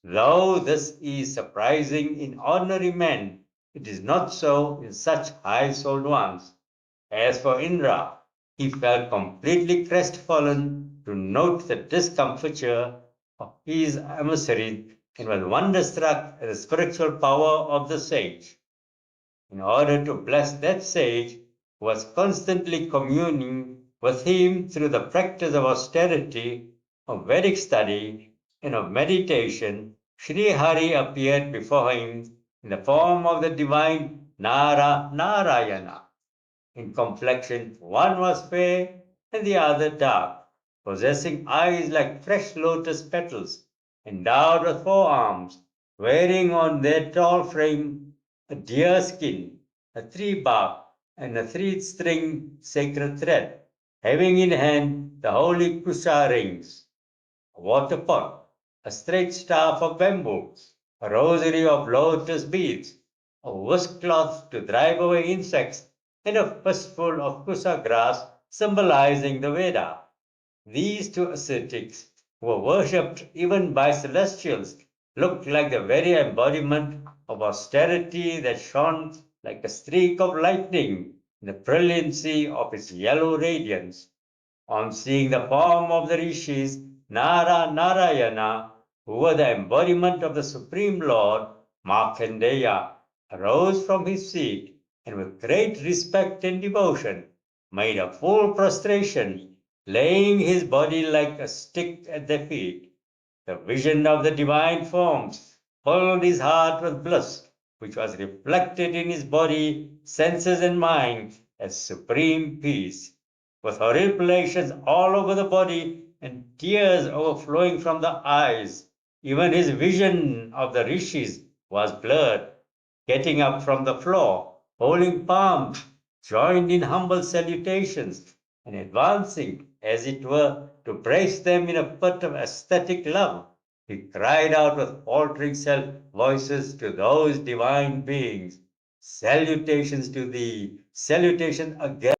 Though this is surprising in ordinary men, it is not so in such high-souled ones. As for Indra, he felt completely crestfallen to note the discomfiture of his emissary and was wonderstruck at the spiritual power of the sage. In order to bless that sage, who was constantly communing with him through the practice of austerity, of Vedic study, and of meditation, Sri Hari appeared before him in the form of the divine Narayana. In complexion, one was fair and the other dark, possessing eyes like fresh lotus petals, endowed with four arms, wearing on their tall frame a deer skin, a tree bark, and a three-string sacred thread, having in hand the holy kusa rings, a water pot, a straight staff of bamboo, a rosary of lotus beads, a whisk cloth to drive away insects, and a fistful of kusa grass symbolizing the Veda. These two ascetics, who were worshipped even by celestials, looked like the very embodiment of austerity that shone like a streak of lightning in the brilliancy of its yellow radiance. On seeing the form of the rishis, Narayana, who were the embodiment of the Supreme Lord, Markandeya, arose from his seat and with great respect and devotion made a full prostration, laying his body like a stick at their feet. The vision of the divine forms filled his heart with bliss, which was reflected in his body, senses, and mind as supreme peace. With horripilations all over the body and tears overflowing from the eyes, even his vision of the rishis was blurred. Getting up from the floor, holding palms, joined in humble salutations, and advancing, as it were, to brace them in a fit of ecstatic love, he cried out with faltering self voices to those divine beings, "Salutations to thee, salutations again."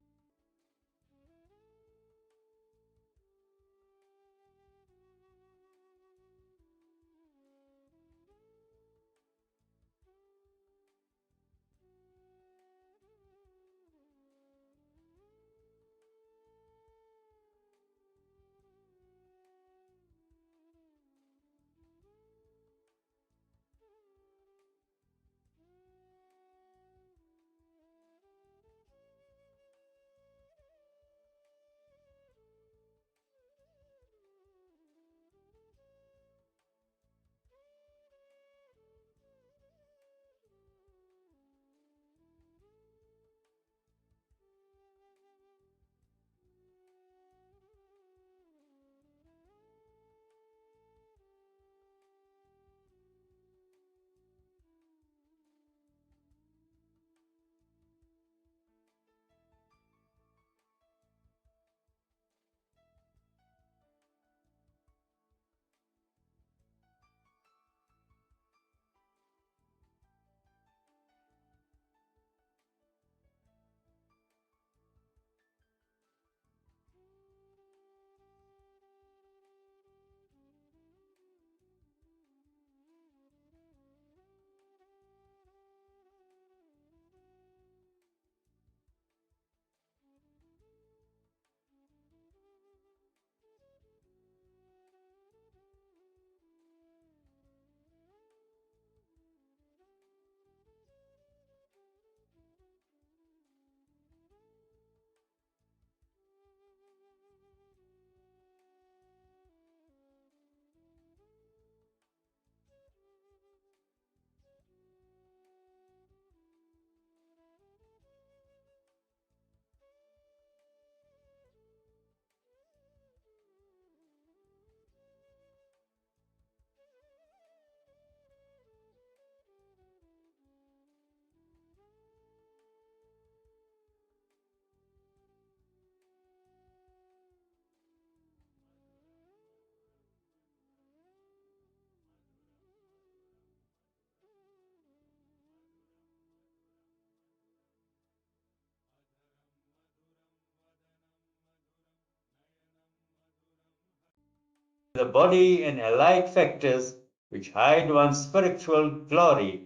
the body and allied factors which hide one's spiritual glory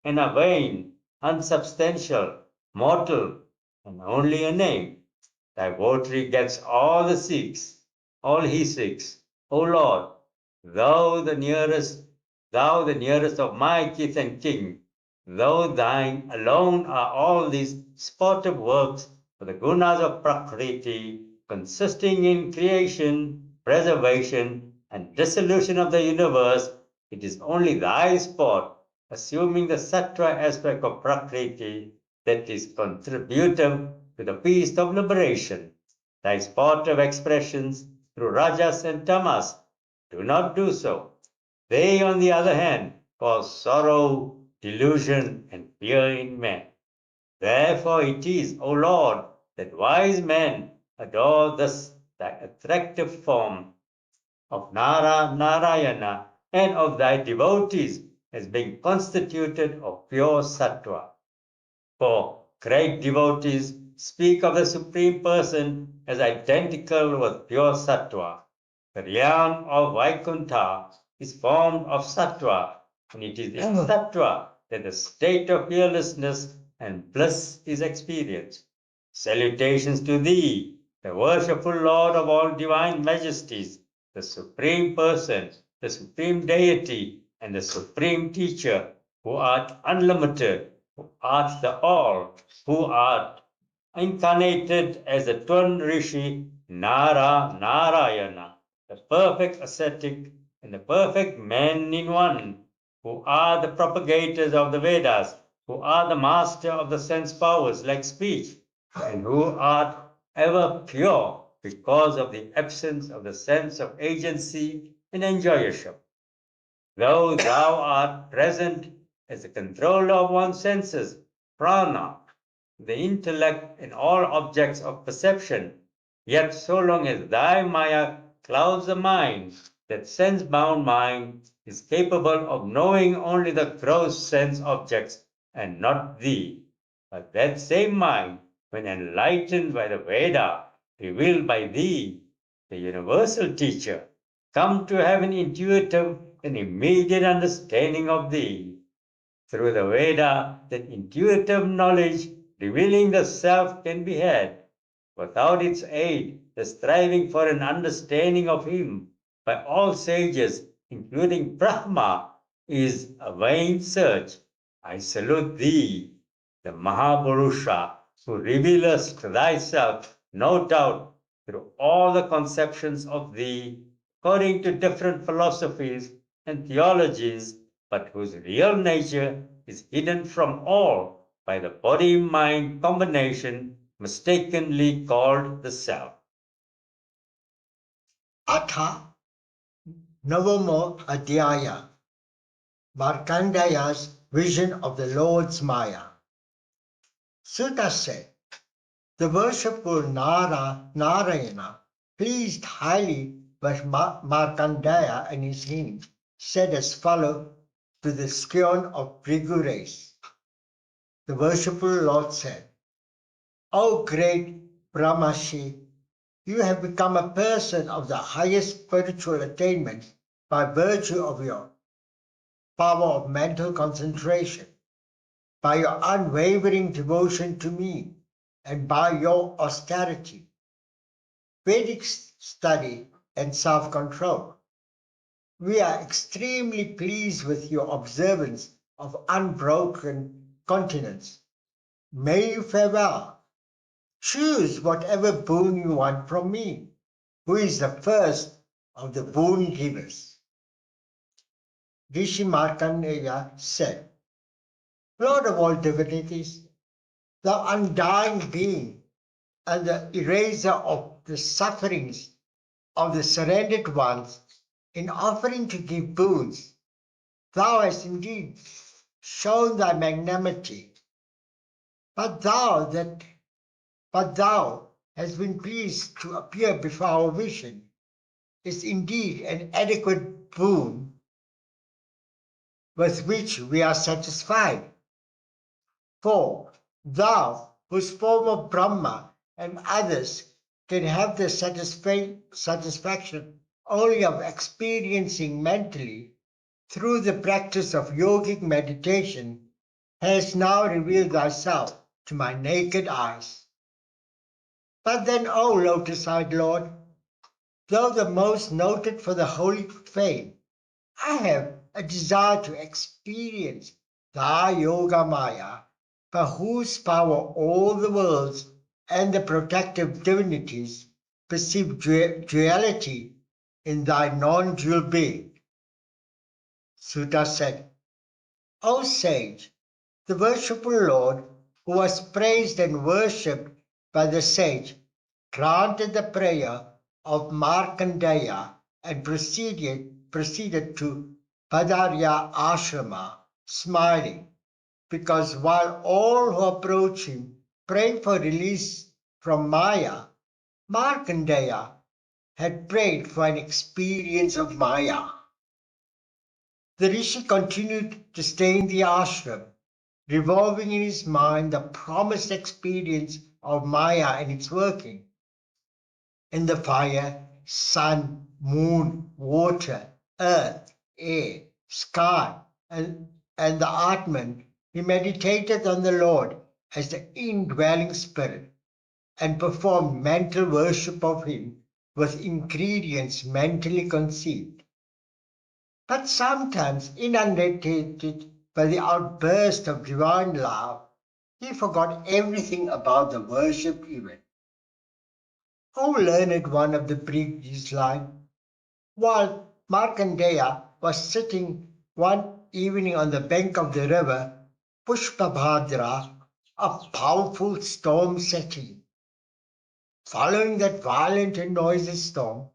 and are vain, unsubstantial, mortal, and only a name. Thy votary gets all he seeks. O Lord, thou the nearest of my kith and king, though thine alone are all these sportive works for the gunas of Prakriti, consisting in creation, preservation, and dissolution of the universe, it is only thy sport, assuming the sattva aspect of Prakriti, that is contributive to the feast of liberation. Thy sportive expressions through rajas and tamas do not do so. They, on the other hand, cause sorrow, delusion, and fear in men. Therefore it is, O Lord, that wise men adore thus thy attractive form of Narayana and of thy devotees as being constituted of pure sattva. For great devotees speak of the Supreme Person as identical with pure sattva. The realm of Vaikuntha is formed of sattva, and it is in sattva that the state of fearlessness and bliss is experienced. Salutations to thee, the worshipful Lord of all divine majesties, the Supreme Person, the Supreme Deity, and the Supreme Teacher, who art unlimited, who art the All, who art incarnated as the twin Rishi Narayana, the perfect ascetic and the perfect man in one, who are the propagators of the Vedas, who are the master of the sense powers like speech, and who are ever pure because of the absence of the sense of agency and enjoyership. Though thou art present as the controller of one's senses, prana, the intellect and all objects of perception, yet so long as thy maya clouds the mind, that sense-bound mind is capable of knowing only the gross sense objects and not thee. But that same mind, when enlightened by the Veda, revealed by thee, the universal teacher, come to have an intuitive and immediate understanding of thee. Through the Veda, that intuitive knowledge revealing the self can be had. Without its aid, the striving for an understanding of him by all sages, including Brahma, is a vain search. I salute thee, the Mahaburusha, who revealest thyself, no doubt, through all the conceptions of thee, according to different philosophies and theologies, but whose real nature is hidden from all by the body-mind combination mistakenly called the self.
Atha Navamo Adhyaya, Markandeya's vision of the Lord's Maya. Suka said, the worshipful Narayana, pleased highly with Markandeya and his hymn, said as follows to the scion of Bhrigu race. The worshipful Lord said, O great Brahmashi, you have become a person of the highest spiritual attainment by virtue of your power of mental concentration, by your unwavering devotion to me, and by your austerity, Vedic study, and self-control. We are extremely pleased with your observance of unbroken continence. May you fare well. Choose whatever boon you want from me, who is the first of the boon givers. Rishi Markandeya said, Lord of all divinities, thou undying being and the eraser of the sufferings of the surrendered ones, in offering to give boons, thou hast indeed shown thy magnanimity. But thou hast been pleased to appear before our vision, is indeed an adequate boon with which we are satisfied. For thou, whose form of Brahma and others can have the satisfaction
only of experiencing mentally through the practice of yogic meditation, has now revealed thyself to my naked eyes. But then, O lotus-eyed Lord, though the most noted for the holy fame, I have a desire to experience thy Yoga Maya, by whose power all the worlds and the protective divinities perceive duality in thy non-dual being. Sutta said, O sage, the worshipful Lord, who was praised and worshipped by the sage, granted the prayer of Markandeya and proceeded to Padarya Ashrama, smiling, because while all who approach him pray for release from Maya, Markandeya had prayed for an experience of Maya. The Rishi continued to stay in the ashram, revolving in his mind the promised experience of Maya and its working. In the fire, sun, moon, water, earth, air, sky, and the Atman, he meditated on the Lord as the indwelling spirit and performed mental worship of him with ingredients mentally conceived. But sometimes, inundated by the outburst of divine love, he forgot everything about the worship event. O learned one of the previous line, while Markandeya was sitting one evening on the bank of the river Pushpabhadra, a powerful storm set in. Following that violent and noisy storm,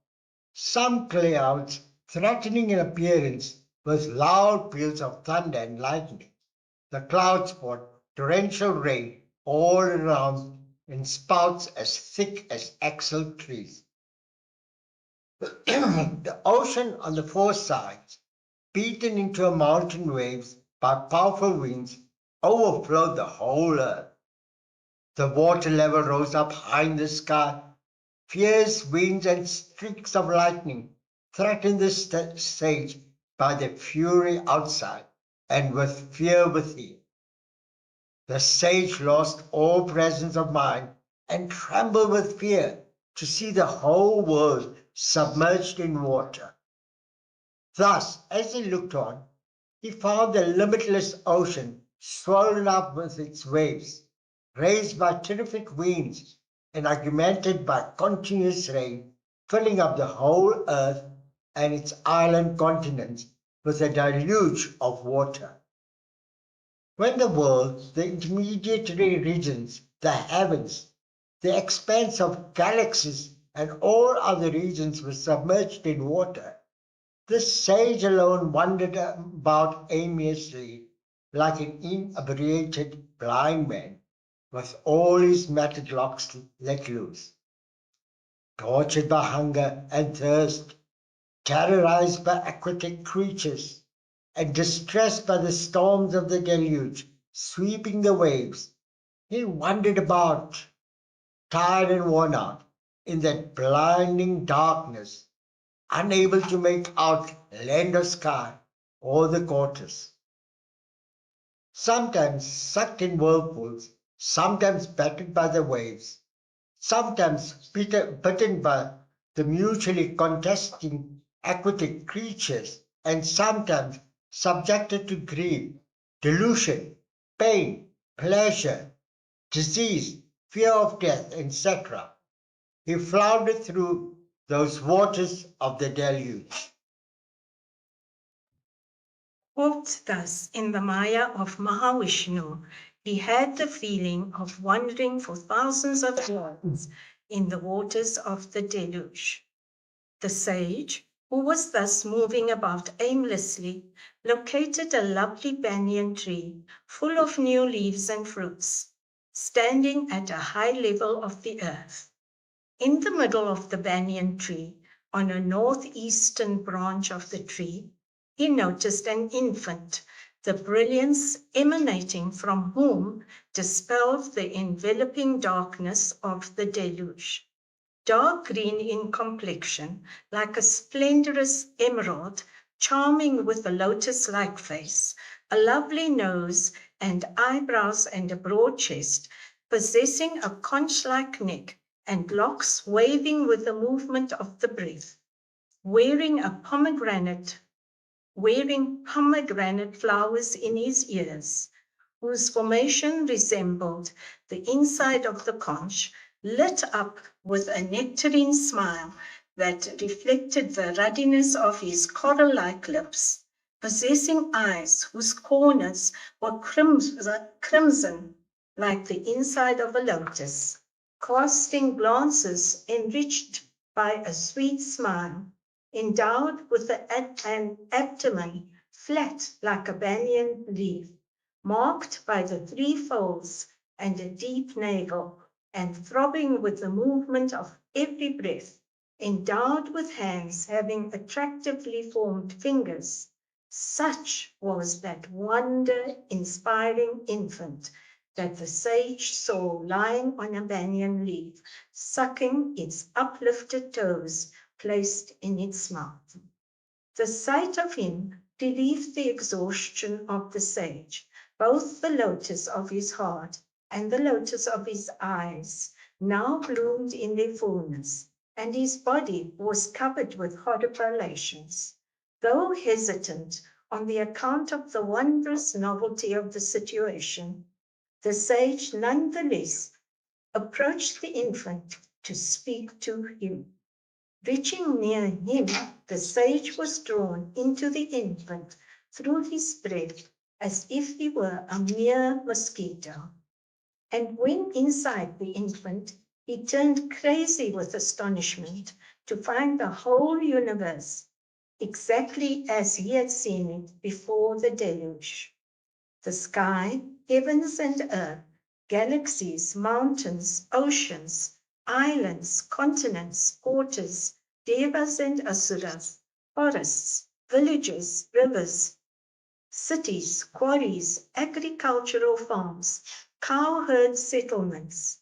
some clouds threatening in appearance with loud peals of thunder and lightning. The clouds poured torrential rain all around in spouts as thick as axle trees. The ocean on the four sides, beaten into mountain waves by powerful winds, overflowed the whole earth. The water level rose up high in the sky. Fierce winds and streaks of lightning threatened the stage by the fury outside and with fear within. The sage lost all presence of mind and trembled with fear to see the whole world submerged in water. Thus, as he looked on, he found the limitless ocean swollen up with its waves, raised by terrific winds and augmented by continuous rain, filling up the whole earth and its island continents with a deluge of water. When the world, the intermediary regions, the heavens, the expanse of galaxies, and all other regions were submerged in water, this sage alone wandered about aimlessly like an inebriated blind man, with all his matted locks let loose. Tortured by hunger and thirst, terrorized by aquatic creatures, and distressed by the storms of the deluge sweeping the waves, he wandered about, tired and worn out, in that blinding darkness, unable to make out land or sky or the quarters. Sometimes sucked in whirlpools, sometimes battered by the waves, sometimes bitten by the mutually contesting aquatic creatures, and sometimes subjected to grief, delusion, pain, pleasure, disease, fear of death, etc. He floundered through those waters of the deluge.
Caught thus in the Maya of Mahavishnu, he had the feeling of wandering for thousands of years in the waters of the deluge. The sage, who was thus moving about aimlessly, located a lovely banyan tree full of new leaves and fruits, standing at a high level of the earth. In the middle of the banyan tree, on a northeastern branch of the tree, he noticed an infant, the brilliance emanating from whom dispelled the enveloping darkness of the deluge. dark green in complexion, like a splendorous emerald, charming with a lotus-like face, a lovely nose and eyebrows and a broad chest, possessing a conch-like neck and locks waving with the movement of the breath, wearing pomegranate flowers in his ears, whose formation resembled the inside of the conch, lit up with a nectarine smile that reflected the ruddiness of his coral-like lips, possessing eyes whose corners were crimson like the inside of a lotus, casting glances enriched by a sweet smile, endowed with an abdomen flat like a banyan leaf, marked by the three folds and a deep navel, and throbbing with the movement of every breath, endowed with hands having attractively formed fingers. Such was that wonder-inspiring infant that the sage saw lying on a banyan leaf, sucking its uplifted toes placed in its mouth. The sight of him relieved the exhaustion of the sage. Both the lotus of his heart and the lotus of his eyes now bloomed in their fullness, and his body was covered with horripilations. Though hesitant on the account of the wondrous novelty of the situation, the sage nonetheless approached the infant to speak to him. Reaching near him, the sage was drawn into the infant through his breath as if he were a mere mosquito. And when inside the infant, he turned crazy with astonishment to find the whole universe exactly as he had seen it before the deluge. The sky, heavens and earth, galaxies, mountains, oceans, islands, continents, waters, devas and asuras, forests, villages, rivers, cities, quarries, agricultural farms, cowherd settlements,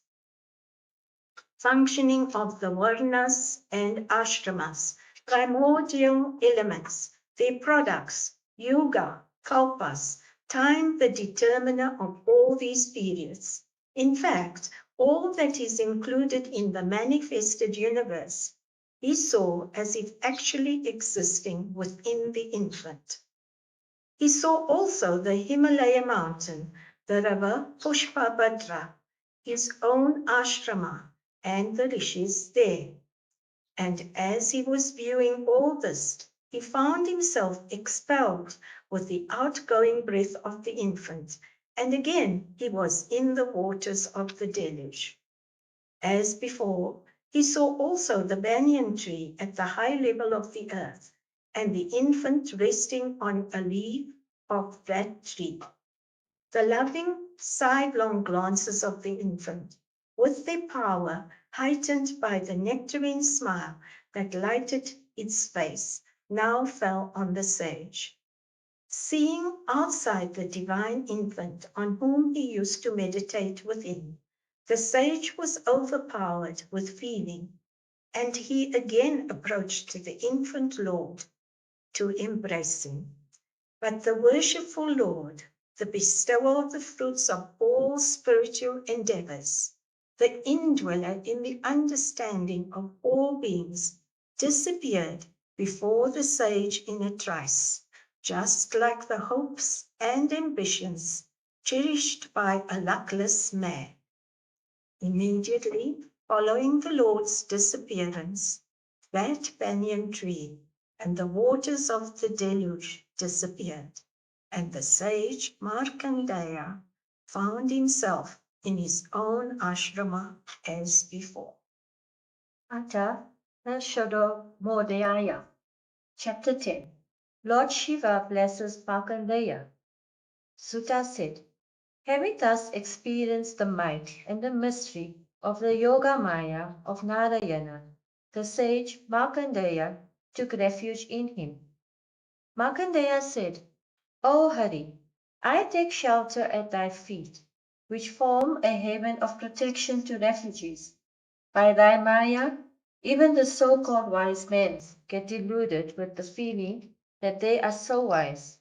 functioning of the varnas and ashramas, primordial elements, their products, yuga, kalpas, time the determiner of all these periods. In fact, all that is included in the manifested universe, he saw as if actually existing within the infant. He saw also the Himalaya mountain, the river Pushpabhadra, his own ashrama, and the rishis there. And as he was viewing all this, he found himself expelled with the outgoing breath of the infant, and again he was in the waters of the deluge. As before, he saw also the banyan tree at the high level of the earth, and the infant resting on a leaf of that tree. The loving, sidelong glances of the infant, with their power heightened by the nectarine smile that lighted its face, now fell on the sage. Seeing outside the divine infant on whom he used to meditate within, the sage was overpowered with feeling, and he again approached the infant Lord to embrace him. But the worshipful Lord, the bestower of the fruits of all spiritual endeavors, the indweller in the understanding of all beings, disappeared before the sage in a trice, just like the hopes and ambitions cherished by a luckless man. Immediately following the Lord's disappearance, that banyan tree and the waters of the deluge disappeared, and the sage Markandeya found himself in his own ashrama as before.
Atha Nashodamodaya. Chapter 10. Lord Shiva blesses Markandeya. Sutta said, having thus experienced the might and the mystery of the Yoga Maya of Narayana, the sage Markandeya took refuge in him. Markandeya said, O Hari, I take shelter at thy feet, which form a haven of protection to refugees. By thy Maya, Even the so-called wise men get deluded with the feeling that they are so wise.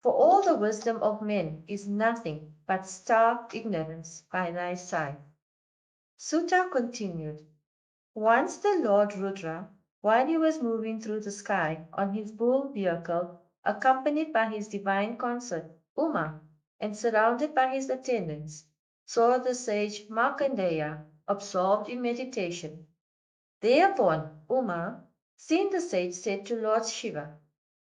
For all the wisdom of men is nothing but stark ignorance by thy side. Sutta continued. Once the Lord Rudra, while he was moving through the sky on his bull vehicle, accompanied by his divine consort, Uma, and surrounded by his attendants, saw the sage Markandeya absorbed in meditation. Thereupon Uma, seeing the sage, said to Lord Shiva,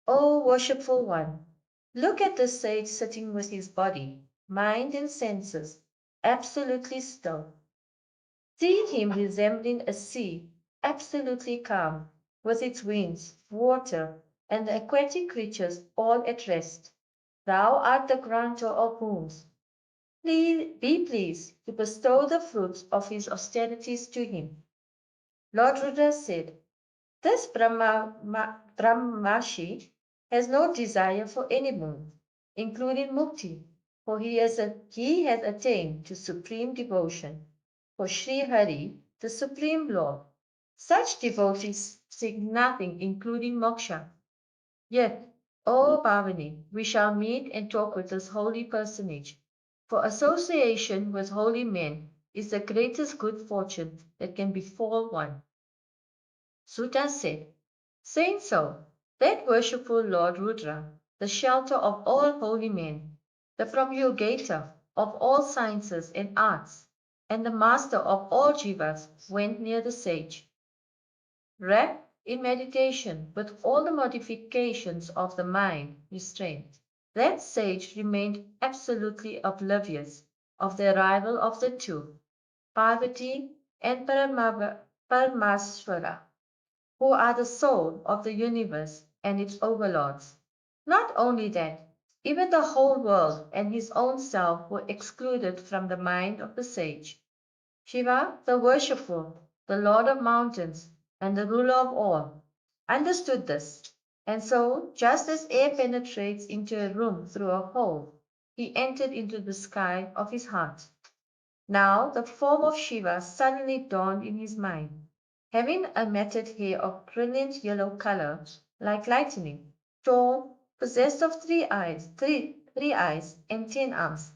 O worshipful one, look at the sage sitting with his body, mind, and senses absolutely still. See him resembling a sea, absolutely calm, with its winds, water, and the aquatic creatures all at rest. Thou art the grantor of boons. Be pleased to bestow the fruits of his austerities to him. Lord Rudra said, this Brahmashi has no desire for any boon, including mukti, for he has attained to supreme devotion. For Sri Hari, the Supreme Lord, such devotees seek nothing, including moksha. Yet, O Bhavani, we shall meet and talk with this holy personage, for association with holy men is the greatest good fortune that can befall one. Sutta said, saying so, that worshipful Lord Rudra, the shelter of all holy men, the promulgator of all sciences and arts, and the master of all jivas, went near the sage. Wrapped in meditation with all the modifications of the mind restrained, that sage remained absolutely oblivious of the arrival of the two, Parvati and Paramasvara, who are the soul of the universe and its overlords. Not only that, even the whole world and his own self were excluded from the mind of the sage. Shiva, the worshipful, the lord of mountains, and the ruler of all, understood this, and so, just as air penetrates into a room through a hole, he entered into the sky of his heart. Now the form of Shiva suddenly dawned in his mind, having a matted hair of brilliant yellow color, like lightning, tall, possessed of three eyes and 10 arms,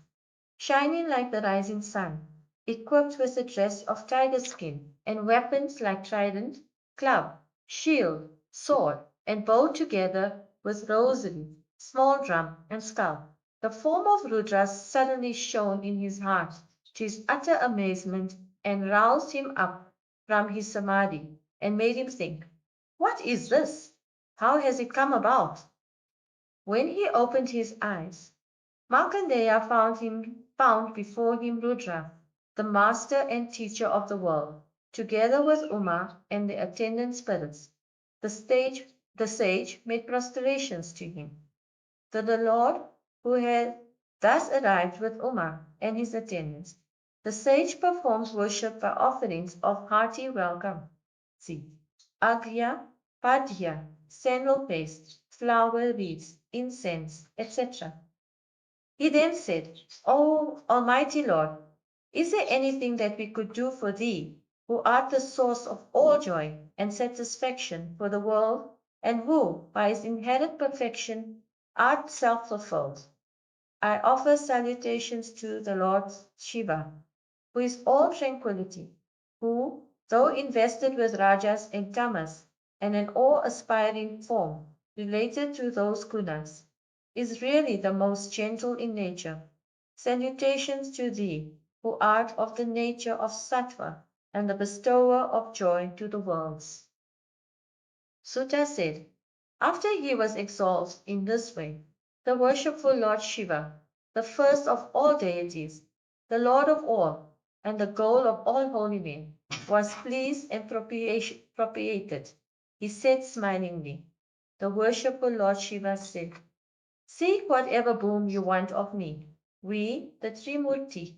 shining like the rising sun, equipped with a dress of tiger skin and weapons like trident, club, shield, sword, and bow together with rosary, small drum, and skull. The form of Rudra suddenly shone in his heart to his utter amazement and roused him up from his samadhi and made him think, what is this? How has it come about? When he opened his eyes, Markandeya found before him Rudra, the master and teacher of the world, together with Uma and the attendant spirits. The sage made prostrations to him. The Lord, who had thus arrived with Uma and his attendants, the sage performs worship by offerings of hearty welcome. See, Agya, Padya, sandal paste, flower wreaths, incense, etc. He then said, O Almighty Lord, is there anything that we could do for thee, who art the source of all joy and satisfaction for the world, and who, by his inherent perfection, art self-fulfilled? I offer salutations to the Lord Shiva, who is all tranquility, who, though invested with rajas and tamas, and an awe-aspiring form related to those gunas, is really the most gentle in nature. Salutations to thee, who art of the nature of sattva and the bestower of joy to the worlds. Sutta said, after he was exalted in this way, the worshipful Lord Shiva, the first of all deities, the Lord of all, and the goal of all holy men, was pleased and propitiated. He said smilingly, the worshipful Lord Shiva said, seek whatever boon you want of me. We, the Trimurti,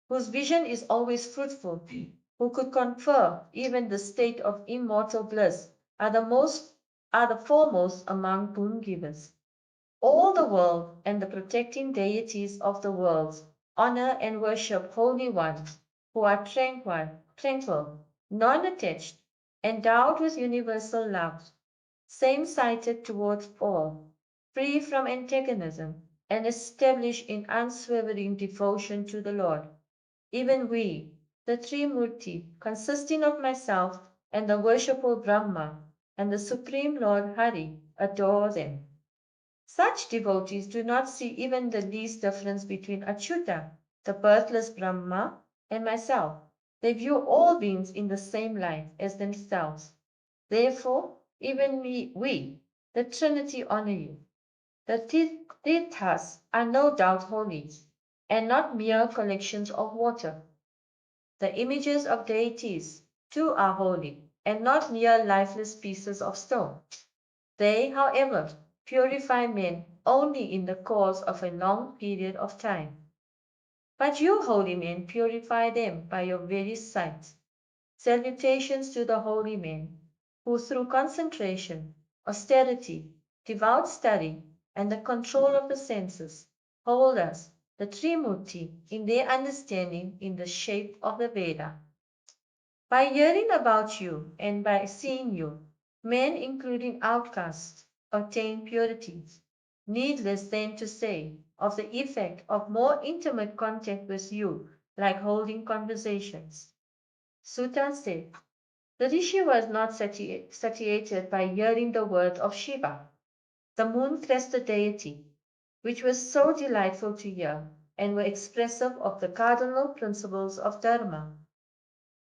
whose vision is always fruitful, who could confer even the state of immortal bliss, are the foremost among boon givers. All the world and the protecting deities of the worlds honor and worship holy ones who are tranquil, non-attached, endowed with universal love, same-sighted towards all, free from antagonism, and established in unswerving devotion to the Lord. Even we, the Trimurti, consisting of myself and the worshipful Brahma and the Supreme Lord Hari, adore them. Such devotees do not see even the least difference between Achyuta, the birthless Brahma, and myself. They view all beings in the same light as themselves. Therefore, even we, the Trinity, honor you. The Tirthas are no doubt holy, and not mere collections of water. The images of deities, too, are holy, and not mere lifeless pieces of stone. They, however, purify men only in the course of a long period of time. But you, holy men, purify them by your very sight. Salutations to the holy men, who through concentration, austerity, devout study, and the control of the senses, hold us, the Trimurti, in their understanding in the shape of the Veda. By hearing about you and by seeing you, men, including outcasts, obtain purity. Needless then to say of the effect of more intimate contact with you, like holding conversations. Sutta said, the Rishi was not satiated by hearing the word of Shiva, the moon-crested deity, which was so delightful to hear and were expressive of the cardinal principles of Dharma.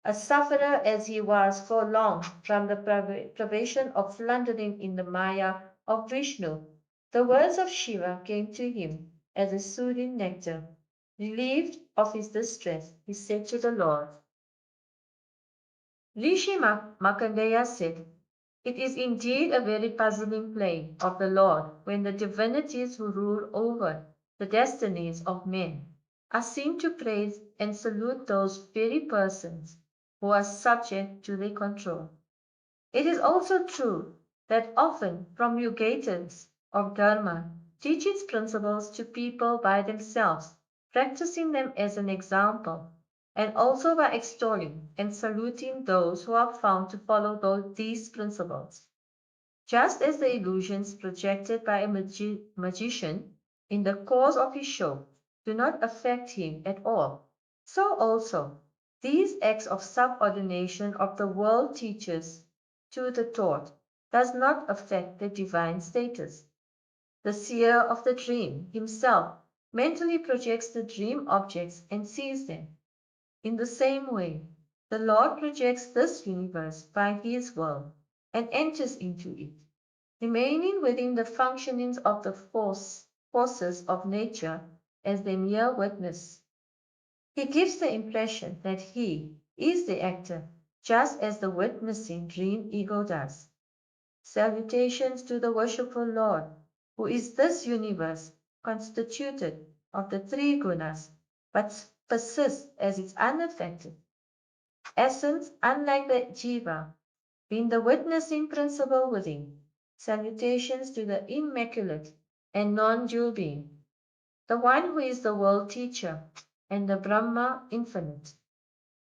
A sufferer as he was for long from the privation of floundering in the Maya of Vishnu, the words of Shiva came to him as a soothing nectar. Relieved of his distress, he said to the Lord, Rishi Markandeya said, it is indeed a very puzzling play of the Lord when the divinities who rule over the destinies of men are seen to praise and salute those very persons who are subject to their control. It is also true that often promulgators of Dharma teach its principles to people by themselves, practicing them as an example, and also by extolling and saluting those who are found to follow these principles. Just as the illusions projected by a magician in the course of his show do not affect him at all, so also these acts of subordination of the world teachers to the taught does not affect the divine status. The seer of the dream himself mentally projects the dream objects and sees them. In the same way, the Lord projects this universe by his will and enters into it, remaining within the functionings of the forces of nature as the mere witness. He gives the impression that he is the actor, just as the witnessing dream ego does. Salutations to the worshipful Lord, who is this universe constituted of the three gunas, but persists as its unaffected essence, unlike the jiva, being the witnessing principle within. Salutations to the immaculate and non-dual being, the one who is the world teacher and the Brahma infinite.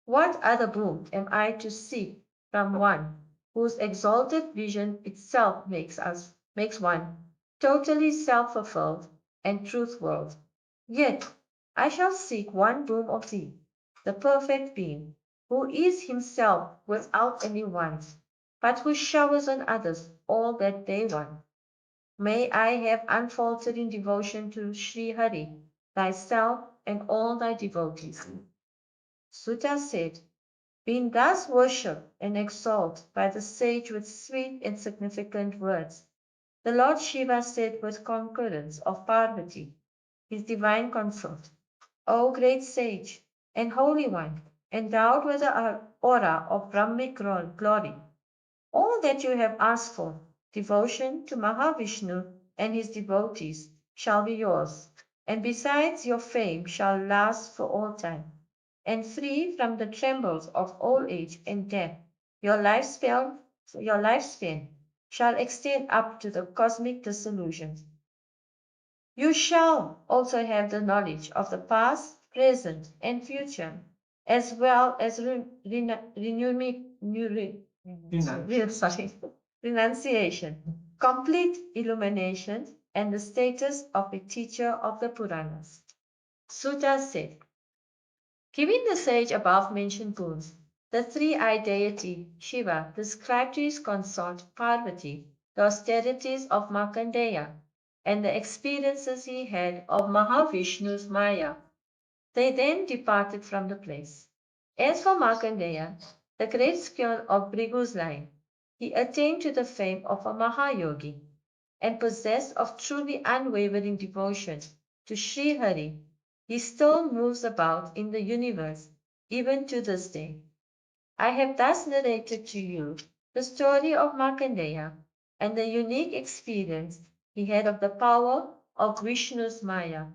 What other boon am I to seek from one whose exalted vision itself makes one totally self-fulfilled and truthful? Yet I shall seek one boon of thee, the perfect being, who is himself without any wants, but who showers on others all that they want. May I have unfaltering devotion to Sri Hari, thyself and all thy devotees. Sutta said, being thus worshipped and exalted by the sage with sweet and significant words, the Lord Shiva said with concurrence of Parvati, his divine consort, O great sage and holy one, endowed with the aura of Brahmic glory, all that you have asked for, devotion to Mahavishnu and his devotees, shall be yours, and besides your fame shall last for all time, and free from the trembles of old age and death, your lifespan shall extend up to the cosmic dissolution. You shall also have the knowledge of the past, present, and future, as well as renunciation, complete illumination, and the status of a teacher of the Puranas. Sutta said, giving the sage above mentioned boons, the three-eyed deity Shiva described to his consort Parvati the austerities of Markandeya and the experiences he had of Mahavishnu's Maya. They then departed from the place. As for Markandeya, the great scion of Brigu's line, he attained to the fame of a Mahayogi and possessed of truly unwavering devotion to Sri Hari. He still moves about in the universe, even to this day. I have thus narrated to you the story of Markandeya and the unique experience he had of the power of Vishnu's Maya.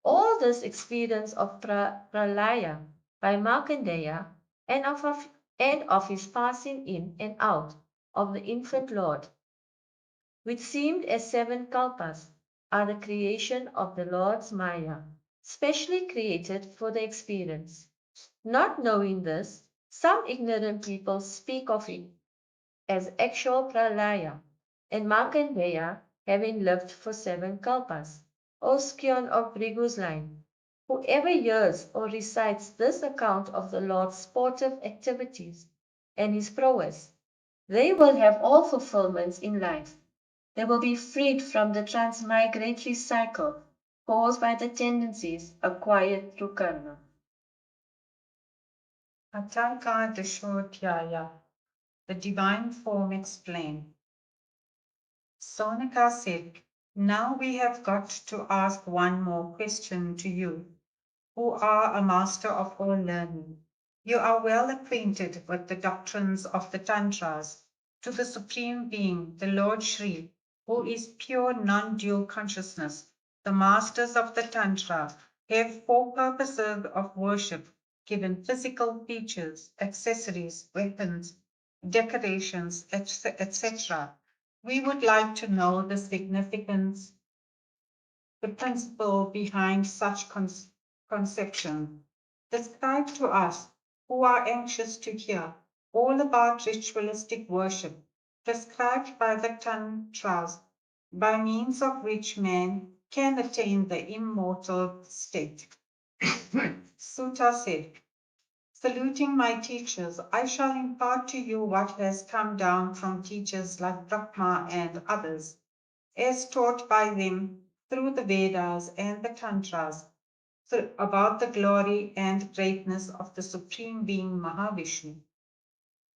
All this experience of Pralaya by Markandeya and of his passing in and out of the infant Lord, which seemed as 7 kalpas, are the creation of the Lord's Maya, specially created for the experience. Not knowing this, some ignorant people speak of it as actual Pralaya, and Markandeya having lived for 7 kalpas. O scion of Brigu's line, whoever hears or recites this account of the Lord's sportive activities and his prowess, they will have all fulfillments in life. They will be freed from the transmigratory cycle caused by the tendencies acquired through karma.
Ataka Dashodhyaya, the divine form explained. Sonaka said, now we have got to ask one more question to you, who are a master of all learning. You are well acquainted with the doctrines of the Tantras. To the Supreme Being, the Lord Shri, who is pure non-dual consciousness, the masters of the Tantra have 4 purposes of worship given physical features, accessories, weapons, decorations, etc. We would like to know the significance, the principle behind such conception. Describe to us, who are anxious to hear, all about ritualistic worship prescribed by the Tantras, by means of which man can attain the immortal state. Sutta said, saluting my teachers, I shall impart to you what has come down from teachers like Brahma and others, as taught by them through the Vedas and the Tantras, about the glory and greatness of the Supreme Being Mahavishnu.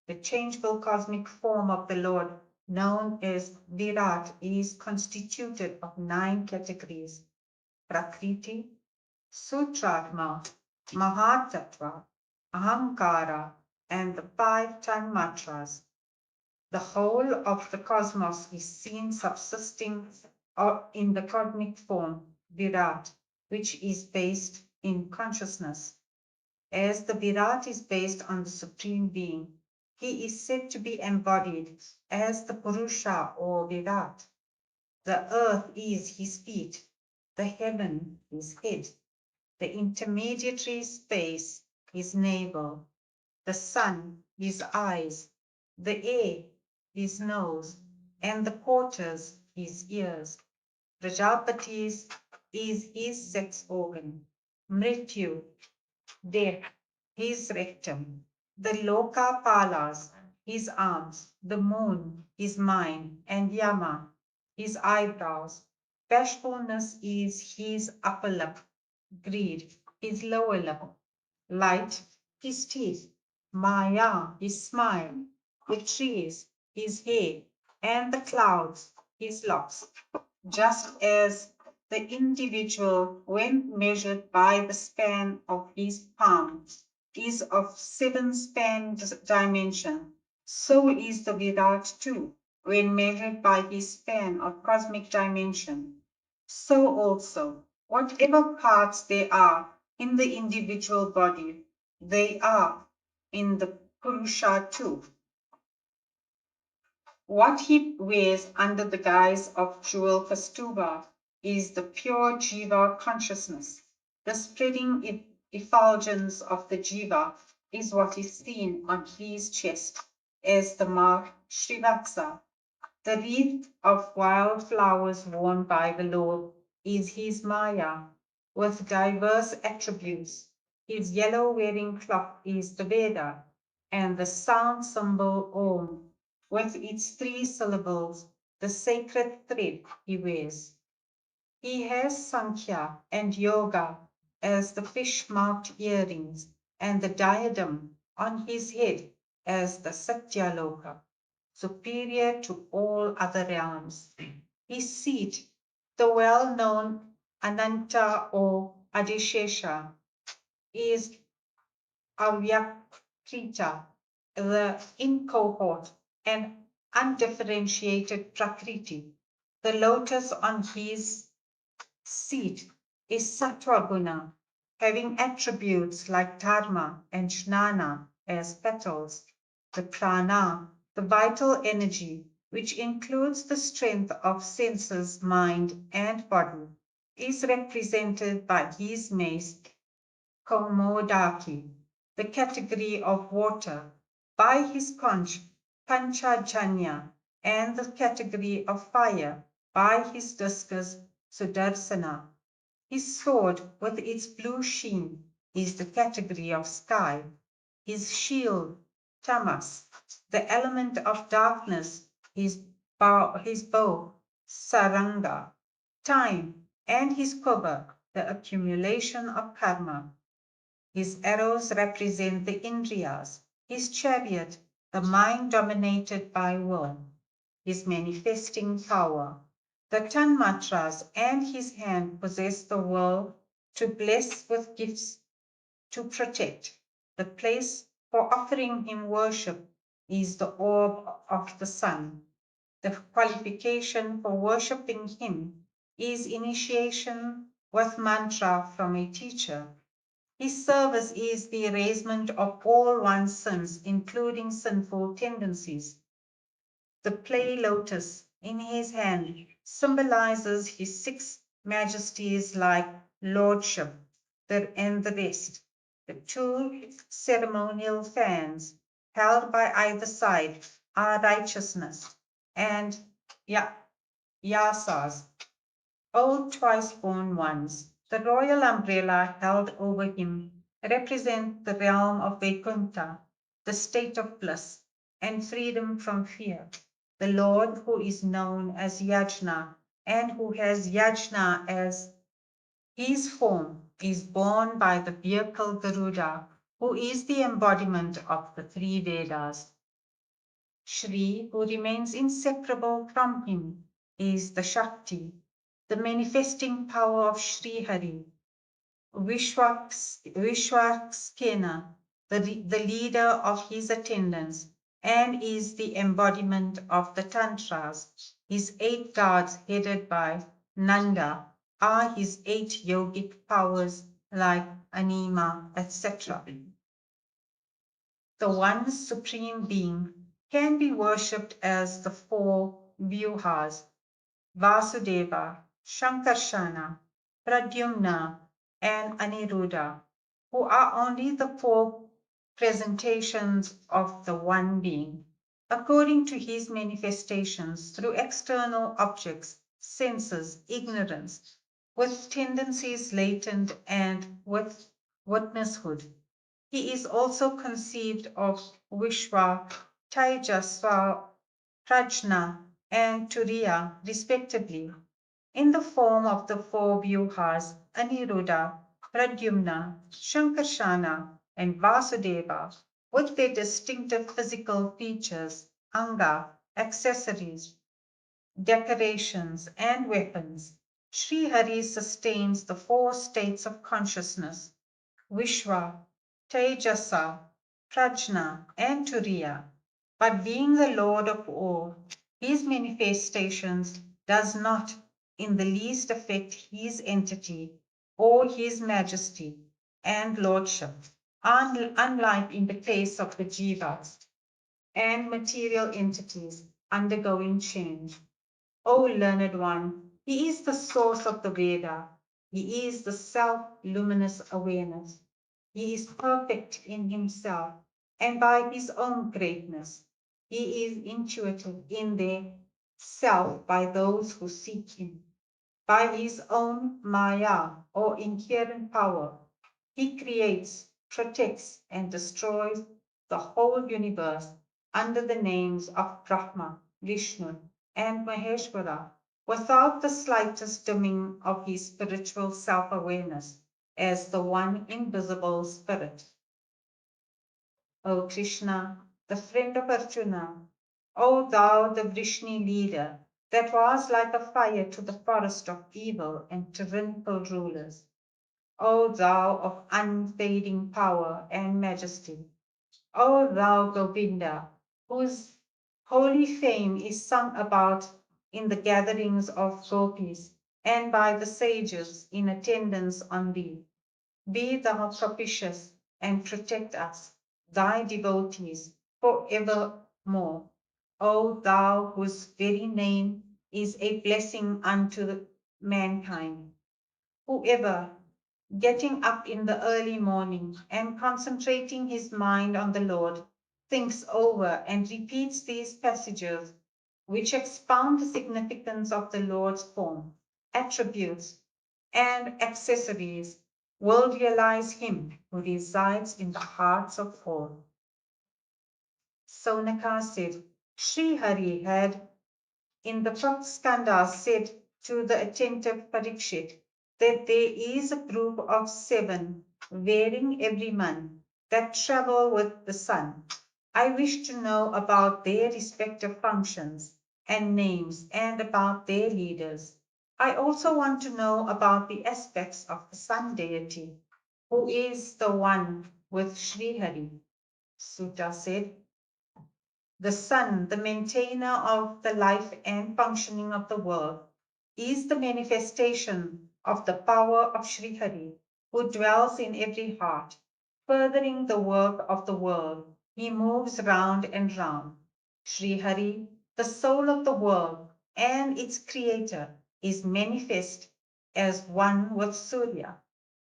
The changeable cosmic form of the Lord, known as Virat, is constituted of 9 categories: Prakriti, Sutratma, Mahatattva, Ahamkara, and the 5 Tanmatras. The whole of the cosmos is seen subsisting in the cosmic form, Virat, which is based in consciousness. As the Virat is based on the Supreme Being, he is said to be embodied as the Purusha or Virat. The earth is his feet, the heaven his head, the intermediary space his navel, the sun his eyes, the air his nose, and the quarters his ears. Prajapati's is his sex organ, Mrityu, death, his rectum, the Lokapalas, his arms, the moon, his mind, and Yama, his eyebrows. Bashfulness is his upper lip, greed, his lower lip, light, his teeth, Maya, his smile, the trees, his hair, and the clouds, his locks. Just as the individual, when measured by the span of his palm, is of 7-span dimension, so is the Virat too, when measured by his span of cosmic dimension. So also, whatever parts there are in the individual body, they are in the Purusha too. What he wears under the guise of jewel kastuba is the pure jiva consciousness, the spreading
effulgence of the jiva is what is seen on his chest as the mark Srivatsa. The wreath of wild flowers worn by the Lord is his Maya, with diverse attributes. His yellow wearing cloth is the Veda, and the sound symbol Om, with its 3 syllables, the sacred thread he wears. He has Sankhya and Yoga as the fish-marked earrings, and the diadem on his head as the Satyaloka, superior to all other realms. His seat, the well-known Ananta or Adishesha, is Avyakrita, the incohort and undifferentiated Prakriti. The lotus on his seat is Sattva Guna, having attributes like Dharma and Jnana as petals. The prana, the vital energy, which includes the strength of senses, mind, and body, is represented by his mace, Kaumodaki, the category of water, by his conch, Panchajanya, and the category of fire, by his discus, Sudarsana. His sword, with its blue sheen, is the category of sky. His shield, Tamas, the element of darkness, his bow, Saranga, time, and his quiver, the accumulation of karma. His arrows represent the Indriyas, his chariot, the mind dominated by will, his manifesting power. The Tanmatras and his hand possess the will to bless with gifts to protect. The place for offering him worship is the orb of the sun. The qualification for worshipping him is initiation with mantra from a teacher. His service is the erasement of all one's sins, including sinful tendencies. The play lotus in his hand symbolizes his 6 majesties like lordship and the rest. The 2 ceremonial fans held by either side are righteousness and yasas, old twice-born ones. The royal umbrella held over him represents the realm of Vaikuntha, the state of bliss and freedom from fear. The Lord, who is known as Yajna and who has Yajna as his form, is borne by the vehicle Garuda, who is the embodiment of the 3 Vedas. Shri, who remains inseparable from him, is the Shakti, the manifesting power of Sri Hari. Vishwaskena, the leader of his attendants, and is the embodiment of the Tantras. His 8 guards, headed by Nanda, are his 8 yogic powers like Anima, etc. The one supreme being can be worshipped as the 4 Vyuhas, Vasudeva, Shankarshana, Pradyumna, and Aniruddha, who are only the 4 presentations of the one being, according to his manifestations through external objects, senses, ignorance, with tendencies latent and with witnesshood. He is also conceived of Vishwa, Taijasva, Prajna, and Turiya, respectively, in the form of the 4 Vyuhas, Aniruddha, Pradyumna, Shankarshana, and Vasudeva, with their distinctive physical features, anga, accessories, decorations, and weapons. Sri Hari sustains the 4 states of consciousness, Vishwa, Tejasa, Prajna, and Turiya. But being the Lord of all, his manifestations does not in the least affect his entity or his majesty and lordship, unlike in the case of the jivas and material entities undergoing change. O learned one, he is the source of the Veda. He is the self-luminous awareness.
He is perfect in himself, and by his own greatness, he is intuited in their self by those who seek him. By his own Maya, or inherent power, he creates, protects, and destroys the whole universe under the names of Brahma, Vishnu, and Maheshwara, without the slightest dimming of his spiritual self-awareness as the one invisible spirit. O Krishna, the friend of Arjuna, O thou the Vrishni leader, that was like a fire to the forest of evil and tyrannical rulers, O thou of unfading power and majesty, O thou Govinda, whose holy fame is sung about in the gatherings of gopis and by the sages in attendance on thee, be thou propitious and protect us, thy devotees, for evermore. O thou whose very name is a blessing unto mankind. Whoever, getting up in the early morning and concentrating his mind on the Lord, thinks over and repeats these passages, which expound the significance of the Lord's form, attributes, and accessories, will realize him who resides in the hearts of all. Sonaka said, Sri Hari had in the first skanda said to the attentive Parikshit that there is a group of 7 varying every month that travel with the sun. I wish to know about their respective functions and names and about their leaders. I also want to know about the aspects of the sun deity, who is the one with Sri Hari. Sutta said, the sun, the maintainer of the life and functioning of the world, is the manifestation of the power of Sri Hari, who dwells in every heart, furthering the work of the world. He moves round and round. Sri Hari, the soul of the world and its creator, is manifest as one with Surya,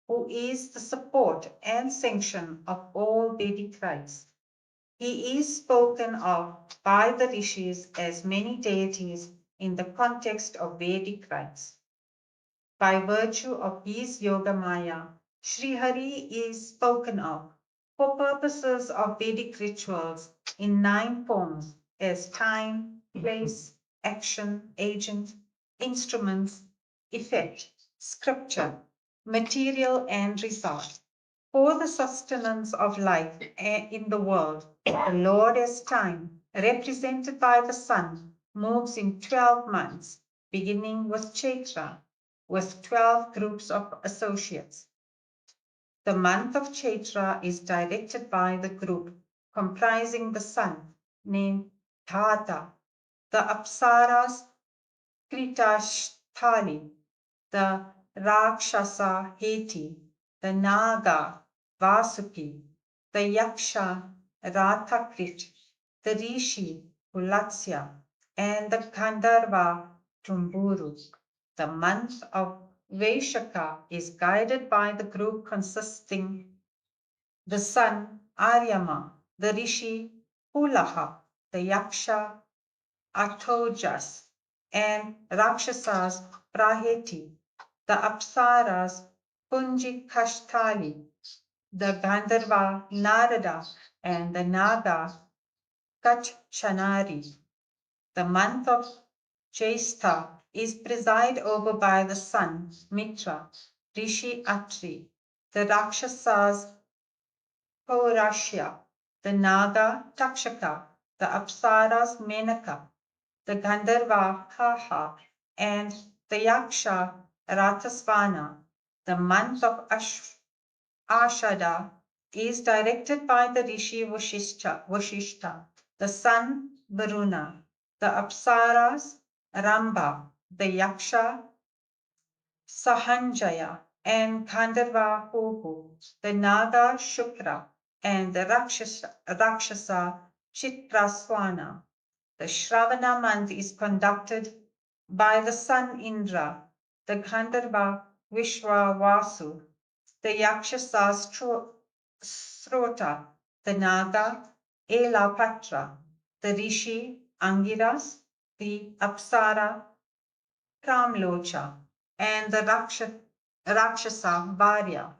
who is the support and sanction of all Vedic rites. He is spoken of by the rishis as many deities in the context of Vedic rites. By virtue of his Yoga Maya, Sri Hari is spoken of for purposes of Vedic rituals in 9 forms as time, place, action, agent, instruments, effect, scripture, material, and result. For the sustenance of life in the world, the Lord as time, represented by the sun, moves in 12 months, beginning with Chaitra, with 12 groups of associates. The month of Chaitra is directed by the group comprising the sun, named Dhata, the Apsaras Kritasthali, the Rakshasa Heti, the Naga Vasuki, the Yaksha Rathakrit, the Rishi Pulatsya, and the Gandharva Tumburu. The month of Vaishaka is guided by the group consisting the sun Aryama, the Rishi Pulaha, the Yaksha Athojas, and Rakshasas Praheti, the Apsaras Punjikasthali, the Gandharva Narada, and the Naga Kachchanari. The month of Jyestha is presided over by the sun Mitra, Rishi Atri, the Rakshasas Paurashya, the Naga Takshaka, the Apsaras Menaka, the Gandharva Haha, and the Yaksha Rathasvana. The month of Ashada is directed by the Rishi Vashishta, the sun Varuna, the Apsaras Ramba, the Yaksha Sahanjaya, and Gandharva Huhu, the Naga Shukra, and the Rakshasa Chitraswana. The Shravana month is conducted by the sun Indra, the Gandharva Vishwavasu, the Yakshasas Srota, the Naga Elapatra, the Rishi Angiras, the Apsara Kamlocha, and the Rakshasa Varya.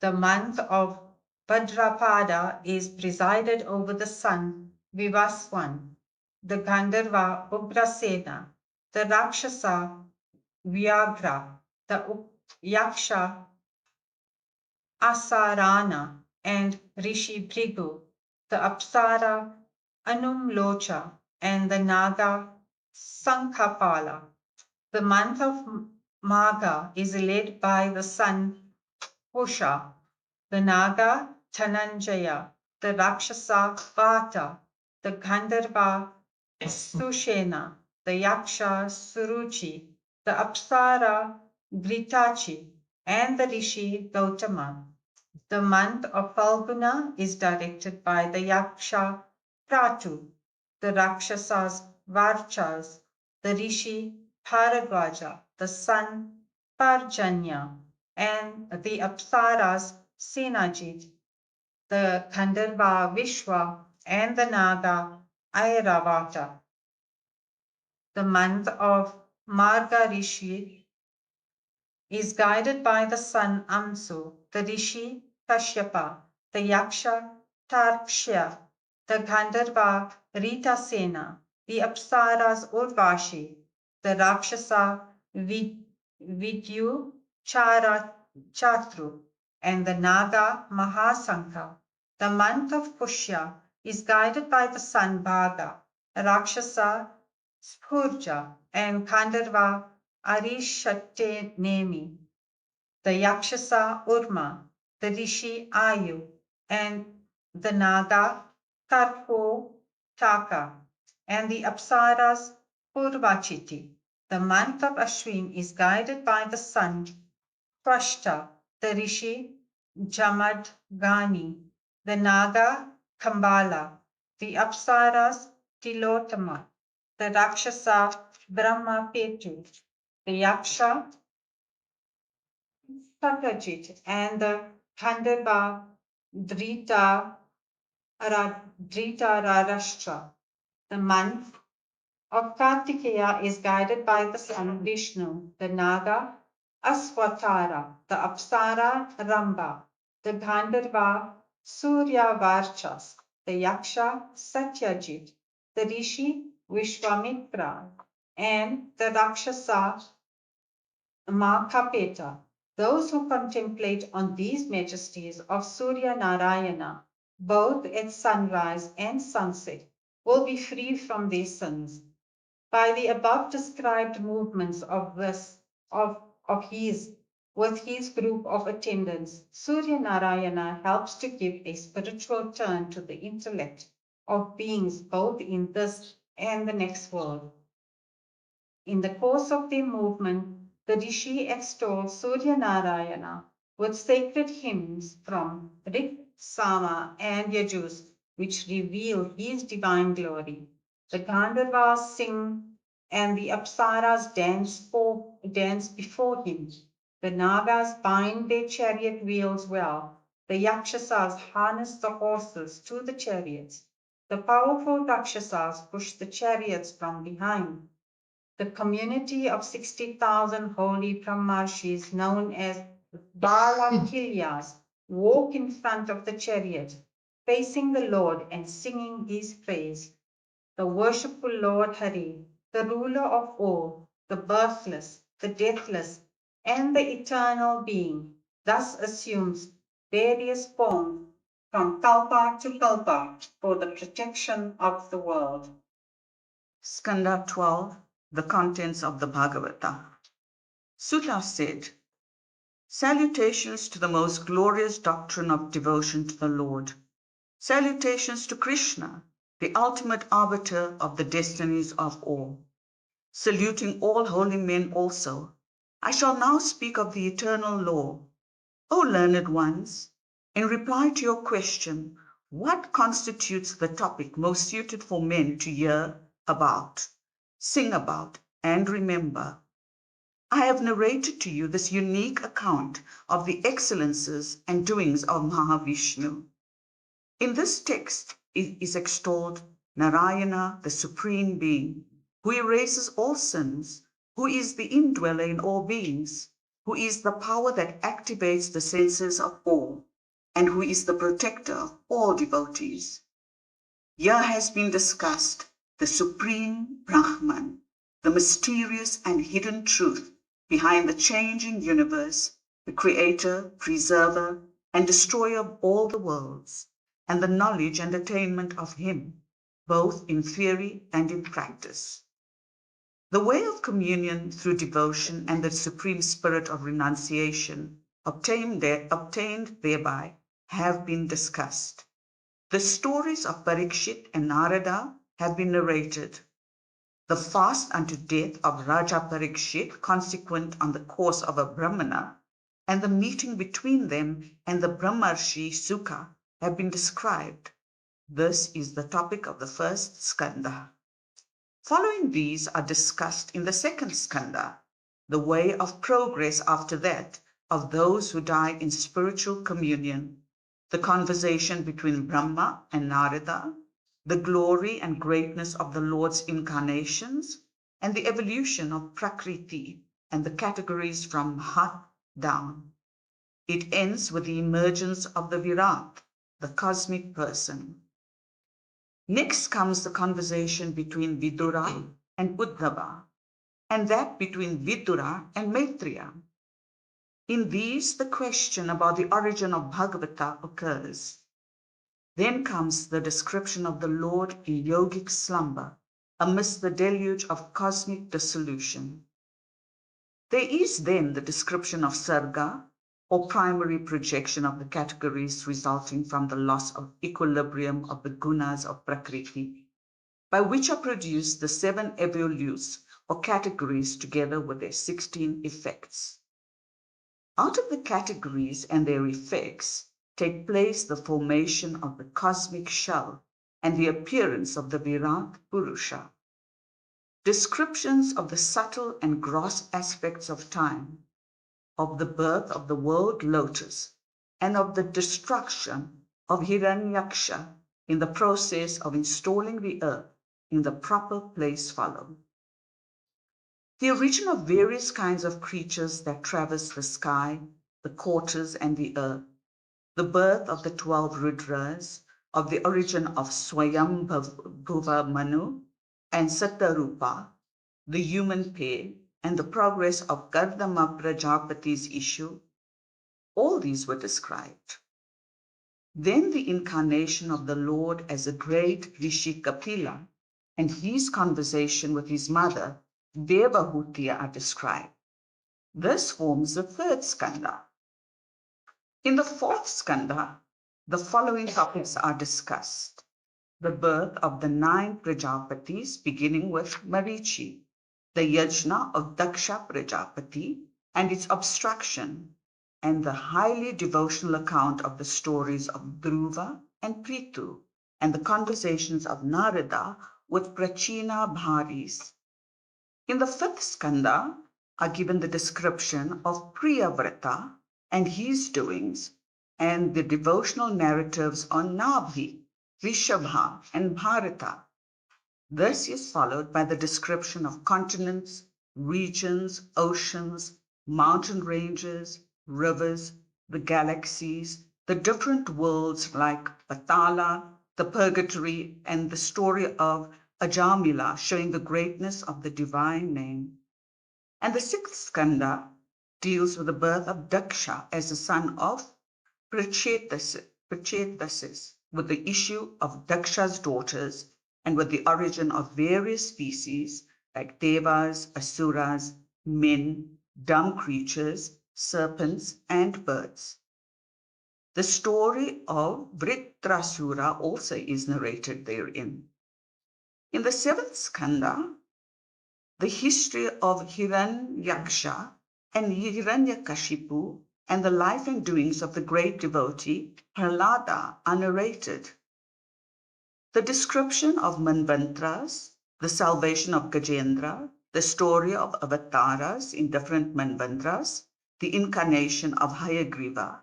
The month of Bhadrapada is presided over the sun Vivaswan, the Gandharva Ugrasena, the Rakshasa Vyagra, the Yaksha Asarana, and Rishi Bhrigu, the Apsara Anumlocha, and the Naga Sankapala. The month of Magha is led by the sun Pusha, the Naga Dhananjaya, the Rakshasa Vata, the Gandharva Sushena, the Yaksha Suruchi, the Apsara Gritachi, and the Rishi Gautama. The month of Falguna is directed by the Yaksha Pratu, the Rakshasas Varchas, the Rishi Bharadwaja, the sun Parjanya, and the Apsaras Senajit, the Gandharva Vishwa, and the Naga Airavata. The month of Margarishi is guided by the sun Amsu, the Rishi Kashyapa, the Yaksha Tarkshya, the Gandharva Ritasena, the Apsaras Urvashi, the Rakshasa Vidyu Chatru, and the Naga Mahasankha. The month of Pushya is guided by the sun Bhaga, Rakshasa Spurja, and Gandharva Arishatenemi, the Yakshasa Urma, the Rishi Ayu, and the Naga Karpo Taka, and the Apsaras Purvachiti. The month of Ashwin is guided by the sun Twashta, the Rishi Jamad Gani, the Naga Kambala, the Apsaras Tilotama, the Rakshasa Brahma Petu, the Yaksha Satyajit, and the Khandaba Dhritarashtra. The month of Kartikeya is guided by the sun Vishnu, the Naga Aswatara, the Apsara Ramba, the Gandharva Surya Varchas, the Yaksha Satyajit, the Rishi Vishwamitra, and the Rakshasa Makapeta. Those who contemplate on these majesties of Surya Narayana, both at sunrise and sunset, will be free from their sins. By the above described movements of his with his group of attendants, Surya Narayana helps to give a spiritual turn to the intellect of beings both in this and the next world. In the course of their movement, the Rishi extols Surya Narayana with sacred hymns from Rik, Sama, and Yajus, which reveal his divine glory. The Gandharvas sing and the Apsaras dance before him. The Nagas bind their chariot wheels well. The Yakshasas harness the horses to the chariots. The powerful Rakshasas push the chariots from behind. The community of 60,000 holy Brahmarshis, known as Balakilyas, walk in front of the chariot, facing the Lord and singing his praise. The worshipful Lord Hari, the ruler of all, the birthless, the deathless, and the eternal being, thus assumes various forms from kalpa to kalpa for the protection of the world.
Skanda 12, the contents of the Bhagavata. Suta said, Salutations to the most glorious doctrine of devotion to the Lord. Salutations to Krishna, the ultimate arbiter of the destinies of all. Saluting all holy men also, I shall now speak of the eternal law. O learned ones, in reply to your question, what constitutes the topic most suited for men to hear about, sing about, and remember? I have narrated to you this unique account of the excellences and doings of Mahavishnu. In this text is extolled Narayana, the Supreme Being, who erases all sins, who is the indweller in all beings, who is the power that activates the senses of all, and who is the protector of all devotees. Here has been discussed the Supreme Brahman, the mysterious and hidden truth behind the changing universe, the creator, preserver, and destroyer of all the worlds, and the knowledge and attainment of him, both in theory and in practice. The way of communion through devotion and the supreme spirit of renunciation obtained thereby have been discussed. The stories of Parikshit and Narada have been narrated. The fast unto death of Raja Parikshit, consequent on the course of a Brahmana, and the meeting between them and the Brahmarshi Suka have been described. This is the topic of the first skanda. Following these are discussed in the second skanda, the way of progress after that of those who die in spiritual communion, the conversation between Brahma and Narada, the glory and greatness of the Lord's incarnations, and the evolution of Prakriti and the categories from Mahat down. It ends with the emergence of the Virat, the cosmic person. Next comes the conversation between Vidura and Uddhava, and that between Vidura and Maitreya. In these, the question about the origin of Bhagavata occurs. Then comes the description of the Lord in yogic slumber amidst the deluge of cosmic dissolution. There is then the description of Sarga, or primary projection of the categories resulting from the loss of equilibrium of the gunas of Prakriti, by which are produced the 7 evolutes or categories together with their 16 effects. Out of the categories and their effects take place the formation of the cosmic shell and the appearance of the Virat Purusha. Descriptions of the subtle and gross aspects of time, of the birth of the world lotus, and of the destruction of Hiranyaksha in the process of installing the earth in the proper place follow. The origin of various kinds of creatures that traverse the sky, the quarters, and the earth, the birth of the 12 Rudras, of the origin of Swayambhuva Manu and Satarupa, the human pair, and the progress of Kardama Prajapati's issue, all these were described. Then the incarnation of the Lord as a great Rishi Kapila and his conversation with his mother, Devahuti, are described. This forms the third skanda. In the fourth skanda, the following topics are discussed. The birth of the 9 Prajapatis, beginning with Marichi, the yajna of Daksha Prajapati and its obstruction, and the highly devotional account of the stories of Dhruva and Prithu, and the conversations of Narada with Prachina Bharis. In the fifth skanda are given the description of Priyavrata and his doings, and the devotional narratives on Nabhi, Rishabha, and Bharata. This is followed by the description of continents, regions, oceans, mountain ranges, rivers, the galaxies, the different worlds like Patala, the purgatory, and the story of Ajamila showing the greatness of the divine name. And the sixth skanda deals with the birth of Daksha as the son of Prachetas, with the issue of Daksha's daughters and with the origin of various species like devas, asuras, men, dumb creatures, serpents, and birds. The story of Vritrasura also is narrated therein. In the seventh skanda, the history of Hiranyaksha and Hiranyakashipu and the life and doings of the great devotee Prahlada are narrated. The description of Manvantras, the salvation of Gajendra, the story of avatars in different manvantras, the incarnation of Hayagriva,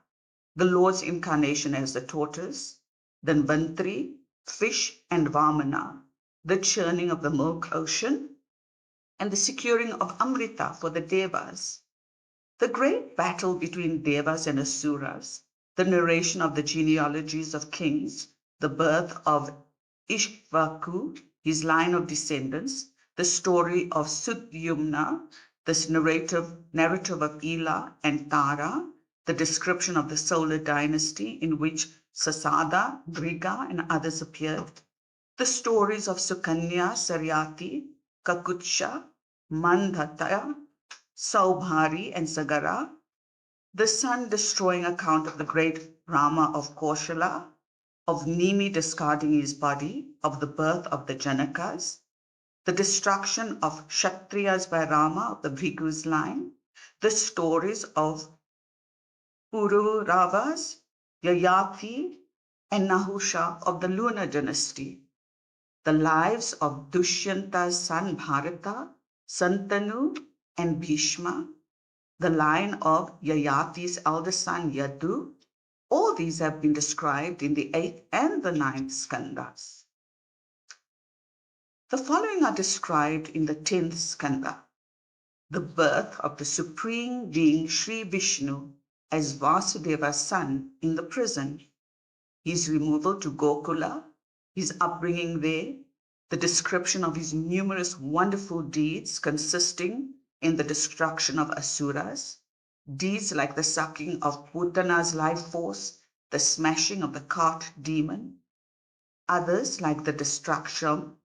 the Lord's incarnation as the tortoise, then Vantri, fish, and Vamana, the churning of the milk ocean, and the securing of Amrita for the Devas, the great battle between Devas and Asuras, the narration of the genealogies of kings, the birth of Ishvaku, his line of descendants, the story of Sudyumna, this narrative of Ela and Tara, the description of the solar dynasty in which Sasada, Griga, and others appeared, the stories of Sukanya, Saryati, Kakutsha, Mandhata, Saubhari, and Sagara, the sun-destroying account of the great Rama of Koshala, of Nimi discarding his body, of the birth of the Janakas, the destruction of Kshatriyas by Rama of the Bhrigu's line, the stories of Pururavas, Yayati, and Nahusha of the lunar dynasty, the lives of Dushyanta's son Bharata, Santanu, and Bhishma, the line of Yayati's eldest son Yadu. All these have been described in the 8th and the 9th skandhas. The following are described in the 10th skandha: the birth of the supreme being Sri Vishnu as Vasudeva's son in the prison, his removal to Gokula, his upbringing there, the description of his numerous wonderful deeds consisting in the destruction of Asuras, deeds like the sucking of Putana's life force, the smashing of the cart demon, others like the destruction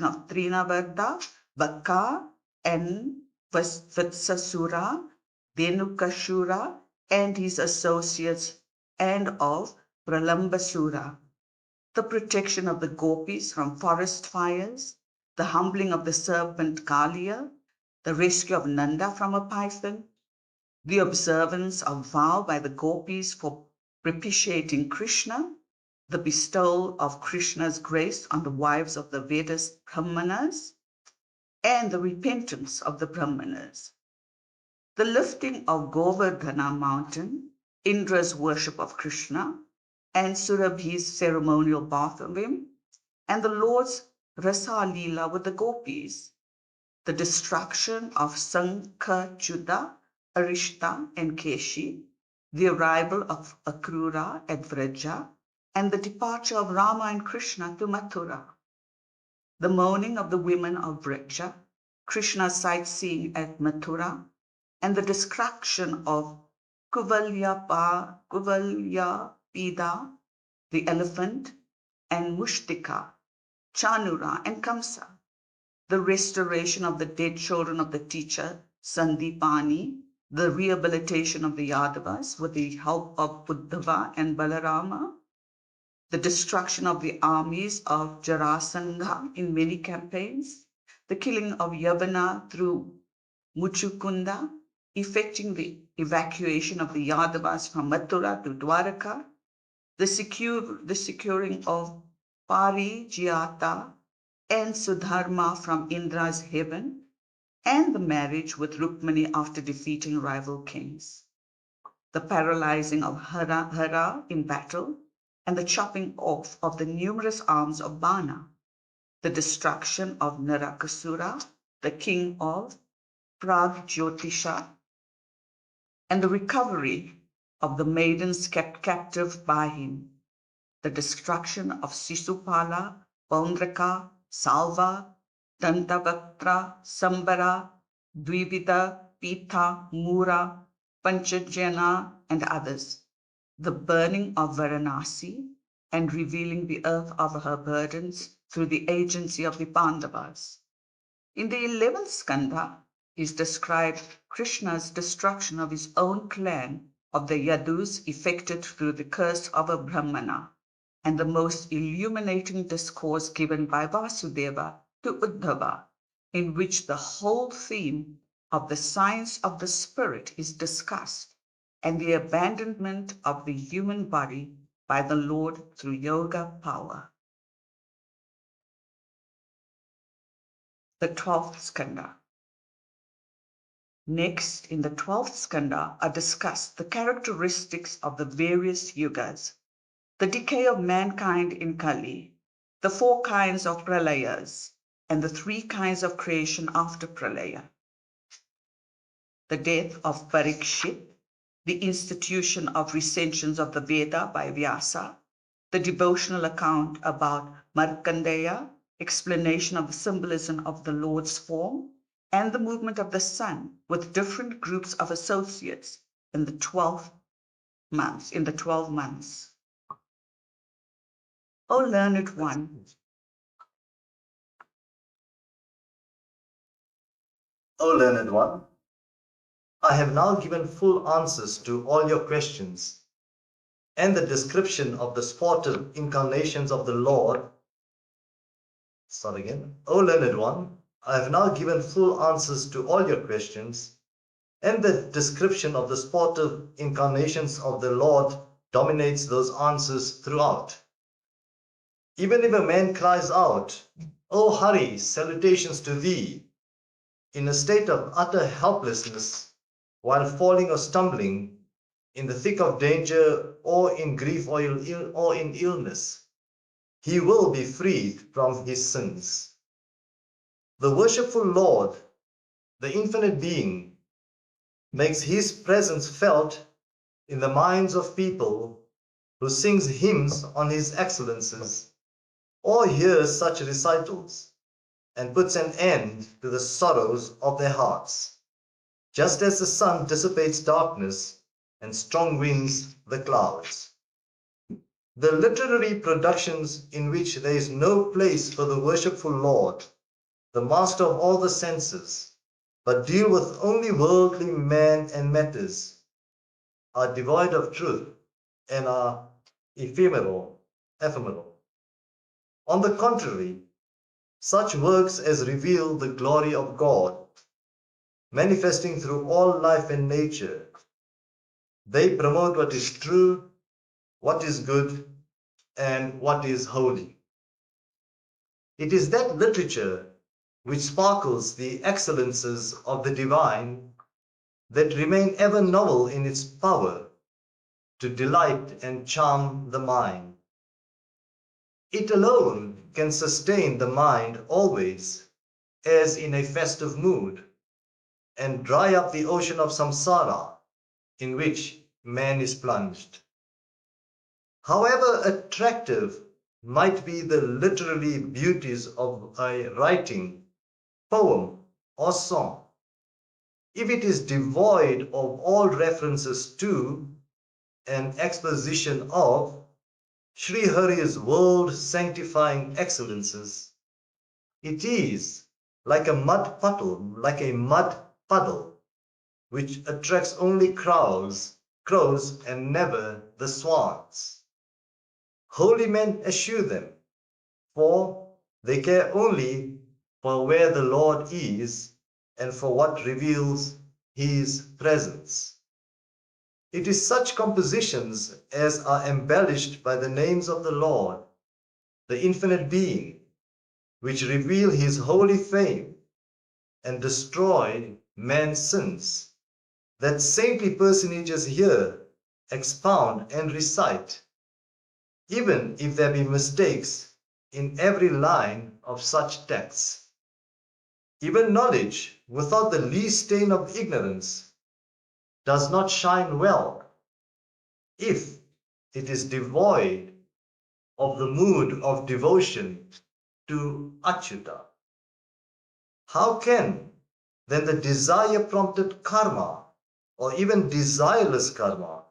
of Trinavarda, Baka, and Vitsasura, Dhenukashura, and his associates, and of Pralambasura, the protection of the gopis from forest fires, the humbling of the serpent Kalia, the rescue of Nanda from a python, the observance of vow by the gopis for propitiating Krishna, the bestowal of Krishna's grace on the wives of the Vedas Brahmanas, and the repentance of the Brahmanas, the lifting of Govardhana mountain, Indra's worship of Krishna, and Surabhi's ceremonial bath of him, and the Lord's Rasa Leela with the gopis, the destruction of Sankachuda, Arishta, and Keshi, the arrival of Akrura at Vraja, and the departure of Rama and Krishna to Mathura, the mourning of the women of Vraja, Krishna's sightseeing at Mathura, and the destruction of Kuvalyapida, the elephant, and Mushtika, Chanura, and Kamsa, the restoration of the dead children of the teacher Sandipani, the rehabilitation of the Yadavas with the help of Uddhava and Balarama, the destruction of the armies of Jarasandha in many campaigns, the killing of Yavana through Muchukunda, effecting the evacuation of the Yadavas from Mathura to Dwaraka, the securing of Parijyata and Sudharma from Indra's heaven, and the marriage with Rukmani after defeating rival kings, the paralyzing of Hara in battle, and the chopping off of the numerous arms of Bana, the destruction of Narakasura, the king of Pragjyotisha, and the recovery of the maidens kept captive by him, the destruction of Sisupala, Paundraka, Salva, Dantavaktra, Sambara, Dvivida, Pita, Mura, Panchajana, and others, the burning of Varanasi, and revealing the earth of her burdens through the agency of the Pandavas. In the 11th skandha is described Krishna's destruction of his own clan of the Yadus effected through the curse of a Brahmana, and the most illuminating discourse given by Vasudeva to Uddhava, in which the whole theme of the science of the spirit is discussed, and the abandonment of the human body by the Lord through yoga power. The 12th skandha. Next, in the 12th skanda, are discussed the characteristics of the various yugas, the decay of mankind in Kali, the 4 kinds of Pralayas, and the 3 kinds of creation after Pralaya. The death of Parikshit, the institution of recensions of the Veda by Vyasa, the devotional account about Markandeya, explanation of the symbolism of the Lord's form, and the movement of the sun with different groups of associates in the 12 months. O learned one,
O learned one, I have now given full answers to all your questions, and the description of the sportive incarnations of the Lord. Start again. O learned one, I have now given full answers to all your questions, and the description of the sportive incarnations of the Lord dominates those answers throughout. Even if a man cries out, O Hari, salutations to thee, in a state of utter helplessness, while falling or stumbling, in the thick of danger, or in grief, or in illness, he will be freed from his sins. The worshipful Lord, the infinite being, makes his presence felt in the minds of people who sings hymns on his excellences, or hears such recitals, and puts an end to the sorrows of their hearts, just as the sun dissipates darkness and strong winds the clouds. The literary productions in which there is no place for the worshipful Lord, the master of all the senses, but deal with only worldly man and matters, are devoid of truth and are ephemeral. On the contrary, such works as reveal the glory of God, manifesting through all life and nature, they promote what is true, what is good, and what is holy. It is that literature which sparkles the excellences of the divine that remain ever novel in its power to delight and charm the mind. It alone can sustain the mind always as in a festive mood, and dry up the ocean of samsara in which man is plunged. However attractive might be the literary beauties of a writing, poem, or song, if it is devoid of all references to an exposition of Sri Hari's world-sanctifying excellences, it is like a mud puddle, which attracts only crows and never the swans. Holy men eschew them, for they care only for where the Lord is and for what reveals his presence. It is such compositions as are embellished by the names of the Lord, the infinite being, which reveal his holy fame and destroy man's sins, that saintly personages here expound and recite, even if there be mistakes in every line of such texts. Even knowledge without the least stain of ignorance does not shine well if it is devoid of the mood of devotion to Achyuta. How can then the desire-prompted karma, or even desireless karma,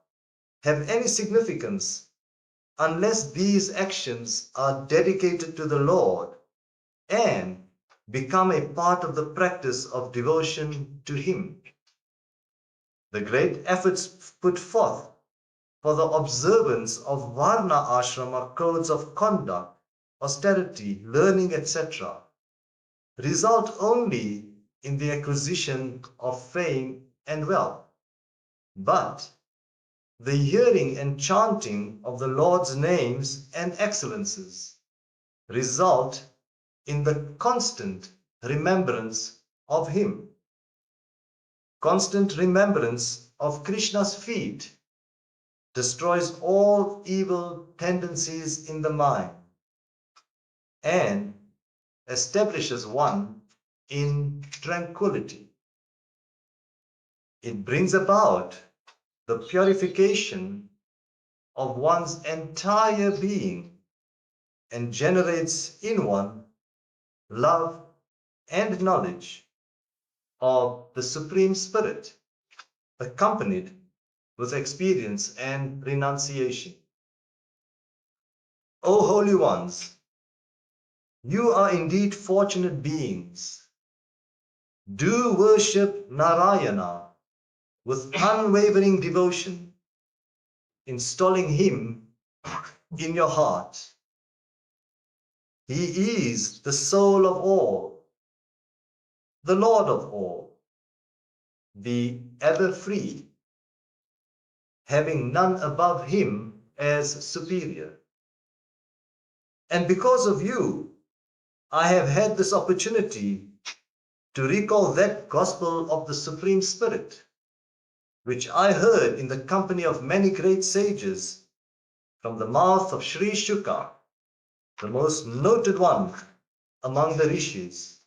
have any significance unless these actions are dedicated to the Lord and become a part of the practice of devotion to Him? The great efforts put forth for the observance of Varna ashrama codes of conduct, austerity, learning, etc., result only in the acquisition of fame and wealth. But the hearing and chanting of the Lord's names and excellences result in the constant remembrance of Him. constant remembrance of Krishna's feet destroys all evil tendencies in the mind and establishes one in tranquility. It brings about the purification of one's entire being and generates in one love and knowledge of the Supreme Spirit, accompanied with experience and renunciation. O holy ones, you are indeed fortunate beings. Do worship Narayana with unwavering devotion, installing him in your heart. He is the soul of all, the Lord of all, the ever free, having none above him as superior. And because of you, I have had this opportunity to recall that gospel of the Supreme Spirit, which I heard in the company of many great sages from the mouth of Sri Suka, the most noted one among the rishis,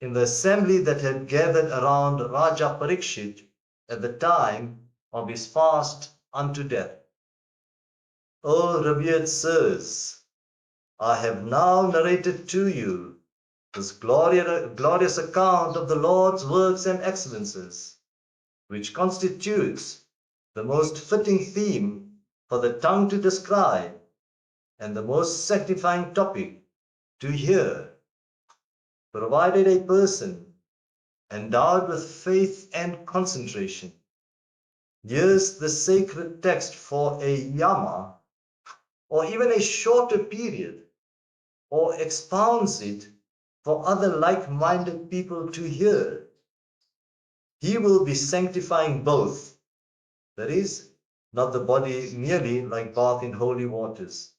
in the assembly that had gathered around Raja Parikshit at the time of his fast unto death. O revered sirs, I have now narrated to you this glorious account of the Lord's works and excellences, which constitutes the most fitting theme for the tongue to describe and the most sanctifying topic to hear, provided a person endowed with faith and concentration hears the sacred text for a yama or even a shorter period, or expounds it for other like-minded people to hear. He will be sanctifying both, that is, not the body merely like bath in holy waters.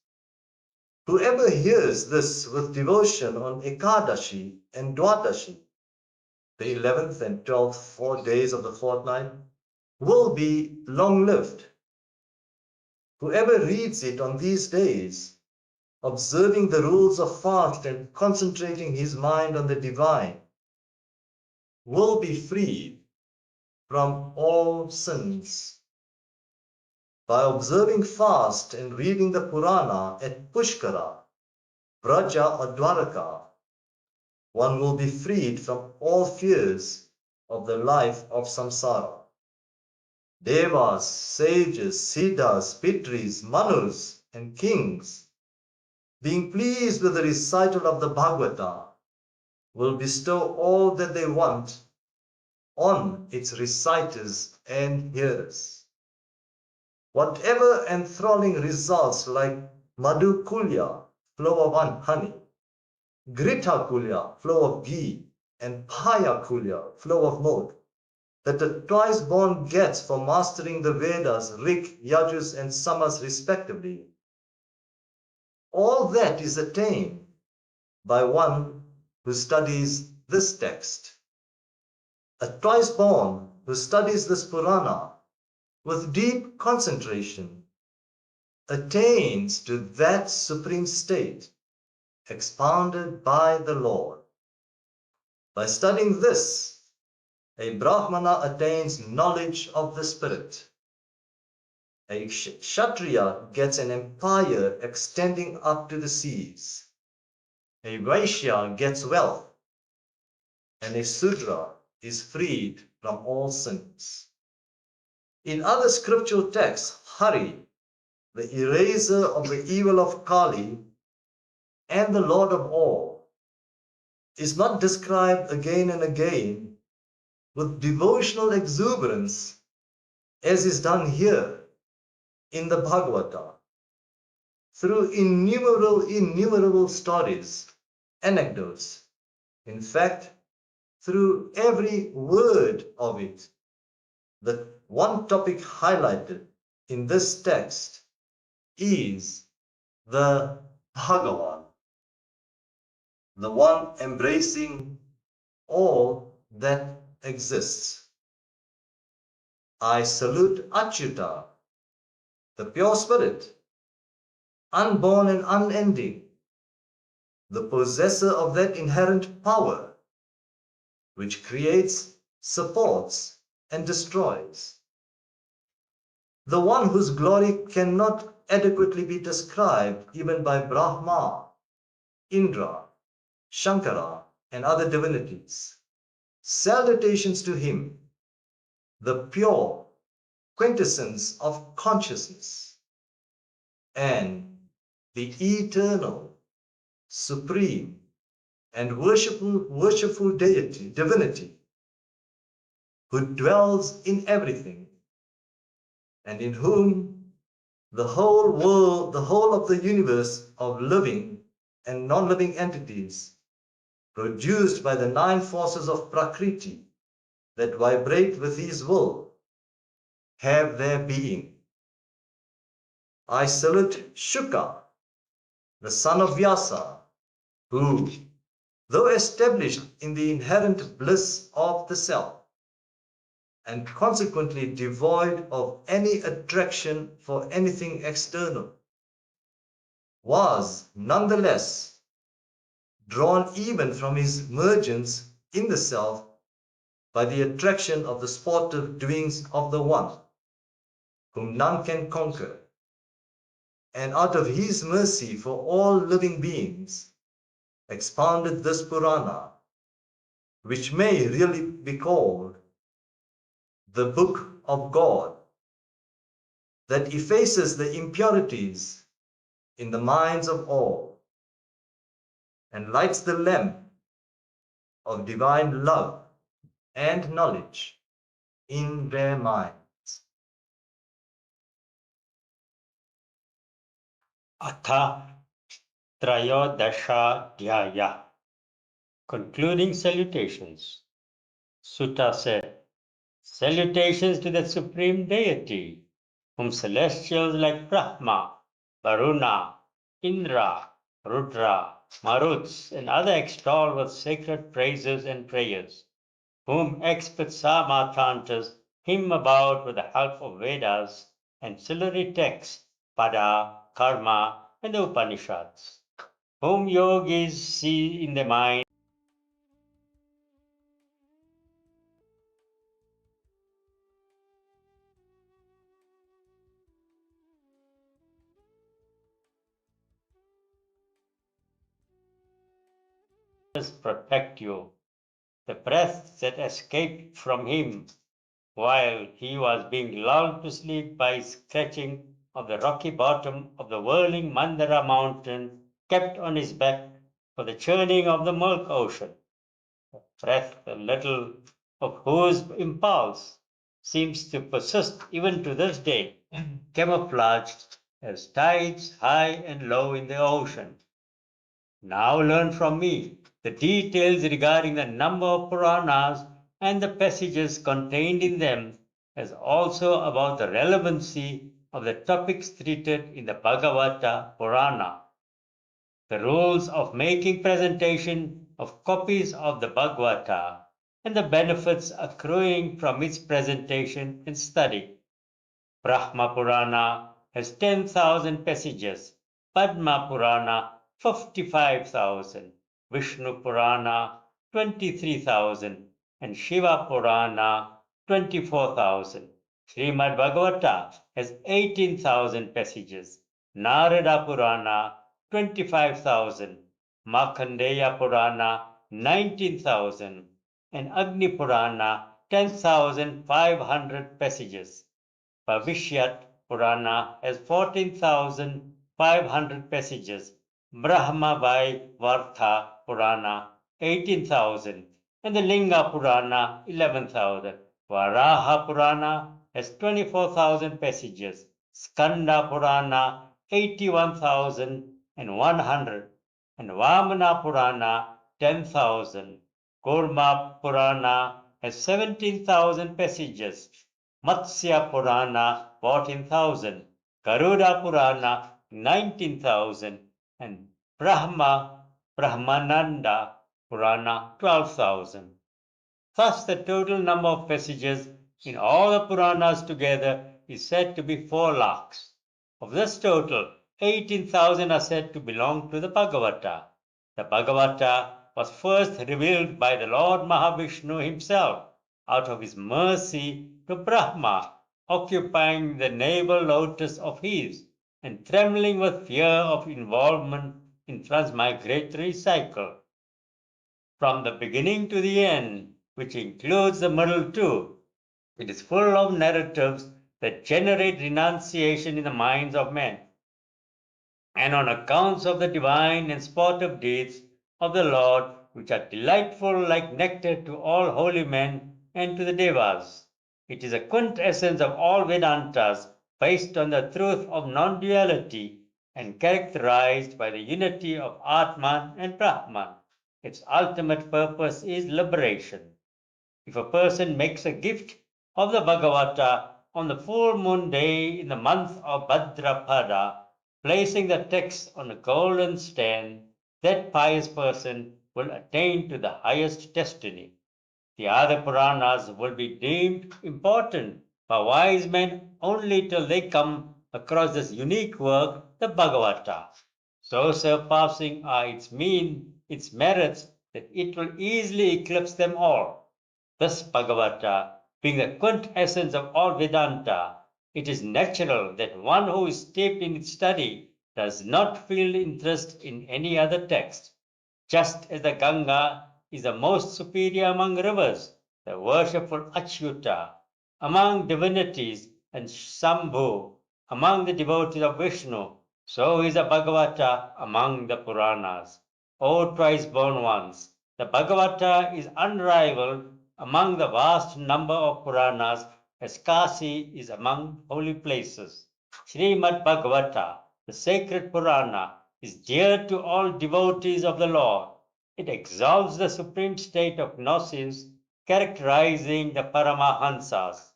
Whoever hears this with devotion on Ekadashi and Dwadashi, the 11th and 12th 4 days of the fortnight, will be long-lived. Whoever reads it on these days, observing the rules of fast and concentrating his mind on the divine, will be freed from all sins. By observing fast and reading the Purana at Pushkara, Braja or Dwaraka, one will be freed from all fears of the life of samsara. Devas, sages, siddhas, pitris, manus, and kings, being pleased with the recital of the Bhagavata, will bestow all that they want on its reciters and hearers. Whatever enthralling results like Madhu Kulya, flow of honey, Grita Kulya, flow of ghee, and Paya Kulya, flow of milk, that the twice-born gets for mastering the Vedas, Rig, Yajus, and Samas respectively, all that is attained by one who studies this text. A twice-born who studies this Purana with deep concentration attains to that supreme state expounded by the Lord. By studying this, a Brahmana attains knowledge of the Spirit. A Kshatriya gets an empire extending up to the seas. A Vaishya gets wealth, and a Sudra is freed from all sins. In other scriptural texts, Hari, the eraser of the evil of Kali and the Lord of all, is not described again and again with devotional exuberance as is done here in the Bhagavata, through innumerable stories, anecdotes. In fact, through every word of it, the one topic highlighted in this text is the Bhagavan, the one embracing all that exists. I salute Achyuta, the pure spirit, unborn and unending, the possessor of that inherent power which creates, supports, and destroys. The one whose glory cannot adequately be described even by Brahma, Indra, Shankara, and other divinities. Salutations to him, the pure quintessence of consciousness, and the eternal, supreme, and worshipful divinity, who dwells in everything, and in whom the whole world, the whole of the universe of living and non-living entities, produced by the 9 forces of Prakriti that vibrate with his will, have their being. I salute Shuka, the son of Vyasa, who, though established in the inherent bliss of the self, and consequently devoid of any attraction for anything external, was nonetheless drawn even from his emergence in the self by the attraction of the sportive doings of the One, whom none can conquer, and out of his mercy for all living beings, expounded this Purana, which may really be called the Book of God, that effaces the impurities in the minds of all, and lights the lamp of divine love and knowledge in their minds.
Atha Trayodasha. Concluding salutations. Sutta said, Salutations to the Supreme Deity, whom celestials like Brahma, Varuna, Indra, Rudra, Maruts, and other extol with sacred praises and prayers, whom expert Samatrantas hymn about with the help of Vedas, ancillary texts, Pada, Karma, and the Upanishads, whom yogis see in the mind protect you. The breath that escaped from him while he was being lulled to sleep by scratching of the rocky bottom of the whirling Mandara mountain kept on his back for the churning of the milk ocean. Breath, a little of whose impulse seems to persist even to this day, camouflaged as tides high and low in the ocean. Now learn from me the details regarding the number of Puranas and the passages contained in them, as also about the relevancy of the topics treated in the Bhagavata Purana, the rules of making presentation of copies of the Bhagavata, and the benefits accruing from its presentation and study. Brahma Purana has 10,000 passages, Padma Purana 55,000, Vishnu Purana 23,000, and Shiva Purana 24,000. Shrimad Bhagavata has 18,000 passages, Narada Purana 25,000, Markandeya Purana 19,000, and Agni Purana 10,500 passages. Bhavishyat Purana has 14,500 passages, Brahma Vartha Purana 18,000, and the Linga Purana 11,000. Varaha Purana has 24,000 passages, Skanda Purana 81,100, and Vamana Purana 10,000. Kurma Purana has 17,000 passages, Matsya Purana 14,000, Garuda Purana 19,000, and Brahmananda Purana 12,000. Thus the total number of passages in all the Puranas together is said to be 4 lakhs. Of this total, 18,000 are said to belong to the Bhagavata. The Bhagavata was first revealed by the Lord Mahavishnu himself out of his mercy to Brahma, occupying the navel lotus of his and trembling with fear of involvement in transmigratory cycle. From the beginning to the end, which includes the middle too, it is full of narratives that generate renunciation in the minds of men. And on accounts of the divine and sportive deeds of the Lord, which are delightful like nectar to all holy men and to the Devas. It is a quintessence of all Vedantas based on the truth of non-duality and characterized by the unity of Atman and Brahman. Its ultimate purpose is liberation. If a person makes a gift of the Bhagavata on the full moon day in the month of Bhadrapada, placing the text on a golden stand, that pious person will attain to the highest destiny. The other Puranas will be deemed important by wise men only till they come across this unique work, the Bhagavata. So surpassing are its merits, that it will easily eclipse them all. This Bhagavata, being the quintessence of all Vedanta, it is natural that one who is steeped in its study does not feel interest in any other text. Just as the Ganga is the most superior among rivers, the worshipful Achyuta among divinities, and Shambhu among the devotees of Vishnu, so is the Bhagavata among the Puranas. O twice born ones, the Bhagavata is unrivaled among the vast number of Puranas, as Kasi is among holy places. Shrimad Bhagavata, the sacred Purana, is dear to all devotees of the Lord. It exalts the supreme state of gnosis, characterizing the Paramahansas.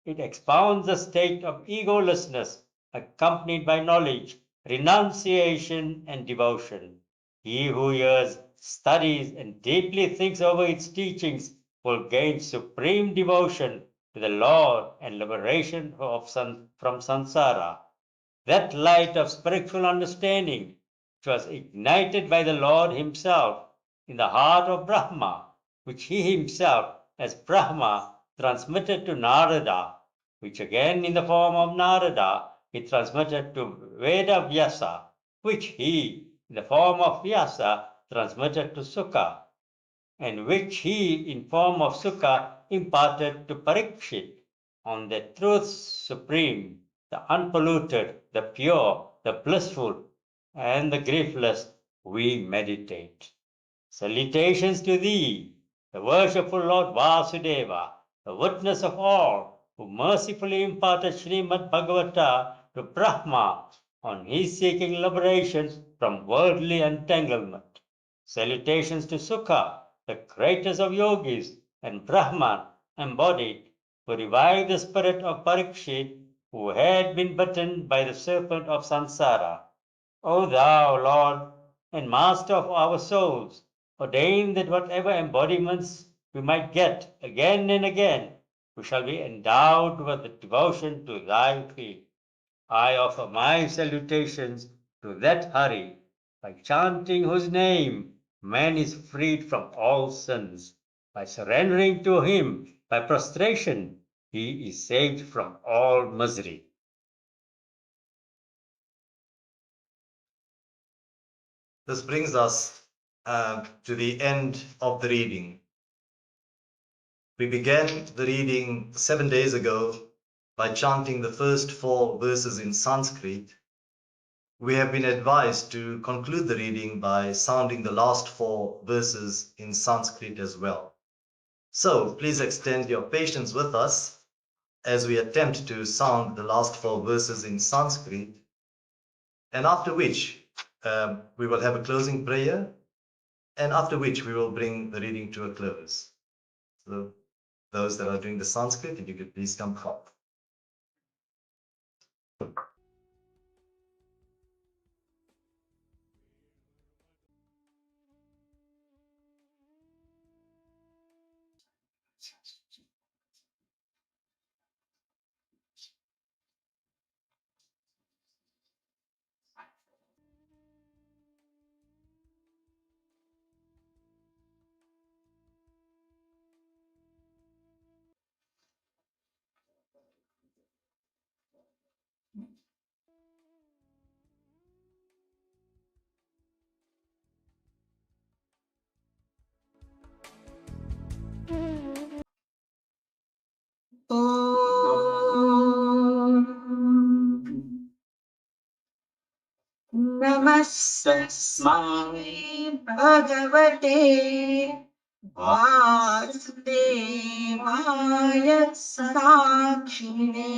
It expounds the state of egolessness, accompanied by knowledge, renunciation, and devotion. He who hears, studies, and deeply thinks over its teachings will gain supreme devotion to the Lord and liberation from samsara. That light of spiritual understanding, which was ignited by the Lord himself in the heart of Brahma, which he himself, as Brahma, transmitted to Narada, which again in the form of Narada, he transmitted to Veda Vyasa, which he, in the form of Vyasa, transmitted to Suka, and which he, in form of Suka, imparted to Parikshit. On the truth supreme, the unpolluted, the pure, the blissful, and the griefless, we meditate. Salutations to thee, the worshipful Lord Vasudeva, the witness of all, who mercifully imparted Shrimad Bhagavata to Brahma on his seeking liberation from worldly entanglement. Salutations to Suka, the greatest of yogis, and Brahman embodied, who revived the spirit of Parikshit, who had been bitten by the serpent of samsara. O thou, Lord and Master of our souls, ordain that whatever embodiments we might get again and again, we shall be endowed with the devotion to thy feet. I offer my salutations to that Hari, by chanting whose name man is freed from all sins. By surrendering to him by prostration, he is saved from all misery.
This brings us to the end of the reading. We began the reading 7 days ago by chanting the first 4 verses in Sanskrit. We have been advised to conclude the reading by sounding the last 4 verses in Sanskrit as well. So please extend your patience with us as we attempt to sound the last 4 verses in Sanskrit, and after which we will have a closing prayer, and after which we will bring the reading to a close. So those that are doing the Sanskrit, if you could please come up.
Namaste Bhagavate Vasudevaya Sakshine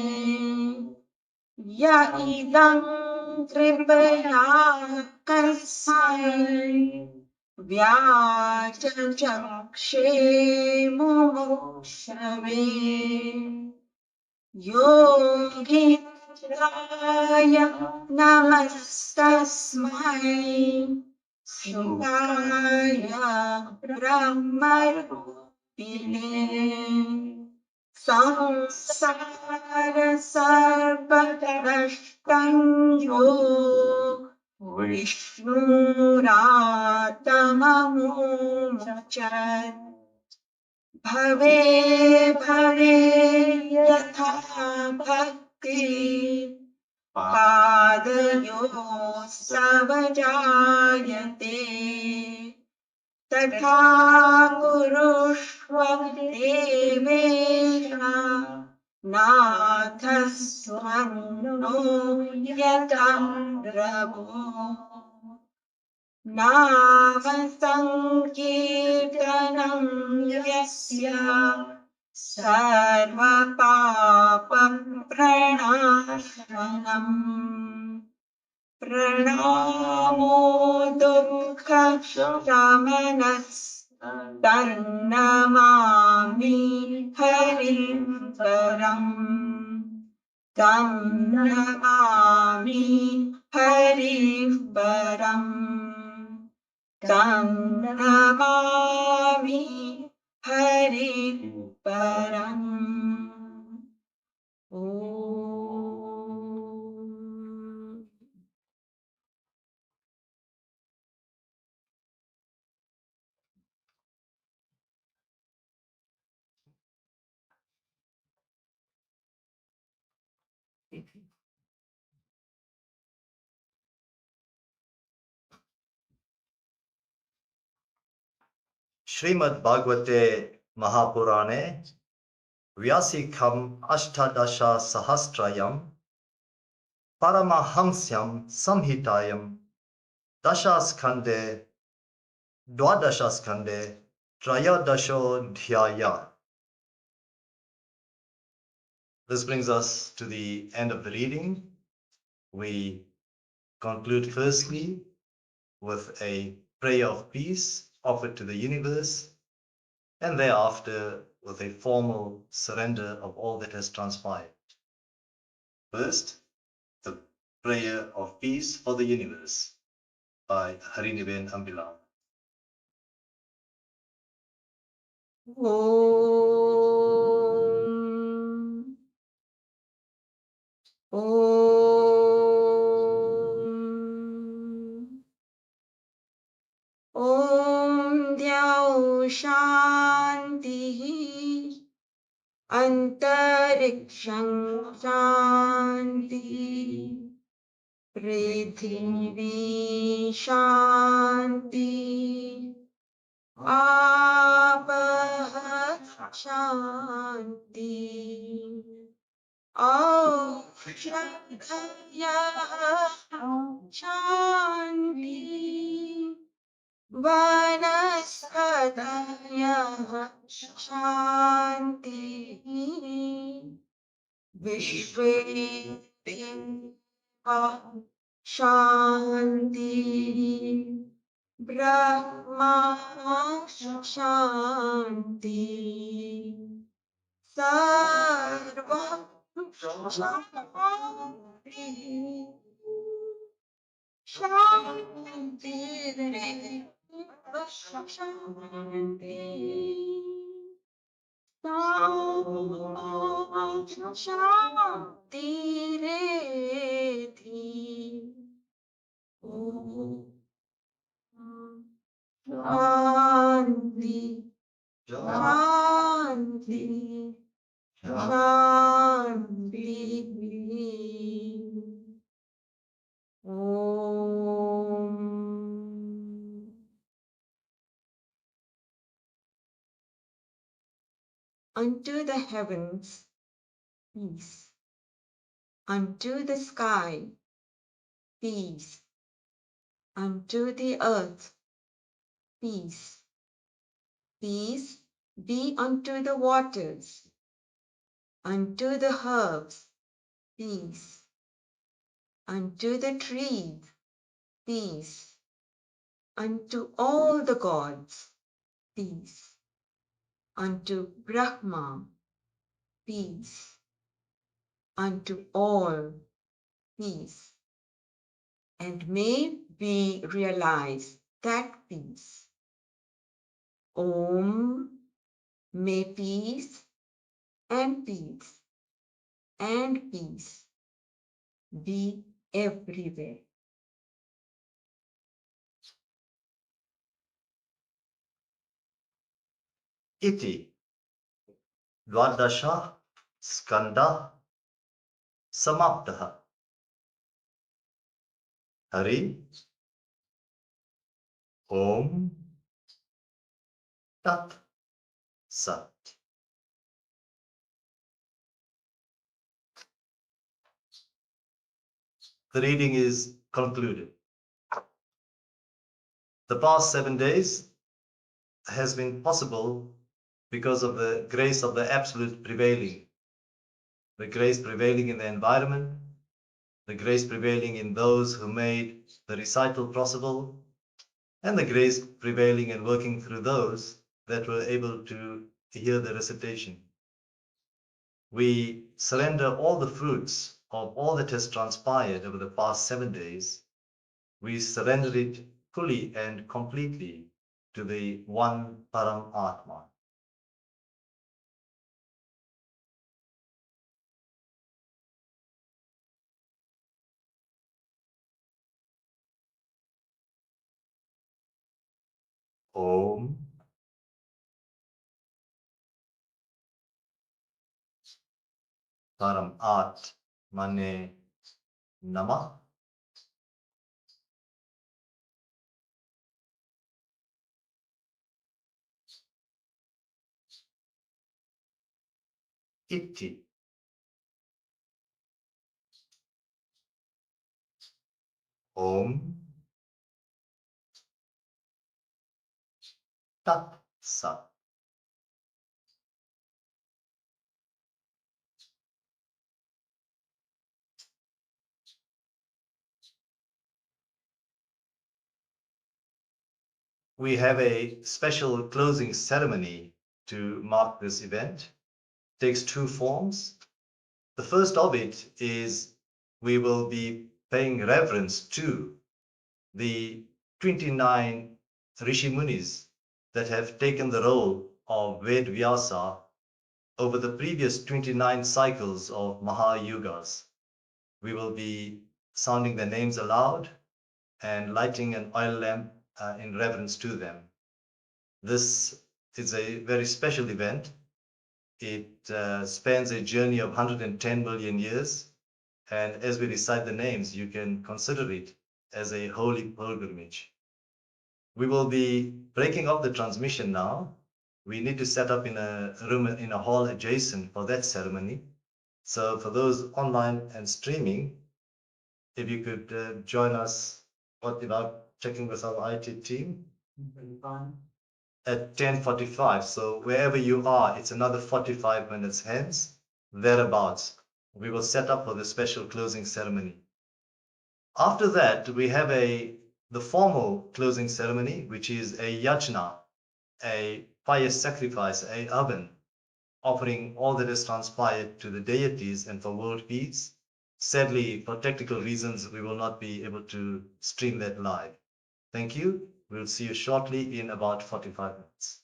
Ya idam kripaya kasmai Vyachachakshe mumukshave Yogindraya namastasmai Shivaya Brahmarupine Samsara sarpanashtam yo Vishnuratamamumachat Bhave Bhave Yatha Bhakti Padayo Savajayate Tatha Kurushva Devesha Nathaswano Yatam Rabo Nama Sankirtanam Yasya Sarva Papa Pranashanam Pranamo Dukha Shamanas Tannamami Harim Param Tam Namami Harim Param Tam Namami Harim Param Om.
Shrimad Bhagavate Mahapurane Vyasikam Ashtadasha Sahastrayam Paramahamsyam Samhitayam Dashaskande Dwadashaskande Trayadasho Dhyaya. This brings us to the end of the reading. We conclude firstly with a prayer of peace offered to the universe, and thereafter with a formal surrender of all that has transpired. First, the prayer of peace for the universe by Hariniben Ambilam.
Om. Om. Om Dyau Shanti Antariksham Shanti Prithvi Shanti Abah Shanti Aushadhaya Shanti Vanaspataya Shanti Vishvedeva Shanti Brahma Shanti Sarva Shanti Shanti Shanti Shanti Redhi Shanti Shanti Shanti Om. Unto the heavens, peace. Unto the sky, peace.
unto the earth, peace. Peace be unto the waters, unto the herbs, peace. Unto the trees, peace. Unto all the gods, peace. Unto Brahma, peace. Unto all, peace. And may we realize that peace. Om, may peace and peace and peace be everywhere.
Iti Dvadasha Skanda Samaptaha. Hari Om Tat Sat. The reading is concluded. The past 7 days has been possible because of the grace of the Absolute prevailing, the grace prevailing in the environment, the grace prevailing in those who made the recital possible, and the grace prevailing and working through those that were able to hear the recitation. We surrender all the fruits of all that has transpired over the past 7 days. We surrender it fully and completely to the one Param Atma. Om Param Atmane Namah. Iti Om Tat Sat. We have a special closing ceremony to mark this event. It takes two forms. The first of it is we will be paying reverence to the 29 Rishi Munis that have taken the role of Ved Vyasa over the previous 29 cycles of Mahayugas. We will be sounding their names aloud and lighting an oil lamp in reverence to them. This is a very special event. It spans a journey of 110 million years. And as we recite the names, you can consider it as a holy pilgrimage. We will be breaking up the transmission now. We need to set up in a room, in a hall adjacent for that ceremony. So for those online and streaming, if you could join us without checking with our IT team at 10:45. So wherever you are, it's another 45 minutes hence, thereabouts. We will set up for the special closing ceremony. After that, we have the formal closing ceremony, which is a yajna, a fire sacrifice, a oven, offering all that has transpired to the deities and for world peace. Sadly, for technical reasons, we will not be able to stream that live. Thank you. We'll see you shortly in about 45 minutes.